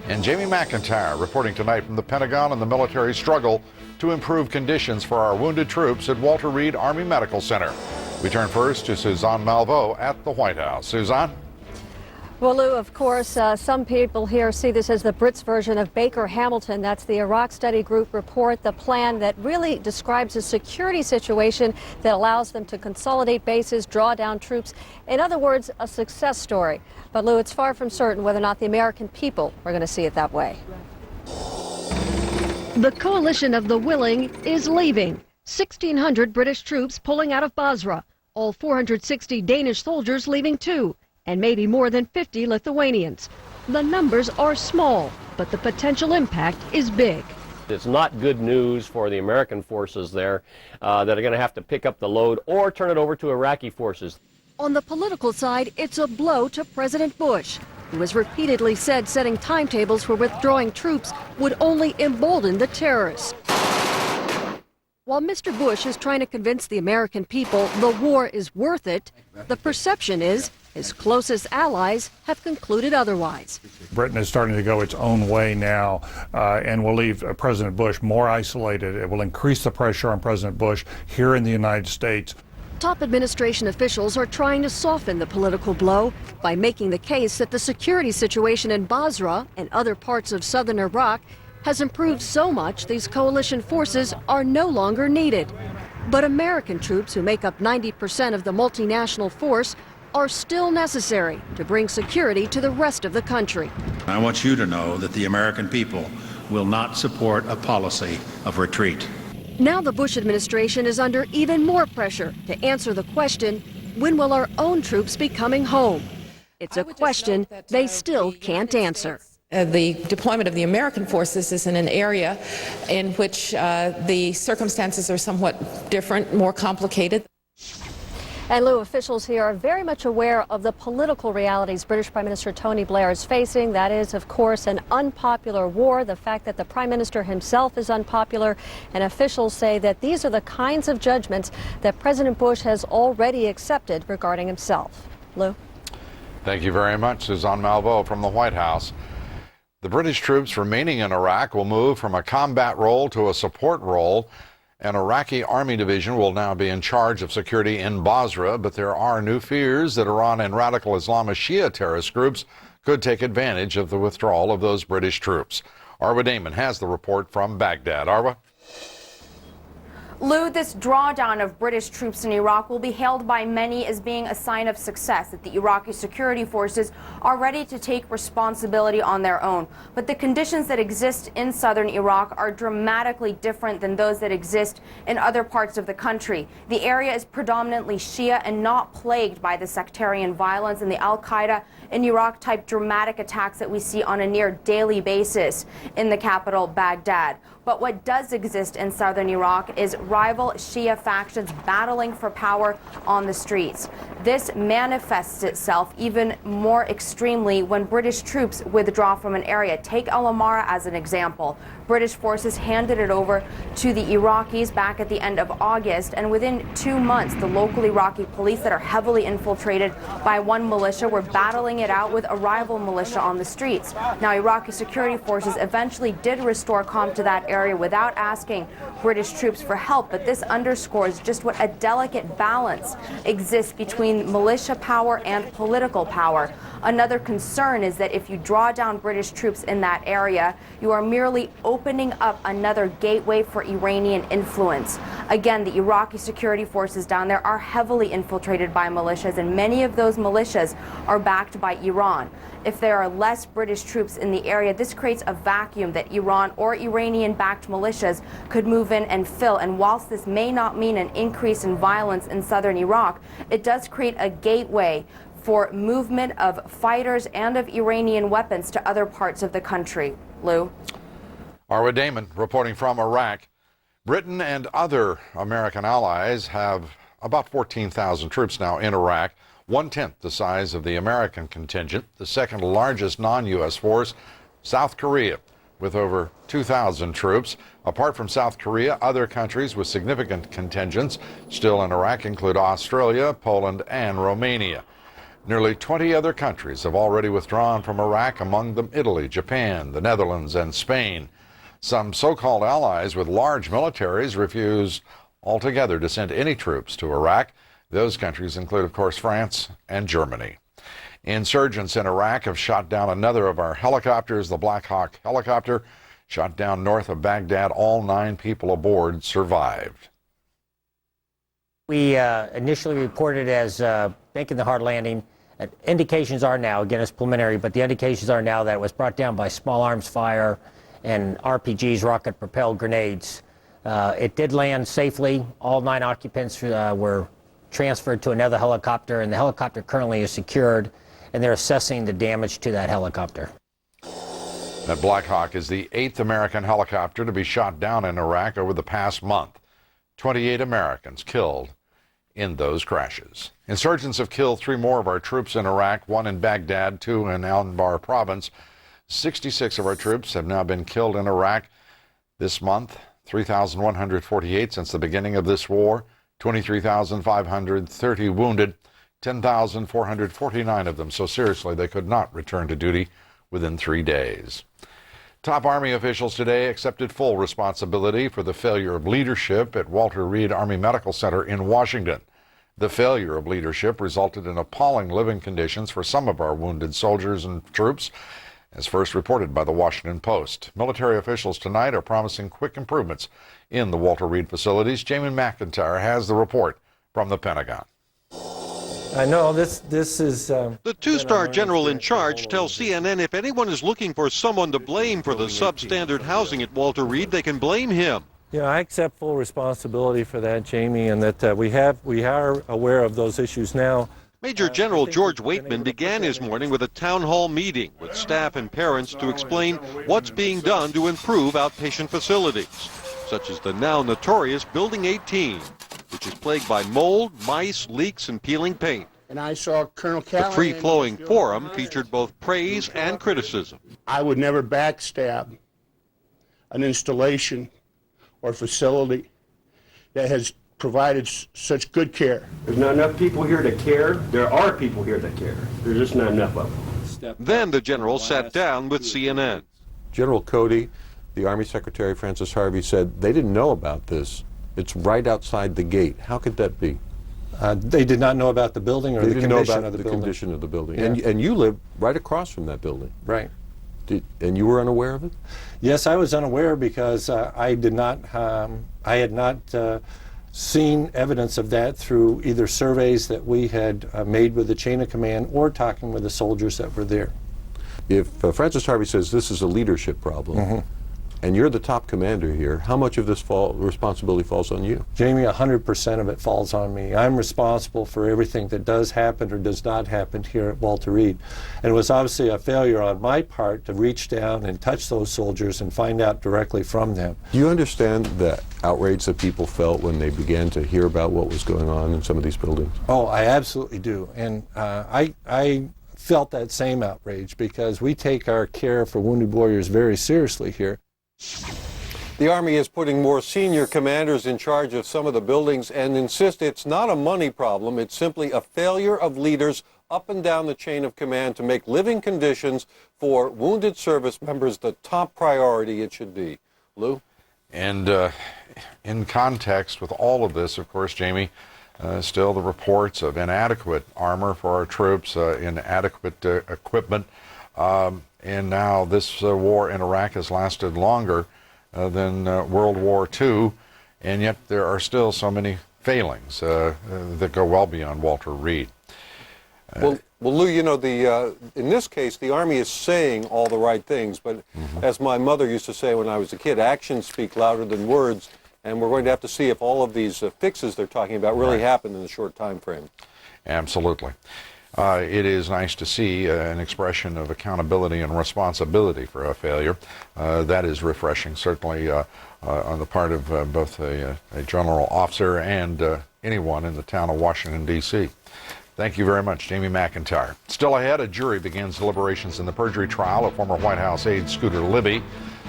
And Jamie McIntyre reporting tonight from the Pentagon on the military struggle to improve conditions for our wounded troops at Walter Reed Army Medical Center. We turn first to Suzanne Malveaux at the White House. Suzanne? Well, Lou, of course, some people here see this as the Brits' version of Baker Hamilton. That's the Iraq Study Group report, the plan that really describes a security situation that allows them to consolidate bases, draw down troops. In other words, a success story. But, Lou, it's far from certain whether or not the American people are going to see it that way. The coalition of the willing is leaving. 1,600 British troops pulling out of Basra. All 460 Danish soldiers leaving too. And maybe more than 50 Lithuanians. The numbers are small, but the potential impact is big. It's not good news for the American forces there that are going to have to pick up the load or turn it over to Iraqi forces. On the political side, it's a blow to President Bush, who has repeatedly said setting timetables for withdrawing troops would only embolden the terrorists. While Mr. Bush is trying to convince the American people the war is worth it, the perception is his closest allies have concluded otherwise. Britain is starting to go its own way now and will leave President Bush more isolated. It will increase the pressure on President Bush here in the United States. Top administration officials are trying to soften the political blow by making the case that the security situation in Basra and other parts of southern Iraq has improved so much these coalition forces are no longer needed. But American troops, who make up 90% of the multinational force, are still necessary to bring security to the rest of the country. I want you to know that the American people will not support a policy of retreat. Now the Bush administration is under even more pressure to answer the question, when will our own troops be coming home? It's a question they still can't answer. The deployment of the American forces is in an area in which the circumstances are somewhat different, more complicated. And Lou, officials here are very much aware of the political realities British Prime Minister Tony Blair is facing. That is, of course, an unpopular war, the fact that the Prime Minister himself is unpopular, and officials say that these are the kinds of judgments that President Bush has already accepted regarding himself. Lou? Thank you very much, Suzanne Malveaux from the White House. The British troops remaining in Iraq will move from a combat role to a support role. An Iraqi army division will now be in charge of security in Basra, but there are new fears that Iran and radical Islamist Shia terrorist groups could take advantage of the withdrawal of those British troops. Arwa Damon has the report from Baghdad. Arwa? Lou, this drawdown of British troops in Iraq will be hailed by many as being a sign of success, that the Iraqi security forces are ready to take responsibility on their own. But the conditions that exist in southern Iraq are dramatically different than those that exist in other parts of the country. The area is predominantly Shia and not plagued by the sectarian violence and the Al-Qaeda in Iraq type dramatic attacks that we see on a near daily basis in the capital, Baghdad. But what does exist in southern Iraq is rival Shia factions battling for power on the streets. This manifests itself even more extremely when British troops withdraw from an area. Take Al-Amara as an example. British forces handed it over to the Iraqis back at the end of August, and within 2 months, the local Iraqi police that are heavily infiltrated by one militia were battling it out with a rival militia on the streets. Now, Iraqi security forces eventually did restore calm to that area without asking British troops for help, but this underscores just what a delicate balance exists between militia power and political power. Another concern is that if you draw down British troops in that area, you are merely opening up another gateway for Iranian influence. Again, the Iraqi security forces down there are heavily infiltrated by militias, and many of those militias are backed by Iran. If there are less British troops in the area, this creates a vacuum that Iran or Iranian-backed militias could move in and fill. And whilst this may not mean an increase in violence in southern Iraq, it does create a gateway for movement of fighters and of Iranian weapons to other parts of the country. Lou? Arwa Damon reporting from Iraq. Britain and other American allies have about 14,000 troops now in Iraq, 1/10 the size of the American contingent. The second largest non-U.S. force, South Korea, with over 2,000 troops. Apart from South Korea, other countries with significant contingents still in Iraq include Australia, Poland, and Romania. Nearly 20 other countries have already withdrawn from Iraq, among them Italy, Japan, the Netherlands, and Spain. Some so-called allies with large militaries refuse altogether to send any troops to Iraq. Those countries include, of course, France and Germany. Insurgents in Iraq have shot down another of our helicopters, the Black Hawk helicopter, shot down north of Baghdad. All 9 people aboard survived. We initially reported as making the hard landing. Indications are now, again, it's preliminary, but the indications are now that it was brought down by small arms fire and RPGs, rocket-propelled grenades. It did land safely. All 9 occupants were transferred to another helicopter, and the helicopter currently is secured, and they're assessing the damage to that helicopter. That Black Hawk is the 8th American helicopter to be shot down in Iraq over the past month. 28 Americans killed in those crashes. Insurgents have killed 3 more of our troops in Iraq, 1 in Baghdad, 2 in Anbar province. 66 of our troops have now been killed in Iraq this month, 3,148 since the beginning of this war, 23,530 wounded, 10,449 of them so seriously they could not return to duty within 3 days. Top Army officials today accepted full responsibility for the failure of leadership at Walter Reed Army Medical Center in Washington. The failure of leadership resulted in appalling living conditions for some of our wounded soldiers and troops, as first reported by the Washington Post. Military officials tonight are promising quick improvements in the Walter Reed facilities. Jamie McIntyre has the report from the Pentagon. No, this is... The two-star general in charge tells CNN if anyone is looking for someone to blame for the substandard housing at Walter Reed, they can blame him. Yeah, I accept full responsibility for that, Jamie, and that we are aware of those issues now. Major General George Waitman began his morning with a town hall meeting with staff and parents to explain what's being done to improve outpatient facilities, such as the now notorious Building 18, which is plagued by mold, mice, leaks, and peeling paint. And I saw Colonel The Callahan. free-flowing forum featured both praise and criticism. I would never backstab an installation or facility that has provided such good care. There's not enough people here to care. There are people here that care. There's just not enough of them. Then the general sat down with CNN. General Cody, the Army Secretary Francis Harvey, said they didn't know about this. It's right outside the gate. How could that be? They did not know about the building or the condition of the building. Condition of the building. Yeah. And you live right across from that building. Right. And you were unaware of it? Yes, I was unaware because I had not seen evidence of that through either surveys that we had made with the chain of command or talking with the soldiers that were there. If Francis Harvey says this is a leadership problem, and you're the top commander here, how much of this responsibility falls on you? Jamie, 100% of it falls on me. I'm responsible for everything that does happen or does not happen here at Walter Reed. And it was obviously a failure on my part to reach down and touch those soldiers and find out directly from them. Do you understand the outrage that people felt when they began to hear about what was going on in some of these buildings? Oh, I absolutely do. And I felt that same outrage because we take our care for wounded warriors very seriously here. The Army is putting more senior commanders in charge of some of the buildings and insists it's not a money problem, it's simply a failure of leaders up and down the chain of command to make living conditions for wounded service members the top priority it should be. Lou? And in context with all of this, of course, Jamie, still the reports of inadequate armor for our troops, inadequate equipment, and now this war in Iraq has lasted longer than World War II, and yet there are still so many failings that go well beyond Walter Reed. Well, Lou, you know, in this case, the Army is saying all the right things, but as my mother used to say when I was a kid, actions speak louder than words, and we're going to have to see if all of these fixes they're talking about really happen in a short time frame. Absolutely. It is nice to see an expression of accountability and responsibility for a failure. That is refreshing, certainly on the part of both a general officer and anyone in the town of Washington, D.C. Thank you very much, Jamie McIntyre. Still ahead, a jury begins deliberations in the perjury trial of former White House aide Scooter Libby.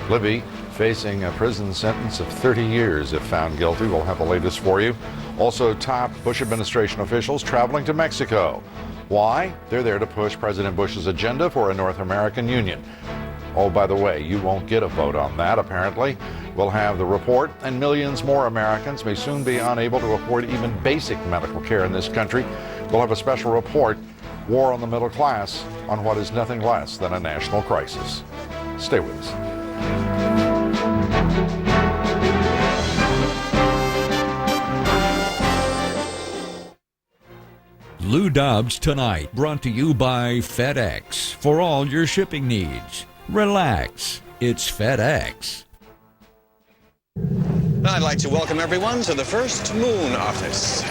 Libby facing a prison sentence of 30 years if found guilty. We'll have the latest for you. Also, top Bush administration officials traveling to Mexico. Why? They're there to push President Bush's agenda for a North American Union. Oh, by the way, you won't get a vote on that, apparently. We'll have the report, and millions more Americans may soon be unable to afford even basic medical care in this country. We'll have a special report, War on the Middle Class, on what is nothing less than a national crisis. Stay with us. Lou Dobbs Tonight, brought to you by FedEx. For all your shipping needs, relax, it's FedEx. I'd like to welcome everyone to the first moon office.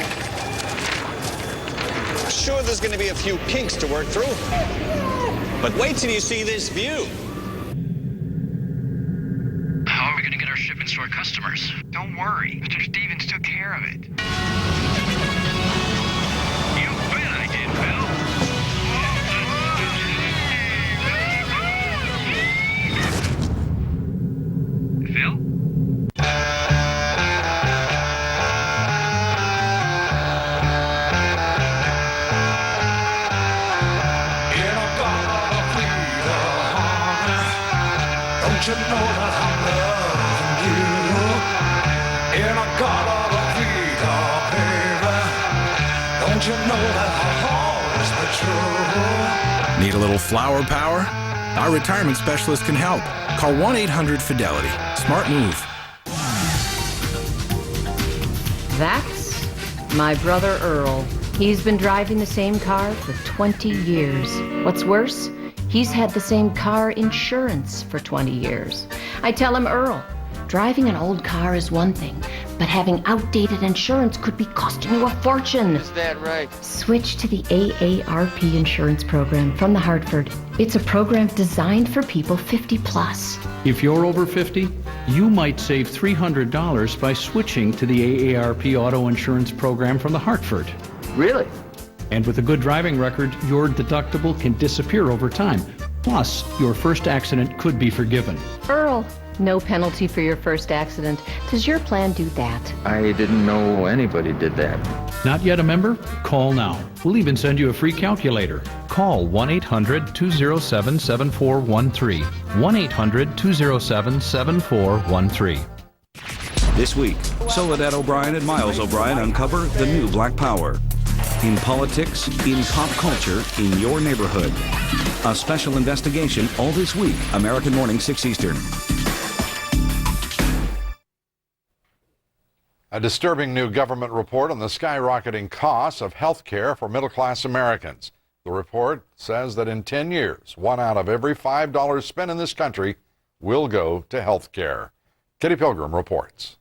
Sure, there's going to be a few kinks to work through, but wait till you see this view. How are we going to get our shipments to our customers? Don't worry, Mr. Stevens took care of it. You bet I did, Phil. Phil? Don't you know that I'm loving you? And I got all the freedom, baby. Don't you know that I'll always be true? Need a little flower power? Our retirement specialist can help. Call 1-800-FIDELITY. Smart move. That's my brother Earl. He's been driving the same car for 20 years. What's worse, he's had the same car insurance for 20 years. I tell him, Earl, driving an old car is one thing, but having outdated insurance could be costing you a fortune. Is that right? Switch to the AARP insurance program from the Hartford. It's a program designed for people 50 plus. If you're over 50, you might save $300 by switching to the AARP auto insurance program from the Hartford. Really? And with a good driving record, your deductible can disappear over time. Plus, your first accident could be forgiven. Earl, no penalty for your first accident. Does your plan do that? I didn't know anybody did that. Not yet a member? Call now. We'll even send you a free calculator. Call 1-800-207-7413. 1-800-207-7413. This week, Soledad O'Brien and Miles O'Brien uncover the new Black Power. In politics, in pop culture, in your neighborhood. A special investigation all this week. American Morning, 6 Eastern. A disturbing new government report on the skyrocketing costs of health care for middle-class Americans. The report says that in 10 years, 1 out of every $5 spent in this country will go to health care. Kitty Pilgrim reports.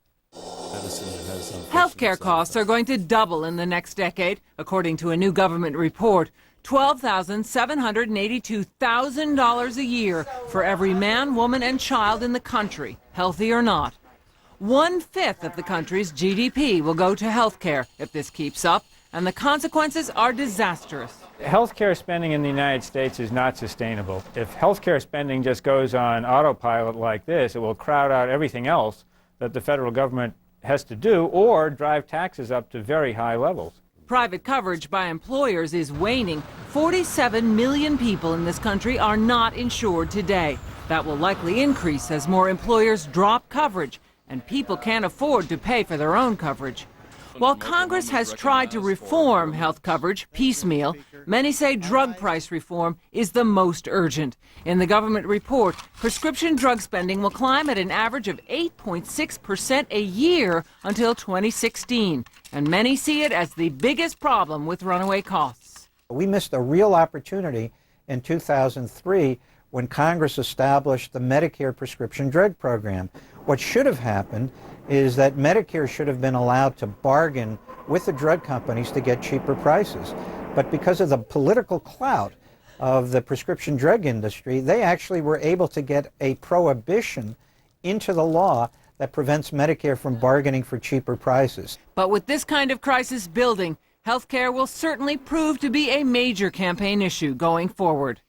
Healthcare costs are going to double in the next decade, according to a new government report. $12,782,000 a year for every man, woman, and child in the country, healthy or not. 1/5 of the country's GDP will go to healthcare if this keeps up, and the consequences are disastrous. Healthcare spending in the United States is not sustainable. If healthcare spending just goes on autopilot like this, it will crowd out everything else that the federal government has to do or drive taxes up to very high levels. Private coverage by employers is waning. 47 million people in this country are not insured today. That will likely increase as more employers drop coverage and people can't afford to pay for their own coverage. While Congress has tried to reform health coverage piecemeal, many say drug price reform is the most urgent. In the government report, prescription drug spending will climb at an average of 8.6% a year until 2016, and many see it as the biggest problem with runaway costs. We missed a real opportunity in 2003 when Congress established the Medicare prescription drug program. What should have happened is that Medicare should have been allowed to bargain with the drug companies to get cheaper prices. But because of the political clout of the prescription drug industry, they actually were able to get a prohibition into the law that prevents Medicare from bargaining for cheaper prices. But with this kind of crisis building, healthcare will certainly prove to be a major campaign issue going forward.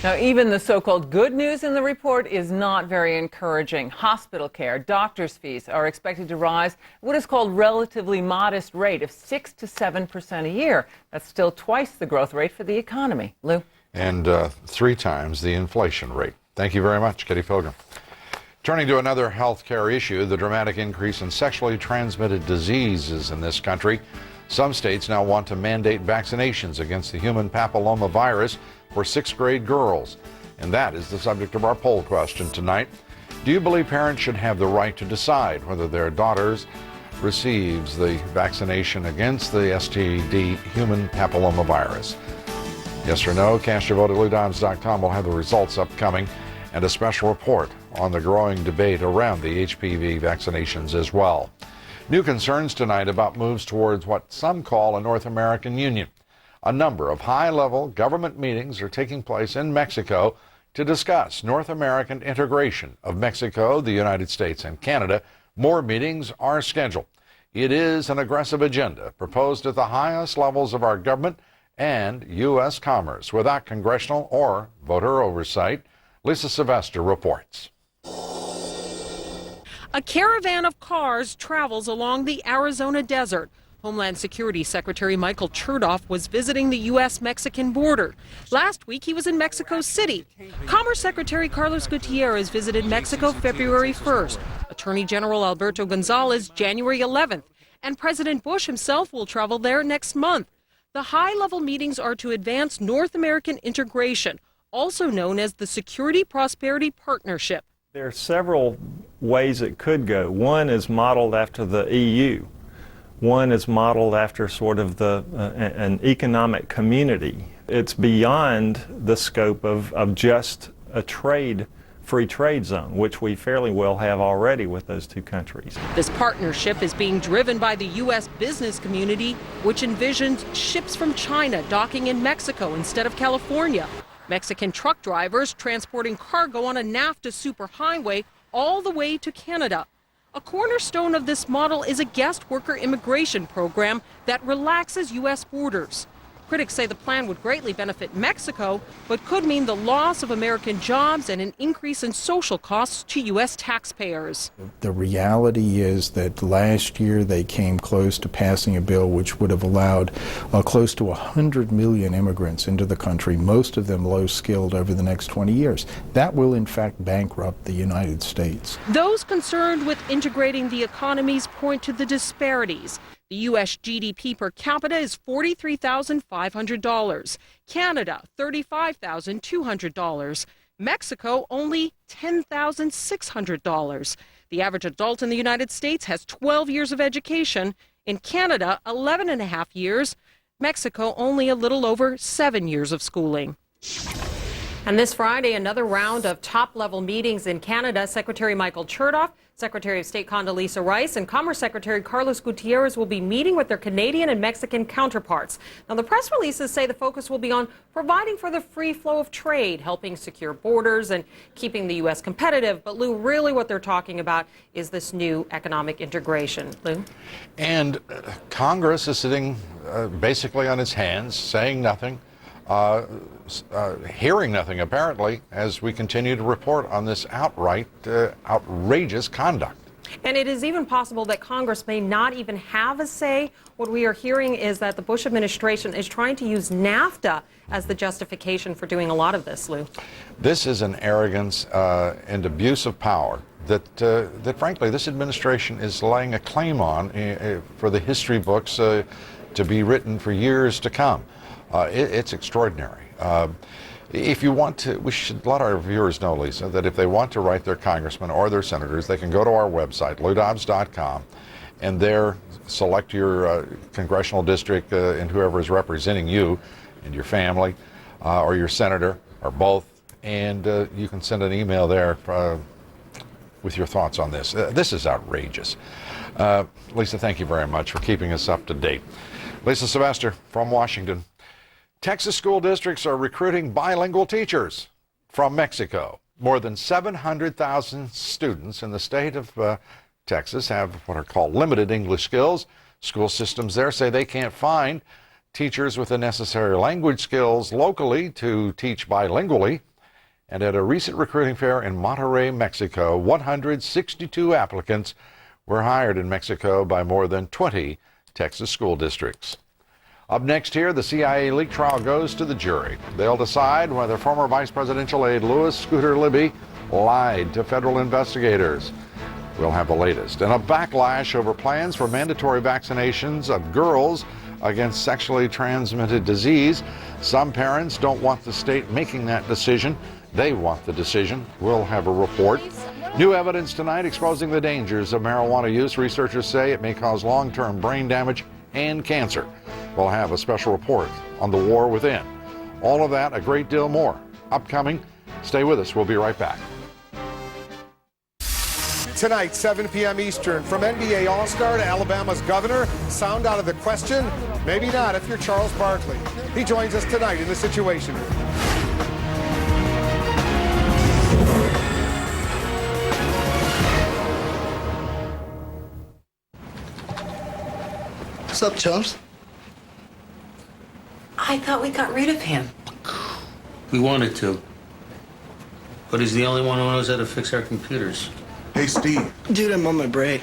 Now, even the so-called good news in the report is not very encouraging. Hospital care, doctors' fees are expected to rise at what is called relatively modest rate of 6 to 7% a year. That's still twice the growth rate for the economy. Lou? And 3 times the inflation rate. Thank you very much, Kitty Pilgrim. Turning to another health care issue, the dramatic increase in sexually transmitted diseases in this country. Some states now want to mandate vaccinations against the human papillomavirus for 6th grade girls. And that is the subject of our poll question tonight. Do you believe parents should have the right to decide whether their daughters receives the vaccination against the STD human papillomavirus? Yes or no? Cast your vote at LouDobbs.com. We'll have the results upcoming and a special report on the growing debate around the HPV vaccinations as well. New concerns tonight about moves towards what some call a North American Union. A number of high-level government meetings are taking place in Mexico to discuss North American integration of Mexico, the United States, and Canada. More meetings are scheduled. It is an aggressive agenda proposed at the highest levels of our government and U.S. commerce without congressional or voter oversight. Lisa Sylvester reports. A caravan of cars travels along the Arizona desert. Homeland Security Secretary Michael Chertoff was visiting the U.S.-Mexican border. Last week, he was in Mexico City. Commerce Secretary Carlos Gutierrez visited Mexico February 1st. Attorney General Alberto Gonzalez January 11th. And President Bush himself will travel there next month. The high-level meetings are to advance North American integration, also known as the Security Prosperity Partnership. There are several ways it could go. One is modeled after the EU. One is modeled after sort of an economic community. It's beyond the scope of just a free trade zone, which we fairly well have already with those two countries. This partnership is being driven by the U.S. business community, which envisions ships from China docking in Mexico instead of California. Mexican truck drivers transporting cargo on a NAFTA superhighway all the way to Canada. A cornerstone of this model is a guest worker immigration program that relaxes U.S. borders. Critics say the plan would greatly benefit Mexico, but could mean the loss of American jobs and an increase in social costs to U.S. taxpayers. The reality is that last year they came close to passing a bill which would have allowed close to 100 million immigrants into the country, most of them low-skilled, over the next 20 years. That will in fact bankrupt the United States. Those concerned with integrating the economies point to the disparities. The U.S. GDP per capita is $43,500. Canada, $35,200. Mexico, only $10,600. The average adult in the United States has 12 years of education. In Canada, 11 and a half years. Mexico, only a little over 7 years of schooling. And this Friday, another round of top-level meetings in Canada. Secretary Michael Chertoff, Secretary of State Condoleezza Rice, and Commerce Secretary Carlos Gutierrez will be meeting with their Canadian and Mexican counterparts. Now, the press releases say the focus will be on providing for the free flow of trade, helping secure borders and keeping the U.S. competitive. But, Lou, really what they're talking about is this new economic integration. Lou? And Congress is sitting basically on its hands, saying nothing. Hearing nothing, apparently, as we continue to report on this outrageous conduct. And it is even possible that Congress may not even have a say. What we are hearing is that the Bush administration is trying to use NAFTA as the justification for doing a lot of this, Lou. This is an arrogance and abuse of power that frankly, this administration is laying a claim on for the history books to be written for years to come. It's extraordinary. If you want to, we should let our viewers know, Lisa, that if they want to write their congressmen or their senators, they can go to our website, LouDobbs.com, and there select your congressional district and whoever is representing you and your family, or your senator, or both, and you can send an email there with your thoughts on this. This is outrageous. Lisa, thank you very much for keeping us up to date. Lisa Sylvester from Washington. Texas school districts are recruiting bilingual teachers from Mexico. More than 700,000 students in the state of Texas have what are called limited English skills. School systems there say they can't find teachers with the necessary language skills locally to teach bilingually. And at a recent recruiting fair in Monterrey, Mexico, 162 applicants were hired in Mexico by more than 20 Texas school districts. Up next here, the CIA leak trial goes to the jury. They'll decide whether former Vice Presidential aide Louis Scooter Libby lied to federal investigators. We'll have the latest. And a backlash over plans for mandatory vaccinations of girls against sexually transmitted disease. Some parents don't want the state making that decision. They want the decision. We'll have a report. New evidence tonight exposing the dangers of marijuana use. Researchers say it may cause long-term brain damage and cancer. We'll have a special report on the war within. All of that, a great deal more, upcoming. Stay with us. We'll be right back. Tonight, 7 p.m. Eastern, from NBA All-Star to Alabama's governor, sound out of the question? Maybe not if you're Charles Barkley. He joins us tonight in The Situation Room. What's up, chumps? I thought we got rid of him. We wanted to. But he's the only one who knows how to fix our computers. Hey, Steve. Dude, I'm on my break.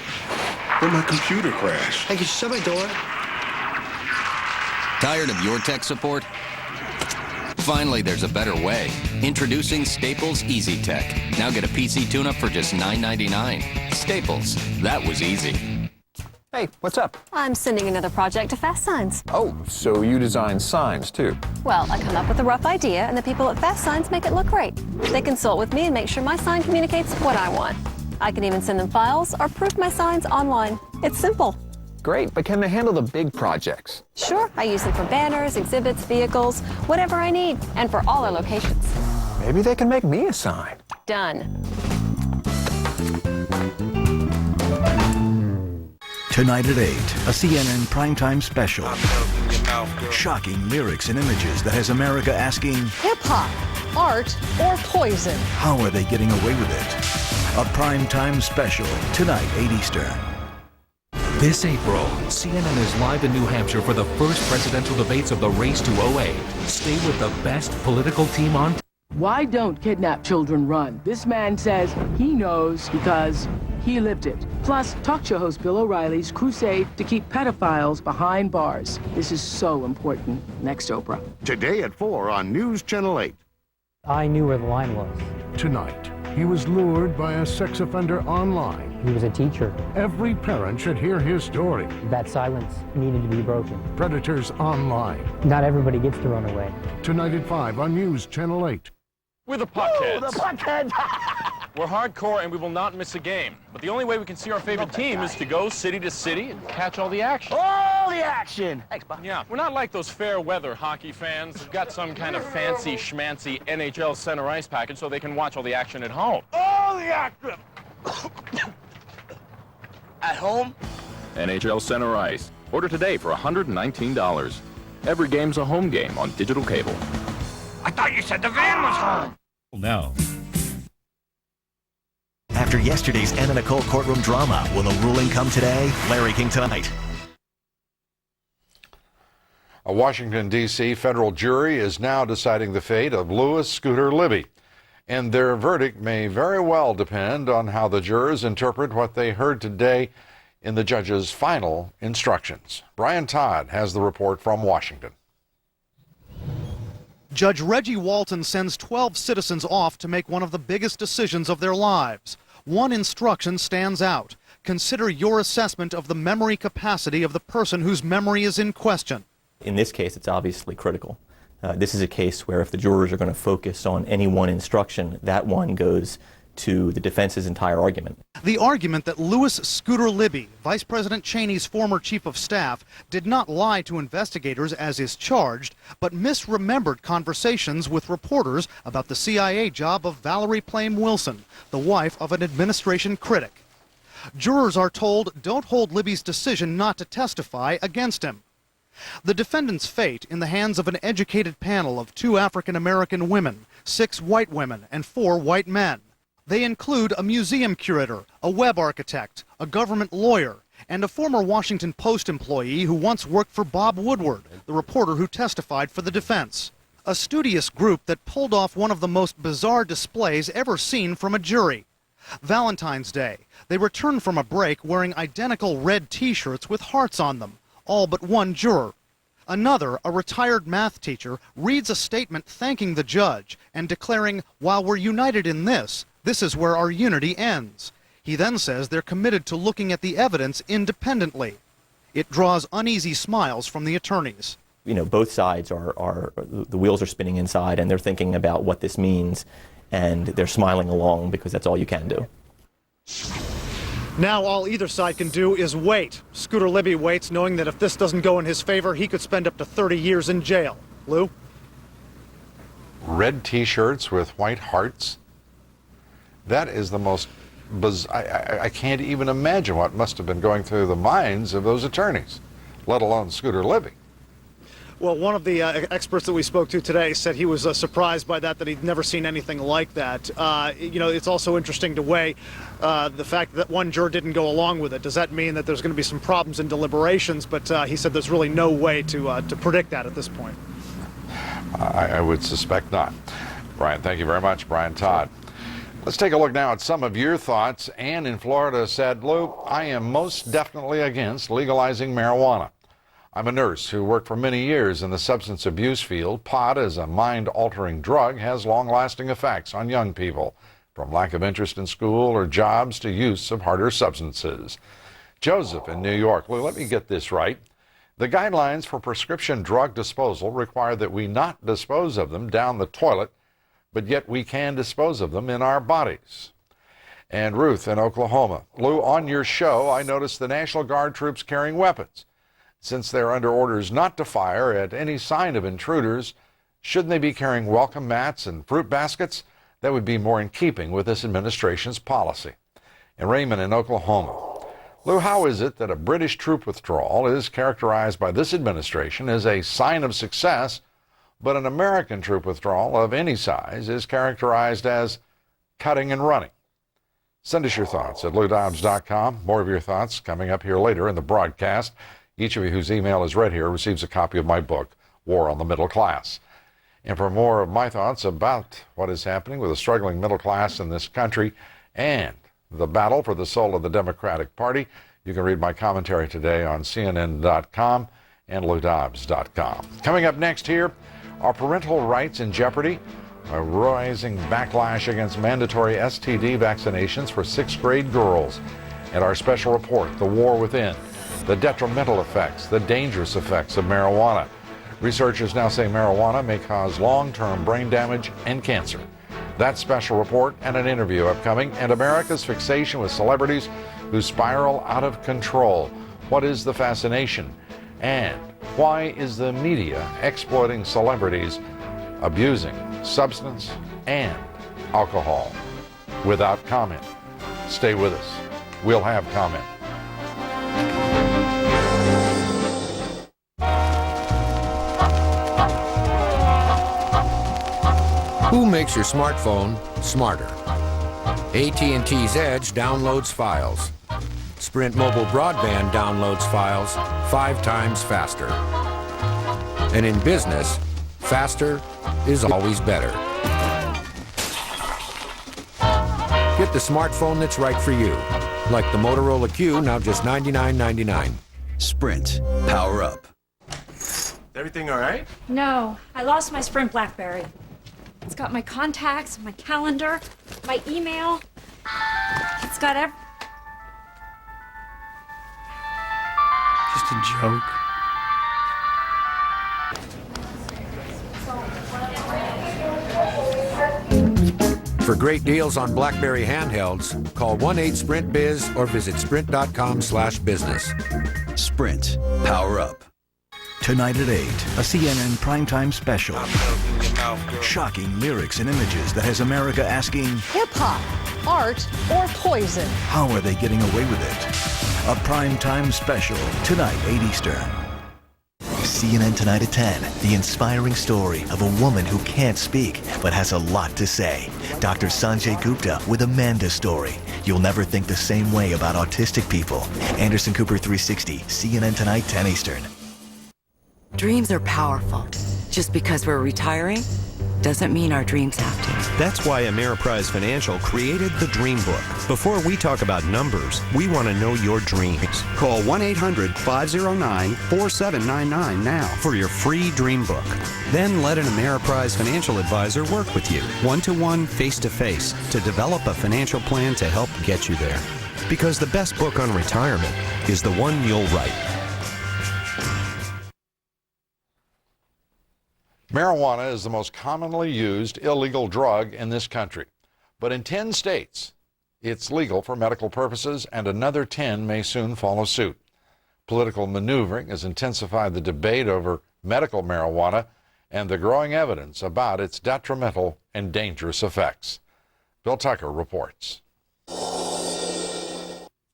Where'd my computer crash? Hey, can you shut my door? Tired of your tech support? Finally, there's a better way. Introducing Staples Easy Tech. Now get a PC tune-up for just $9.99. Staples. That was easy. Hey, what's up? I'm sending another project to Fast Signs. Oh, so you design signs, too? Well, I come up with a rough idea, and the people at Fast Signs make it look great. They consult with me and make sure my sign communicates what I want. I can even send them files or proof my signs online. It's simple. Great, but can they handle the big projects? Sure, I use them for banners, exhibits, vehicles, whatever I need, and for all our locations. Maybe they can make me a sign. Done. Tonight at 8, a CNN primetime special. Shocking lyrics and images that has America asking, hip-hop, art, or poison? how are they getting away with it? A primetime special, tonight, 8 Eastern. This April, CNN is live in New Hampshire for the first presidential debates of the race to 08. Stay with the best political team on. Why don't kidnapped children run? This man says he knows because he lived it. Plus, talk show host Bill O'Reilly's crusade to keep pedophiles behind bars. This is so important. Next Oprah. Today at 4 on News Channel 8. I knew where the line was. Tonight, he was lured by a sex offender online. He was a teacher. Every parent should hear his story. That silence needed to be broken. Predators online. Not everybody gets to run away. Tonight at 5 on News Channel 8. We're the Puckheads. The Puckheads! We're hardcore and we will not miss a game. But the only way we can see our favorite team is to go city to city and catch all the action. All the action! Thanks, Bob. Yeah, we're not like those fair weather hockey fans who've got some kind of fancy schmancy NHL center ice package so they can watch all the action at home. All the action! At home? NHL Center Ice. Order today for $119. Every game's a home game on digital cable. I thought you said the van was home. Now. After yesterday's Anna Nicole courtroom drama, will the ruling come today? Larry King tonight. A Washington, D.C. federal jury is now deciding the fate of Louis Scooter Libby, and their verdict may very well depend on how the jurors interpret what they heard today in the judge's final instructions. Brian Todd has the report from Washington. Judge Reggie Walton sends 12 citizens off to make one of the biggest decisions of their lives. One instruction stands out. Consider your assessment of the memory capacity of the person whose memory is in question. In this case, it's obviously critical. This is a case where if the jurors are going to focus on any one instruction, that one goes to the defense's entire argument. The argument that Louis Scooter Libby, Vice President Cheney's former chief of staff, did not lie to investigators as is charged, but misremembered conversations with reporters about the CIA job of Valerie Plame Wilson, the wife of an administration critic. Jurors are told don't hold Libby's decision not to testify against him. The defendant's fate in the hands of an educated panel of 2 African-American women, 6 white women, and 4 white men. They include a museum curator, a web architect, a government lawyer, and a former Washington Post employee who once worked for Bob Woodward, the reporter who testified for the defense. A studious group that pulled off one of the most bizarre displays ever seen from a jury. Valentine's Day, they returned from a break wearing identical red T-shirts with hearts on them, all but one juror. Another, a retired math teacher, reads a statement thanking the judge and declaring, while we're united in this is where our unity ends. He then says they're committed to looking at the evidence independently. It draws uneasy smiles from the attorneys. You know, both sides the wheels are spinning inside and they're thinking about what this means and they're smiling along because that's all you can do. Now all either side can do is wait. Scooter Libby waits, knowing that if this doesn't go in his favor, he could spend up to 30 years in jail. Lou? Red T-shirts with white hearts? That is the most bizarre. I can't even imagine what must have been going through the minds of those attorneys, let alone Scooter Libby. Well, one of the experts that we spoke to today said he was surprised by that he'd never seen anything like that. You know, it's also interesting to weigh the fact that one juror didn't go along with it. Does that mean that there's going to be some problems in deliberations? But he said there's really no way to predict that at this point. I would suspect not. Brian, thank you very much. Brian Todd. Let's take a look now at some of your thoughts. Ann in Florida said, Lou, I am most definitely against legalizing marijuana. I'm a nurse who worked for many years in the substance abuse field. Pot, as a mind-altering drug, has long-lasting effects on young people, from lack of interest in school or jobs to use of harder substances. Joseph in New York. Lou, let me get this right. The guidelines for prescription drug disposal require that we not dispose of them down the toilet, but yet we can dispose of them in our bodies. And Ruth in Oklahoma. Lou, on your show, I noticed the National Guard troops carrying weapons. Since they're under orders not to fire at any sign of intruders, shouldn't they be carrying welcome mats and fruit baskets? That would be more in keeping with this administration's policy. And Raymond in Oklahoma. Lou, how is it that a British troop withdrawal is characterized by this administration as a sign of success, but an American troop withdrawal of any size is characterized as cutting and running? Send us your thoughts at LouDobbs.com. More of your thoughts coming up here later in the broadcast. Each of you whose email is read here receives a copy of my book, War on the Middle Class. And for more of my thoughts about what is happening with the struggling middle class in this country and the battle for the soul of the Democratic Party, you can read my commentary today on CNN.com and LouDobbs.com. Coming up next here, are parental rights in jeopardy? A rising backlash against mandatory STD vaccinations for 6th grade girls. And our special report, The War Within, the detrimental effects, the dangerous effects of marijuana. Researchers now say marijuana may cause long-term brain damage and cancer. That special report and an interview upcoming, and America's fixation with celebrities who spiral out of control. What is the fascination? And why is the media exploiting celebrities abusing substance and alcohol? Without comment. Stay with us. We'll have comment. Who makes your smartphone smarter? AT&T's Edge downloads files. Sprint Mobile Broadband downloads files 5 times faster. And in business, faster is always better. Get the smartphone that's right for you. Like the Motorola Q, now just $99.99. Sprint. Power up. Everything all right? No, I lost my Sprint BlackBerry. It's got my contacts, my calendar, my email. It's got Just a joke. For great deals on BlackBerry handhelds, call 1-8-SPRINT-BIZ or visit sprint.com/business. Sprint. Power up. Tonight at 8, a CNN primetime special. Shocking lyrics and images that has America asking, hip-hop, art, or poison? how are they getting away with it? A primetime special, tonight, 8 Eastern. CNN Tonight at 10, the inspiring story of a woman who can't speak but has a lot to say. Dr. Sanjay Gupta with Amanda's story. You'll never think the same way about autistic people. Anderson Cooper 360, CNN Tonight, 10 Eastern. Dreams are powerful. Just because we're retiring doesn't mean our dreams have to. That's why Ameriprise Financial created the Dream Book. Before we talk about numbers, we want to know your dreams. Call 1-800-509-4799 now For your free Dream Book. Then let an Ameriprise Financial advisor work with you, one-to-one, face-to-face, to develop a financial plan to help get you there. Because the best book on retirement is the one you'll write. Marijuana is the most commonly used illegal drug in this country. But in 10 states, it's legal for medical purposes, and another 10 may soon follow suit. Political maneuvering has intensified the debate over medical marijuana and the growing evidence about its detrimental and dangerous effects. Bill Tucker reports.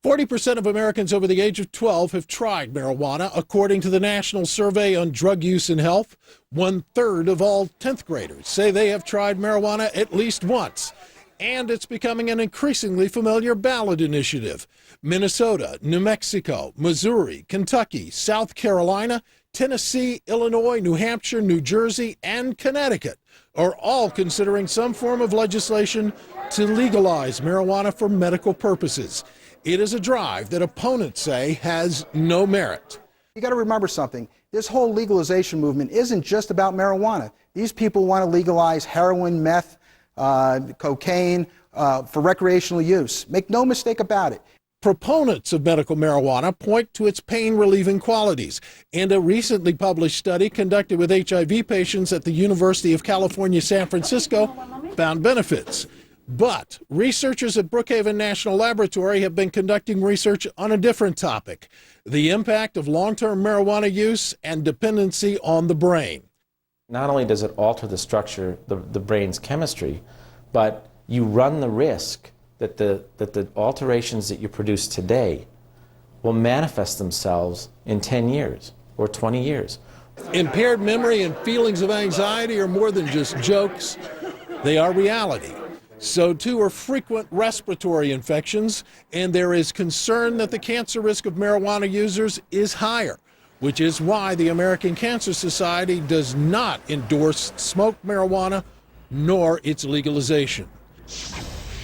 40% of Americans over the age of 12 have tried marijuana, according to the National Survey on Drug Use and Health. 1/3 of all 10th graders say they have tried marijuana at least once. And it's becoming an increasingly familiar ballot initiative. Minnesota, New Mexico, Missouri, Kentucky, South Carolina, Tennessee, Illinois, New Hampshire, New Jersey, and Connecticut are all considering some form of legislation to legalize marijuana for medical purposes. It is a drive that opponents say has no merit. You got to remember something. This whole legalization movement isn't just about marijuana. These people want to legalize heroin, meth, cocaine for recreational use. Make no mistake about it. Proponents of medical marijuana point to its pain-relieving qualities, and a recently published study conducted with HIV patients at the University of California, San Francisco found benefits. But researchers at Brookhaven National Laboratory have been conducting research on a different topic, the impact of long-term marijuana use and dependency on the brain. Not only does it alter the structure, the brain's chemistry, but you run the risk that the alterations that you produce today will manifest themselves in 10 years or 20 years. Impaired memory and feelings of anxiety are more than just jokes. They are reality. So too are frequent respiratory infections, and there is concern that the cancer risk of marijuana users is higher, which is why the American Cancer Society does not endorse smoked marijuana nor its legalization.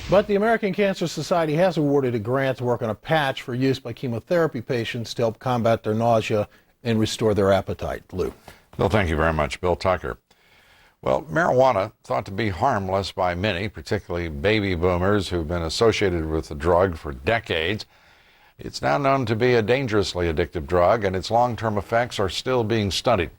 But the American Cancer Society has awarded a grant to work on a patch for use by chemotherapy patients to help combat their nausea and restore their appetite. Lou. Well, thank you very much, Bill Tucker. Well, marijuana, thought to be harmless by many, particularly baby boomers who've been associated with the drug for decades. It's now known to be a dangerously addictive drug, and its long-term effects are still being studied.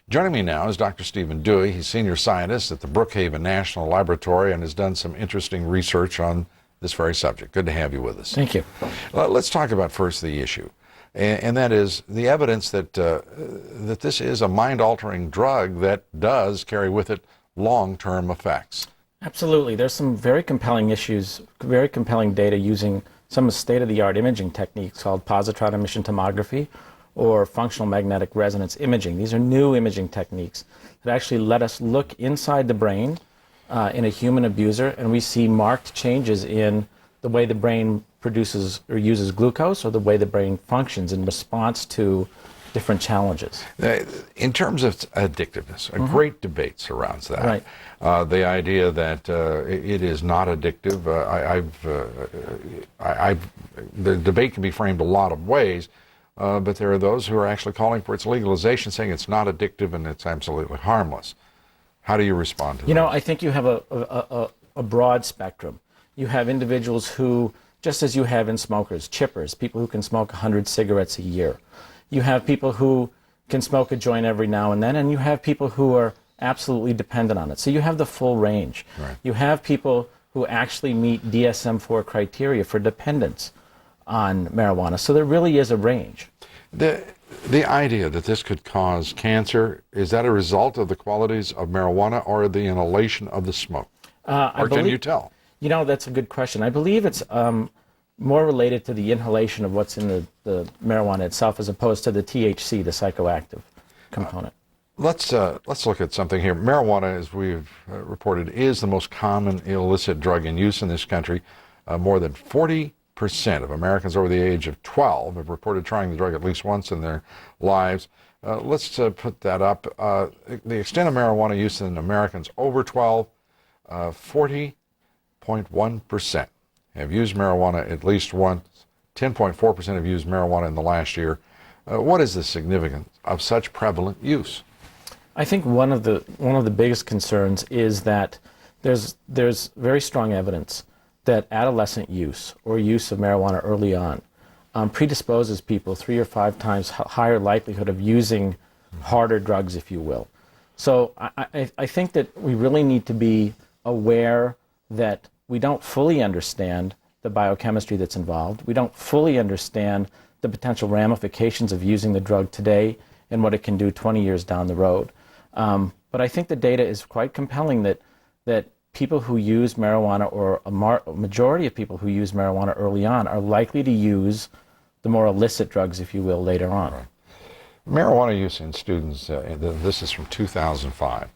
Joining me now is Dr. Stephen Dewey. He's senior scientist at the Brookhaven National Laboratory and has done some interesting research on this very subject. Good to have you with us. Thank you. Let's talk about first the issue, and that is the evidence that that this is a mind-altering drug that does carry with it long-term effects. Absolutely. There's some very compelling issues, very compelling data using some state-of-the-art imaging techniques called positron emission tomography or functional magnetic resonance imaging. These are new imaging techniques that actually let us look inside the brain in a human abuser, and we see marked changes in the way the brain produces or uses glucose or the way the brain functions in response to different challenges. In terms of addictiveness, a great debate surrounds that. Right. The idea that it is not addictive, the debate can be framed a lot of ways, but there are those who are actually calling for its legalization, saying it's not addictive and it's absolutely harmless. How do you respond to that? You know, I think you have a broad spectrum. You have individuals who, just as you have in smokers, chippers, people who can smoke 100 cigarettes a year. You have people who can smoke a joint every now and then, and you have people who are absolutely dependent on it. So you have the full range. Right. You have people who actually meet DSM-4 criteria for dependence on marijuana. So there really is a range. The idea that this could cause cancer, is that a result of the qualities of marijuana or the inhalation of the smoke? Or can you tell? You know, that's a good question. I believe it's more related to the inhalation of what's in the marijuana itself as opposed to the THC, the psychoactive component. Let's look at something here. Marijuana, as we've reported, is the most common illicit drug in use in this country. More than 40% of Americans over the age of 12 have reported trying the drug at least once in their lives. Let's put that up. The extent of marijuana use in Americans over 12, 40.1% have used marijuana at least once. 10.4% have used marijuana in the last year. What is the significance of such prevalent use? I think one of the biggest concerns is that there's very strong evidence that adolescent use or use of marijuana early on predisposes people 3 or 5 times higher likelihood of using harder drugs, if you will. So I think that we really need to be aware that we don't fully understand the biochemistry that's involved. We don't fully understand the potential ramifications of using the drug today and what it can do 20 years down the road. But I think the data is quite compelling that people who use marijuana, or a majority of people who use marijuana early on, are likely to use the more illicit drugs, if you will, later on. Right. Marijuana use in students, this is from 2005,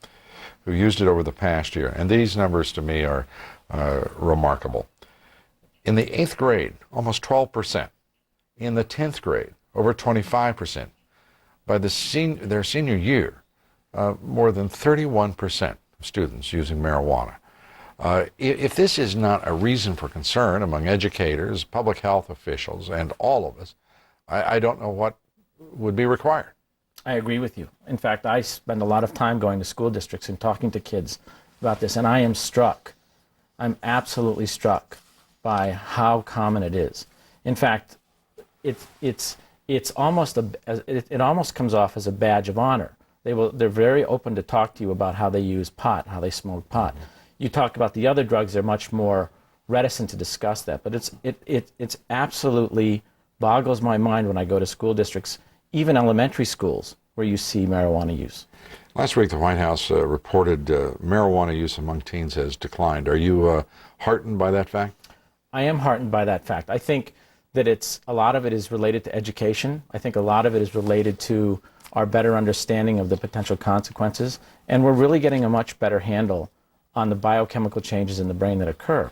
who used it over the past year, and these numbers to me are remarkable. In the 8th grade, almost 12%. In the 10th grade, over 25%. By their senior year, more than 31% of students using marijuana. If this is not a reason for concern among educators, public health officials, and all of us, I don't know what would be required. I agree with you. In fact, I spend a lot of time going to school districts and talking to kids about this, and I am struck. I'm absolutely struck by how common it is. In fact, it almost comes off as a badge of honor. They're very open to talk to you about how they use pot, how they smoke pot. You talk about the other drugs; they're much more reticent to discuss that. But it's absolutely boggles my mind when I go to school districts, even elementary schools, where you see marijuana use. Last week, the White House reported marijuana use among teens has declined. Are you heartened by that fact? I am heartened by that fact. I think that a lot of it is related to education. I think a lot of it is related to our better understanding of the potential consequences, and we're really getting a much better handle on the biochemical changes in the brain that occur.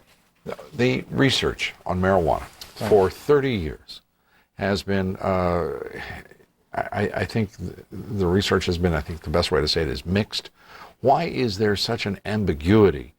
The research on marijuana for 30 years has been, I think the research has been, I think the best way to say it is mixed. Why is there such an ambiguity?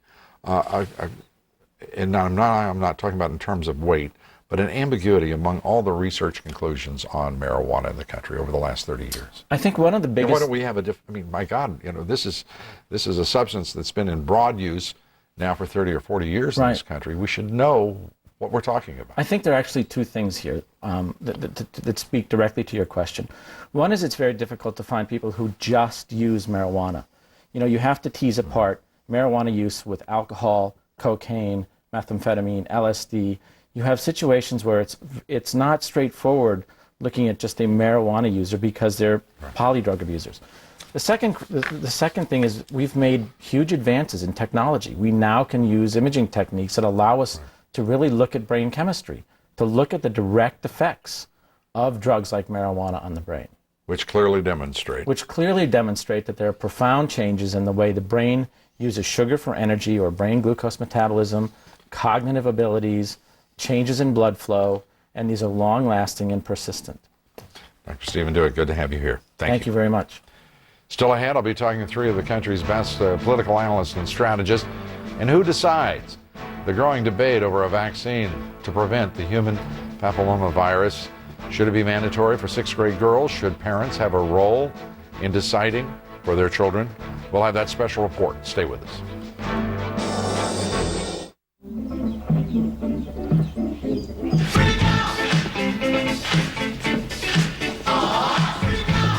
And I'm not talking about in terms of weight, but an ambiguity among all the research conclusions on marijuana in the country over the last 30 years. I think one of the biggest... And why don't we have I mean, my God, this is a substance that's been in broad use now for 30 or 40 years in this country. We should know what we're talking about. I think there are actually two things here that speak directly to your question. One is it's very difficult to find people who just use marijuana. You have to tease apart marijuana use with alcohol, cocaine, methamphetamine, LSD. You have situations where it's not straightforward looking at just a marijuana user because they're polydrug abusers. The second thing is we've made huge advances in technology. We now can use imaging techniques that allow us to really look at brain chemistry, to look at the direct effects of drugs like marijuana on the brain. Which clearly demonstrate that there are profound changes in the way the brain uses sugar for energy or brain glucose metabolism, cognitive abilities, changes in blood flow, and these are long-lasting and persistent. Dr. Stephen Dewitt, good to have you here. Thank you very much. Still ahead, I'll be talking to three of the country's best political analysts and strategists, and who decides the growing debate over a vaccine to prevent the human papillomavirus. Should it be mandatory for 6th grade girls? Should parents have a role in deciding for their children? We'll have that special report. Stay with us.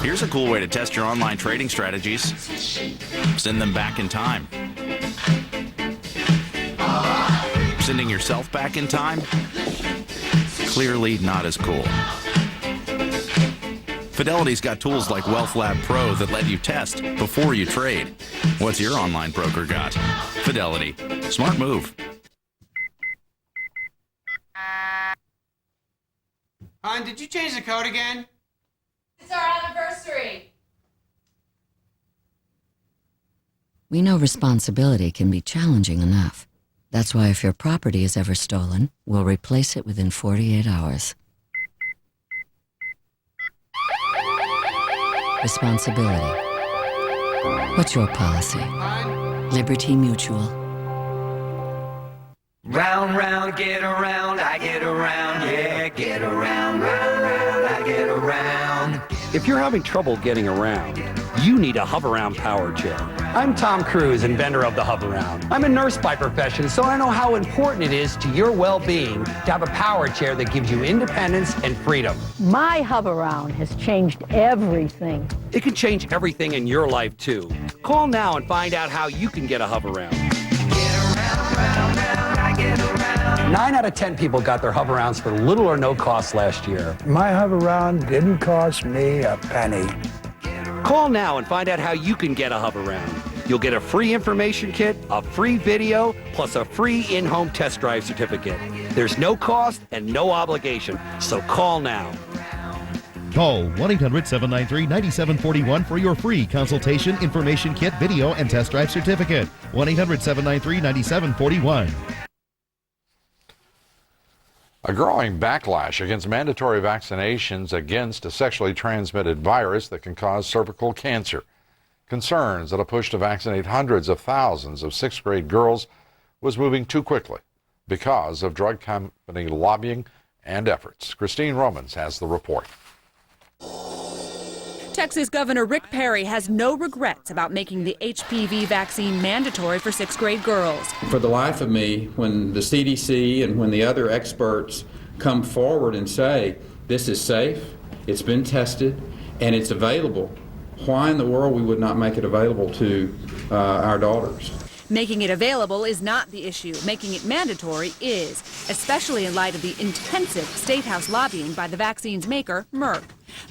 Here's a cool way to test your online trading strategies. Send them back in time. Sending yourself back in time? Clearly not as cool. Fidelity's got tools like Wealth Lab Pro that let you test before you trade. What's your online broker got? Fidelity. Smart move. Hon, did you change the code again? It's our anniversary. We know responsibility can be challenging enough. That's why if your property is ever stolen, we'll replace it within 48 hours. Responsibility. What's your policy? Liberty Mutual. Round, round, get around, I get around, yeah, get around, round, round, I get around. If you're having trouble getting around, you need a Hover-Round power chair. I'm Tom Cruise, inventor of the Hover-Round. I'm a nurse by profession, so I know how important it is to your well-being to have a power chair that gives you independence and freedom. My Hover-Round has changed everything. It can change everything in your life, too. Call now and find out how you can get a Hover-Round. 9 out of 10 people got their Hover-Rounds for little or no cost last year. My Hover-Round didn't cost me a penny. Call now and find out how you can get a Hover-Round. You'll get a free information kit, a free video, plus a free in-home test drive certificate. There's no cost and no obligation, so call now. Call 1-800-793-9741 for your free consultation, information kit, video, and test drive certificate. 1-800-793-9741. A growing backlash against mandatory vaccinations against a sexually transmitted virus that can cause cervical cancer. Concerns that a push to vaccinate hundreds of thousands of 6th grade girls was moving too quickly because of drug company lobbying and efforts. Christine Romans has the report. Texas Governor Rick Perry has no regrets about making the HPV vaccine mandatory for 6th grade girls. For the life of me, when the CDC and when the other experts come forward and say this is safe, it's been tested, and it's available, why in the world we would not make it available to our daughters? Making it available is not the issue. Making it mandatory is, especially in light of the intensive State House lobbying by the vaccine's maker, Merck.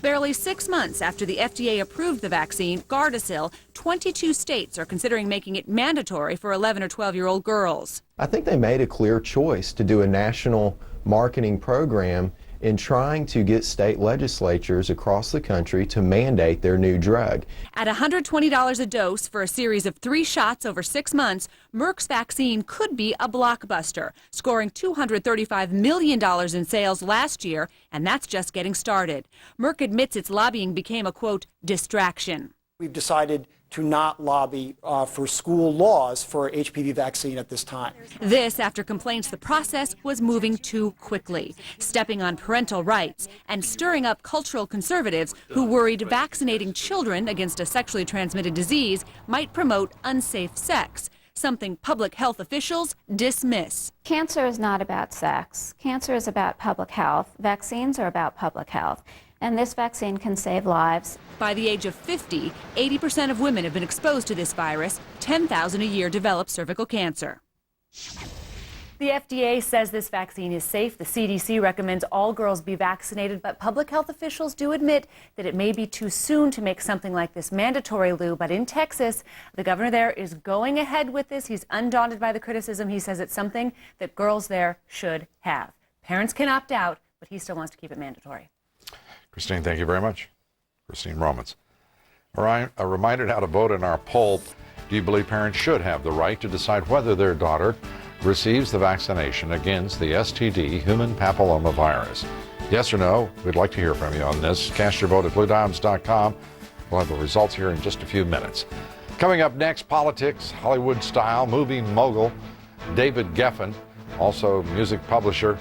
Barely 6 months after the FDA approved the vaccine, Gardasil, 22 states are considering making it mandatory for 11 or 12-year-old girls. I think they made a clear choice to do a national marketing program in trying to get state legislatures across the country to mandate their new drug. At $120 a dose for a series of 3 shots over 6 months, Merck's vaccine could be a blockbuster, scoring $235 million in sales last year, and that's just getting started. Merck admits its lobbying became a, quote, distraction. We've decided to not lobby for school laws for HPV vaccine at this time. This after complaints the process was moving too quickly, stepping on parental rights and stirring up cultural conservatives who worried vaccinating children against a sexually transmitted disease might promote unsafe sex, something public health officials dismiss. Cancer is not about sex. Cancer is about public health. Vaccines are about public health. And this vaccine can save lives. By the age of 50, 80% of women have been exposed to this virus. 10,000 a year develop cervical cancer. The FDA says this vaccine is safe. The CDC recommends all girls be vaccinated, but public health officials do admit that it may be too soon to make something like this mandatory, Lou. But in Texas, the governor there is going ahead with this. He's undaunted by the criticism. He says it's something that girls there should have. Parents can opt out, but he still wants to keep it mandatory. Christine, thank you very much. Christine Romans. All right, a reminder how to vote in our poll. Do you believe parents should have the right to decide whether their daughter receives the vaccination against the STD, human papillomavirus? Yes or no? We'd like to hear from you on this. Cast your vote at BlueDiamonds.com. We'll have the results here in just a few minutes. Coming up next, politics, Hollywood-style movie mogul David Geffen, also music publisher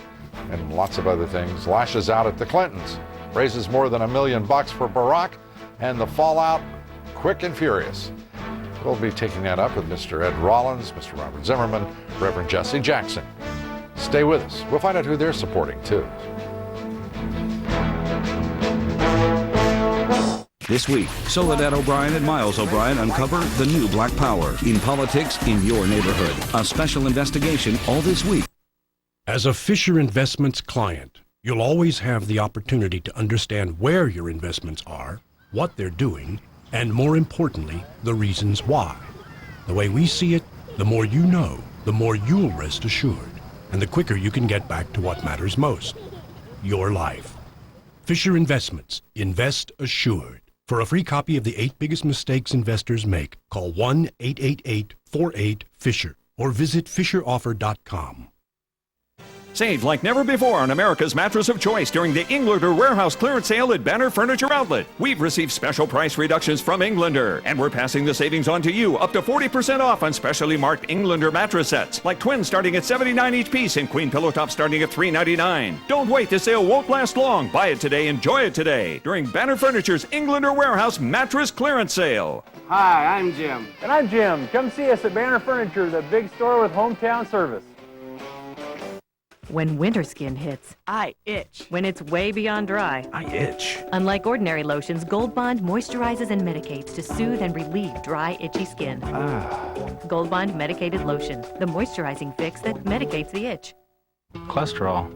and lots of other things, lashes out at the Clintons. Raises more than $1 million for Barack, and the fallout quick and furious. We'll be taking that up with Mr. Ed Rollins, Mr. Robert Zimmerman, Reverend Jesse Jackson. Stay with us. We'll find out who they're supporting, too. This week, Soledad O'Brien and Miles O'Brien uncover the new black power in politics in your neighborhood. A special investigation all this week. As a Fisher Investments client, you'll always have the opportunity to understand where your investments are, what they're doing, and more importantly, the reasons why. The way we see it, the more you know, the more you'll rest assured, and the quicker you can get back to what matters most, your life. Fisher Investments. Invest assured. For a free copy of the 8 biggest mistakes investors make, call 1-888-48-FISHER or visit fisheroffer.com. Save like never before on America's mattress of choice during the Englander Warehouse clearance sale at Banner Furniture Outlet. We've received special price reductions from Englander, and we're passing the savings on to you, up to 40% off on specially marked Englander mattress sets, like twins starting at $79 each piece and queen pillow tops starting at $399. Don't wait, this sale won't last long. Buy it today, enjoy it today during Banner Furniture's Englander Warehouse mattress clearance sale. Hi, I'm Jim. And I'm Jim. Come see us at Banner Furniture, the big store with hometown service. When winter skin hits, I itch. When it's way beyond dry, I itch. Unlike ordinary lotions, Gold Bond moisturizes and medicates to soothe and relieve dry, itchy skin. Gold Bond medicated lotion, the moisturizing fix that medicates the itch. Cholesterol.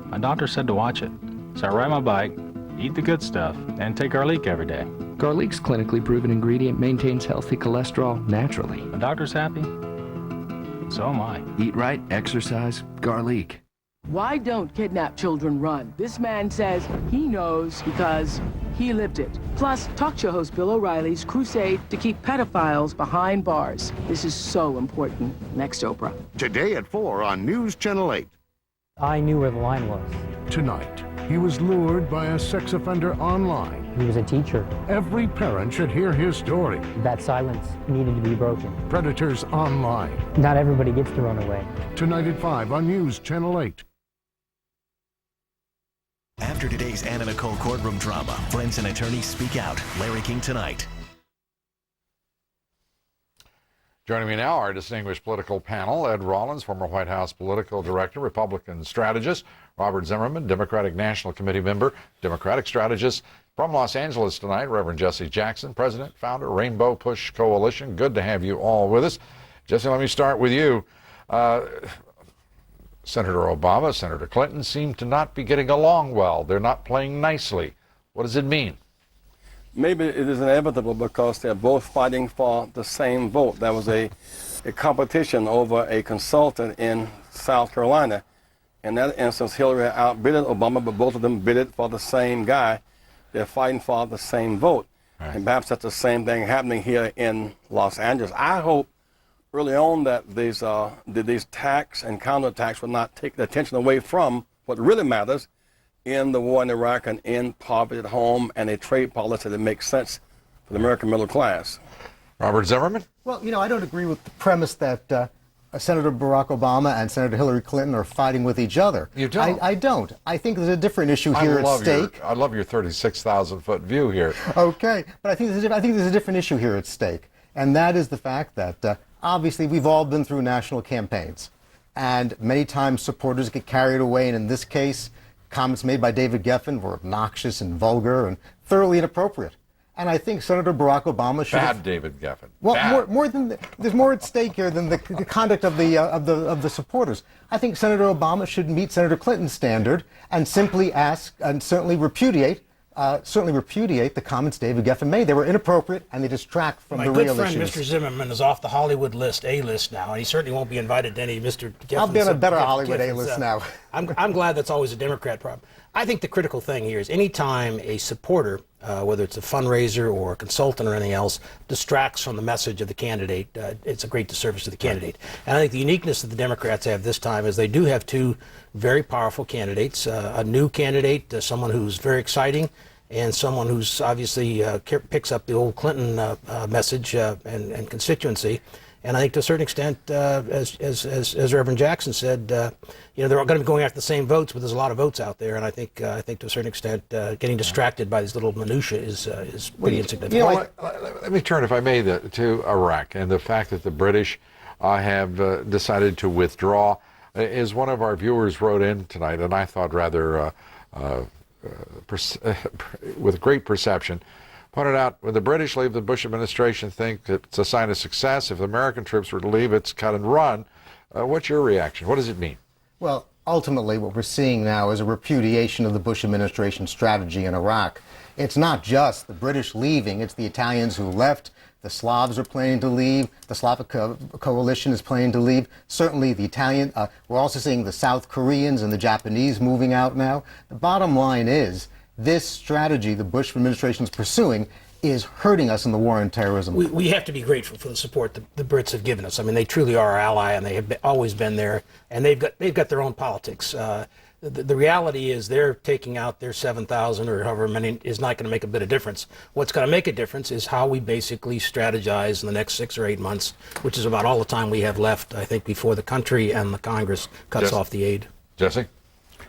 My doctor said to watch it. So I ride my bike, eat the good stuff, and take garlic every day. Garlic's clinically proven ingredient maintains healthy cholesterol naturally. My doctor's happy. So am I. Eat right, exercise, garlic. Why don't kidnapped children run? This man says he knows because he lived it. Plus, talk show host Bill O'Reilly's crusade to keep pedophiles behind bars. This is so important. Next, Oprah. Today at 4 on News Channel 8. I knew where the line was. Tonight, he was lured by a sex offender online. He was a teacher. Every parent should hear his story. That silence needed to be broken. Predators online. Not everybody gets to run away. Tonight at 5 on News Channel 8. After today's Anna Nicole courtroom drama, friends and attorneys speak out. Larry King tonight. Joining me now, our distinguished political panel, Ed Rollins, former White House political director, Republican strategist, Robert Zimmerman, Democratic National Committee member, Democratic strategist. From Los Angeles tonight, Reverend Jesse Jackson, president, founder, Rainbow Push Coalition. Good to have you all with us. Jesse, let me start with you. Senator Obama, Senator Clinton seem to not be getting along well. They're not playing nicely. What does it mean? Maybe it is inevitable because they're both fighting for the same vote. There was a competition over a consultant in South Carolina. In that instance, Hillary outbid Obama, but both of them bid it for the same guy. They're fighting for the same vote. Right. And perhaps that's the same thing happening here in Los Angeles. I hope early on that these tax and counterattacks will not take the attention away from what really matters in the war in Iraq and in poverty at home and a trade policy that makes sense for the American middle class. Robert Zimmerman? Well, I don't agree with the premise that Senator Barack Obama and Senator Hillary Clinton are fighting with each other. You don't? I don't. I think there's a different issue here at stake. I love your 36,000-foot view here. Okay, but I think there's a different issue here at stake, and that is the fact that obviously we've all been through national campaigns, and many times supporters get carried away, and in this case, comments made by David Geffen were obnoxious and vulgar and thoroughly inappropriate. And I think Senator Barack Obama should Bad David Geffen. Well, more than there's more at stake here than the conduct of the supporters. I think Senator Obama should meet Senator Clinton's standard and simply ask and certainly repudiate the comments David Geffen made. They were inappropriate and they distract from the real issues. My good friend Mr. Zimmerman is off the Hollywood list, A-list now, and he certainly won't be invited to any of Mr. Geffen's. I'll be on a better Hollywood A-list now. I'm glad that's always a Democrat problem. I think the critical thing here is any time a supporter, whether it's a fundraiser or a consultant or anything else, distracts from the message of the candidate, it's a great disservice to the candidate. And I think the uniqueness that the Democrats have this time is they do have two very powerful candidates, a new candidate, someone who's very exciting, and someone who's obviously picks up the old Clinton message and constituency. And I think to a certain extent, as Reverend Jackson said, they're all going to be going after the same votes, but there's a lot of votes out there. And I think to a certain extent, getting distracted by these little minutiae is pretty insignificant. Let me turn, if I may, to Iraq and the fact that the British have decided to withdraw. As one of our viewers wrote in tonight, and I thought rather with great perception, pointed out, when the British leave, the Bush administration think it's a sign of success. If the American troops were to leave, it's cut and run. What's your reaction? What does it mean? Well, ultimately, what we're seeing now is a repudiation of the Bush administration strategy in Iraq. It's not just the British leaving, it's the Italians who left. The Slavs are planning to leave. The Slavic coalition is planning to leave. Certainly the Italian, we're also seeing the South Koreans and the Japanese moving out now. The bottom line is, this strategy the Bush administration is pursuing is hurting us in the war on terrorism. We have to be grateful for the support the Brits have given us. I mean, they truly are our ally, and they have always been there. And they've got their own politics. The reality is they're taking out their 7,000 or however many is not going to make a bit of difference. What's going to make a difference is how we basically strategize in the next 6 or 8 months, which is about all the time we have left, I think, before the country and the Congress cuts off the aid. Jesse?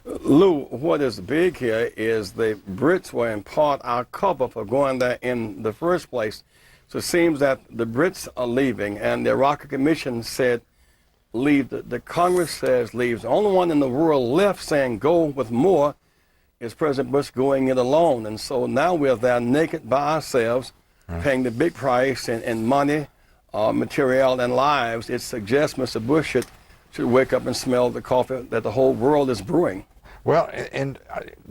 Lou, what is big here is the Brits were in part our cover for going there in the first place. So it seems that the Brits are leaving, and the Iraqi Commission said leave. The Congress says leave. The only one in the world left saying go with more is President Bush going it alone. And so now we're there naked by ourselves, paying the big price in money, material, and lives. It suggests Mr. Bush should wake up and smell the coffee that the whole world is brewing. Well, and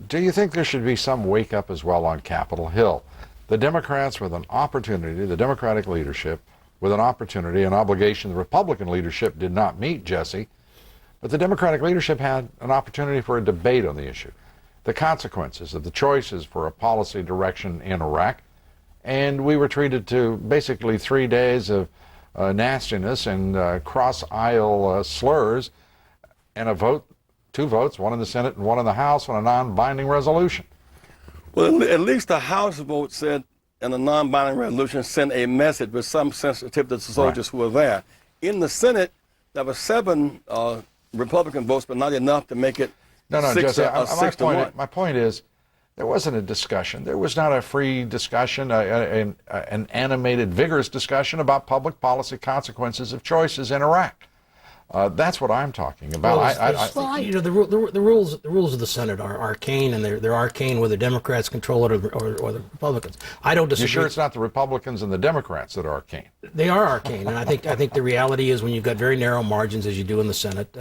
do you think there should be some wake up as well on Capitol Hill? The Democrats with an opportunity, the Democratic leadership with an opportunity, an obligation the Republican leadership did not meet, Jesse, but the Democratic leadership had an opportunity for a debate on the issue, the consequences of the choices for a policy direction in Iraq, and we were treated to basically 3 days of nastiness and cross-aisle slurs and a vote, 2 votes, one in the Senate and one in the House on a non-binding resolution. Well, at least the House vote said in a non-binding resolution sent a message with some sensitivity to the soldiers who were there. In the Senate, there were 7 Republican votes, but not enough to make it six to one. My point is, there wasn't a discussion. There was not a free discussion, an animated, vigorous discussion about public policy consequences of choices in Iraq. That's what I'm talking about. Well, the rules of the Senate are arcane, and they're arcane whether Democrats control it or the Republicans. I don't disagree. You sure it's not the Republicans and the Democrats that are arcane? They are arcane, and I think the reality is when you've got very narrow margins, as you do in the Senate,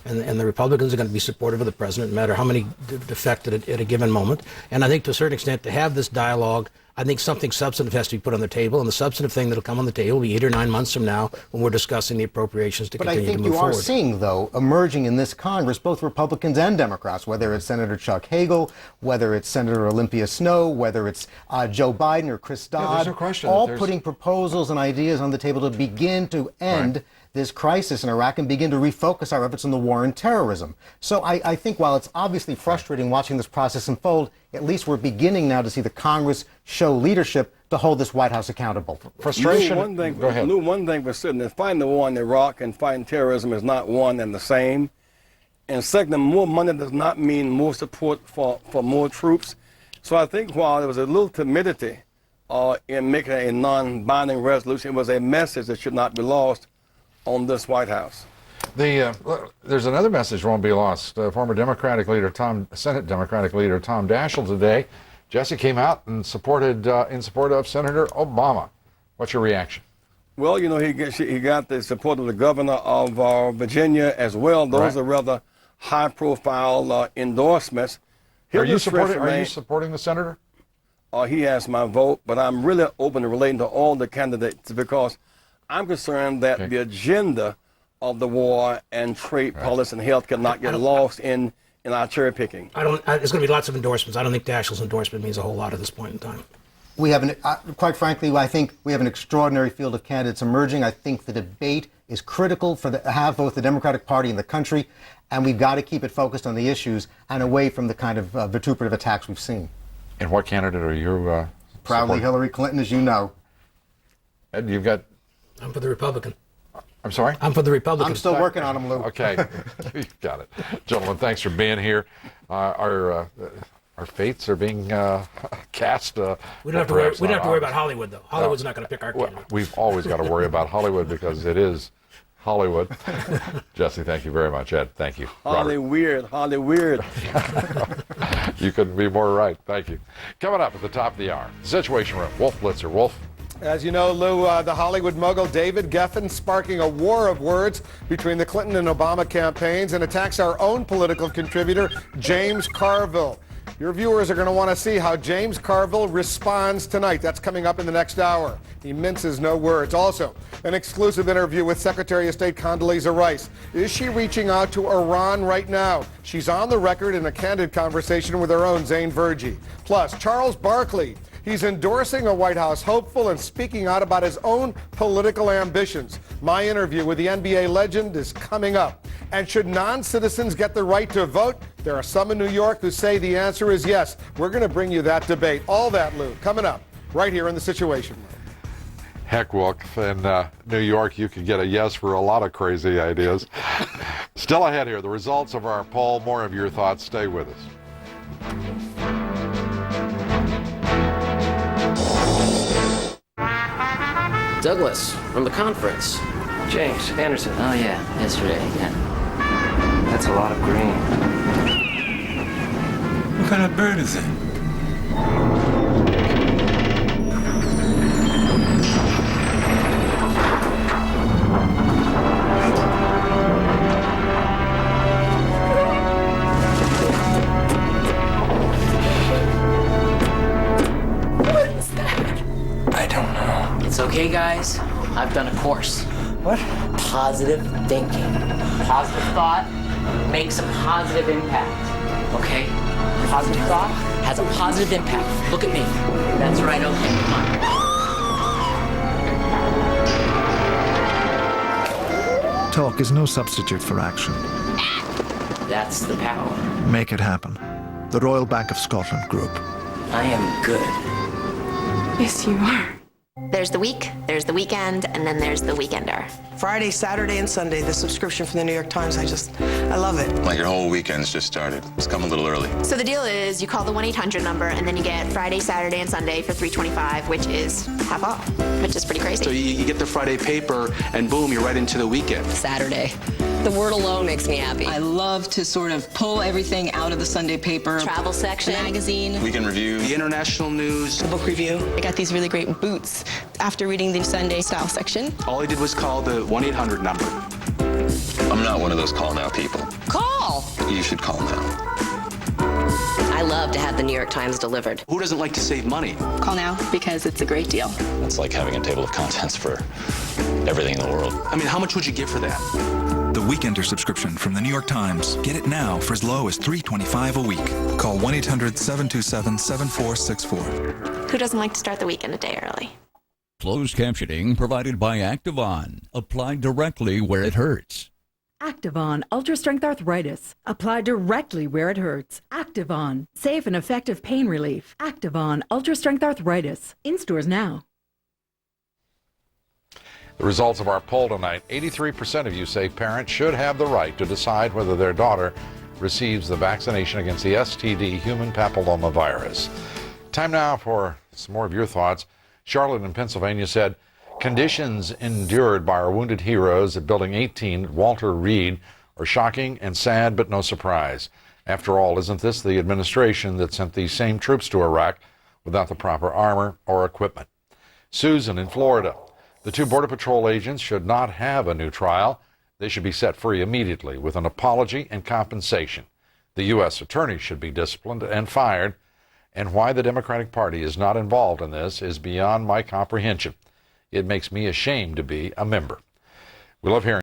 and the Republicans are going to be supportive of the president, no matter how many defect at a given moment. And I think to a certain extent, to have this dialogue, I think something substantive has to be put on the table, and the substantive thing that will come on the table will be 8 or 9 months from now when we're discussing the appropriations to continue to move forward. But I think you are seeing, though, emerging in this Congress, both Republicans and Democrats, whether it's Senator Chuck Hagel, whether it's Senator Olympia Snowe, whether it's Joe Biden or Chris Dodd, all putting proposals and ideas on the table to begin to end this crisis in Iraq and begin to refocus our efforts on the war on terrorism. So I think while it's obviously frustrating watching this process unfold, at least we're beginning now to see the Congress show leadership to hold this White House accountable. Frustration. Go ahead. One thing for certain is fighting the war in Iraq and fighting terrorism is not one and the same. And second, more money does not mean more support for more troops. So I think while there was a little timidity in making a non-binding resolution, it was a message that should not be lost on this White House. There's another message won't be lost. Former Senate Democratic leader Tom Daschle today, Jesse came out and supported in support of Senator Obama. What's your reaction? Well, you know, he got the support of the governor of Virginia as well. Those are rather high-profile endorsements. Are you supporting the senator? He has my vote, but I'm really open to relating to all the candidates because I'm concerned that the agenda of the war and trade policy and health cannot get lost in our cherry picking. There's going to be lots of endorsements. I don't think Daschle's endorsement means a whole lot at this point in time. We have quite frankly, I think we have an extraordinary field of candidates emerging. I think the debate is critical to have both the Democratic Party and the country, and we've got to keep it focused on the issues and away from the kind of vituperative attacks we've seen. And what candidate are you Proudly Hillary Clinton, as you know. Ed, you've got... I'm for the Republican. I'm sorry? I'm for the Republican. I'm still working on them, Lou. Okay. You've got it. Gentlemen, thanks for being here. Our fates are being cast. We don't have to worry about Hollywood, though. Hollywood's not going to pick our candidate. We've always got to worry about Hollywood because it is Hollywood. Jesse, thank you very much. Ed, thank you. Hollyweird. You couldn't be more right. Thank you. Coming up at the top of the hour, Situation Room. Wolf Blitzer. Wolf. As you know, Lou, the Hollywood mogul David Geffen sparking a war of words between the Clinton and Obama campaigns and attacks our own political contributor, James Carville. Your viewers are going to want to see how James Carville responds tonight. That's coming up in the next hour. He minces no words. Also, an exclusive interview with Secretary of State Condoleezza Rice. Is she reaching out to Iran right now? She's on the record in a candid conversation with her own Zane Verjee. Plus, Charles Barkley. He's endorsing a White House hopeful and speaking out about his own political ambitions. My interview with the NBA legend is coming up. And should non-citizens get the right to vote? There are some in New York who say the answer is yes. We're going to bring you that debate. All that, Lou, coming up right here in the Situation Room. Heck, Wolf, in New York, you could get a yes for a lot of crazy ideas. Still ahead here, the results of our poll. More of your thoughts. Stay with us. Douglas, from the conference. James Anderson. Oh, yeah, yesterday. Yeah. That's a lot of green. What kind of bird is it? What is that? I don't know. It's okay, guys. I've done a course. What? Positive thinking. Positive thought makes a positive impact. Okay? Positive thought has a positive impact. Look at me. That's right, okay, come on. Talk is no substitute for action. That's the power. Make it happen. The Royal Bank of Scotland Group. I am good. Yes, you are. There's the week, there's the weekend, and then there's the weekender. Friday, Saturday, and Sunday, the subscription from the New York Times, I love it. Like your whole weekend's just started. It's come a little early. So the deal is you call the 1-800 number, and then you get Friday, Saturday, and Sunday for $3.25, which is half off, which is pretty crazy. So you get the Friday paper, and boom, you're right into the weekend. Saturday. The word alone makes me happy. I love to sort of pull everything out of the Sunday paper. Travel section. The magazine. Weekend review. The international news. The book review. I got these really great boots after reading the Sunday style section. All I did was call the 1-800 number. I'm not one of those call now people. Call! You should call now. I love to have the New York Times delivered. Who doesn't like to save money? Call now because it's a great deal. It's like having a table of contents for everything in the world. I mean, how much would you give for that? The Weekender subscription from the New York Times. Get it now for as low as $3.25 a week. Call 1-800-727-7464. Who doesn't like to start the weekend a day early? Closed captioning provided by Activon. Applied directly where it hurts. Activon Ultra Strength Arthritis. Apply directly where it hurts. Activon. Safe and effective pain relief. Activon Ultra Strength Arthritis. In stores now. The results of our poll tonight, 83% of you say parents should have the right to decide whether their daughter receives the vaccination against the STD human papillomavirus. Time now for some more of your thoughts. Charlotte in Pennsylvania said, conditions endured by our wounded heroes at Building 18 at Walter Reed are shocking and sad, but no surprise. After all, isn't this the administration that sent these same troops to Iraq without the proper armor or equipment? Susan in Florida. The 2 Border Patrol agents should not have a new trial. They should be set free immediately with an apology and compensation. The U.S. attorney should be disciplined and fired. And why the Democratic Party is not involved in this is beyond my comprehension. It makes me ashamed to be a member. We love hearing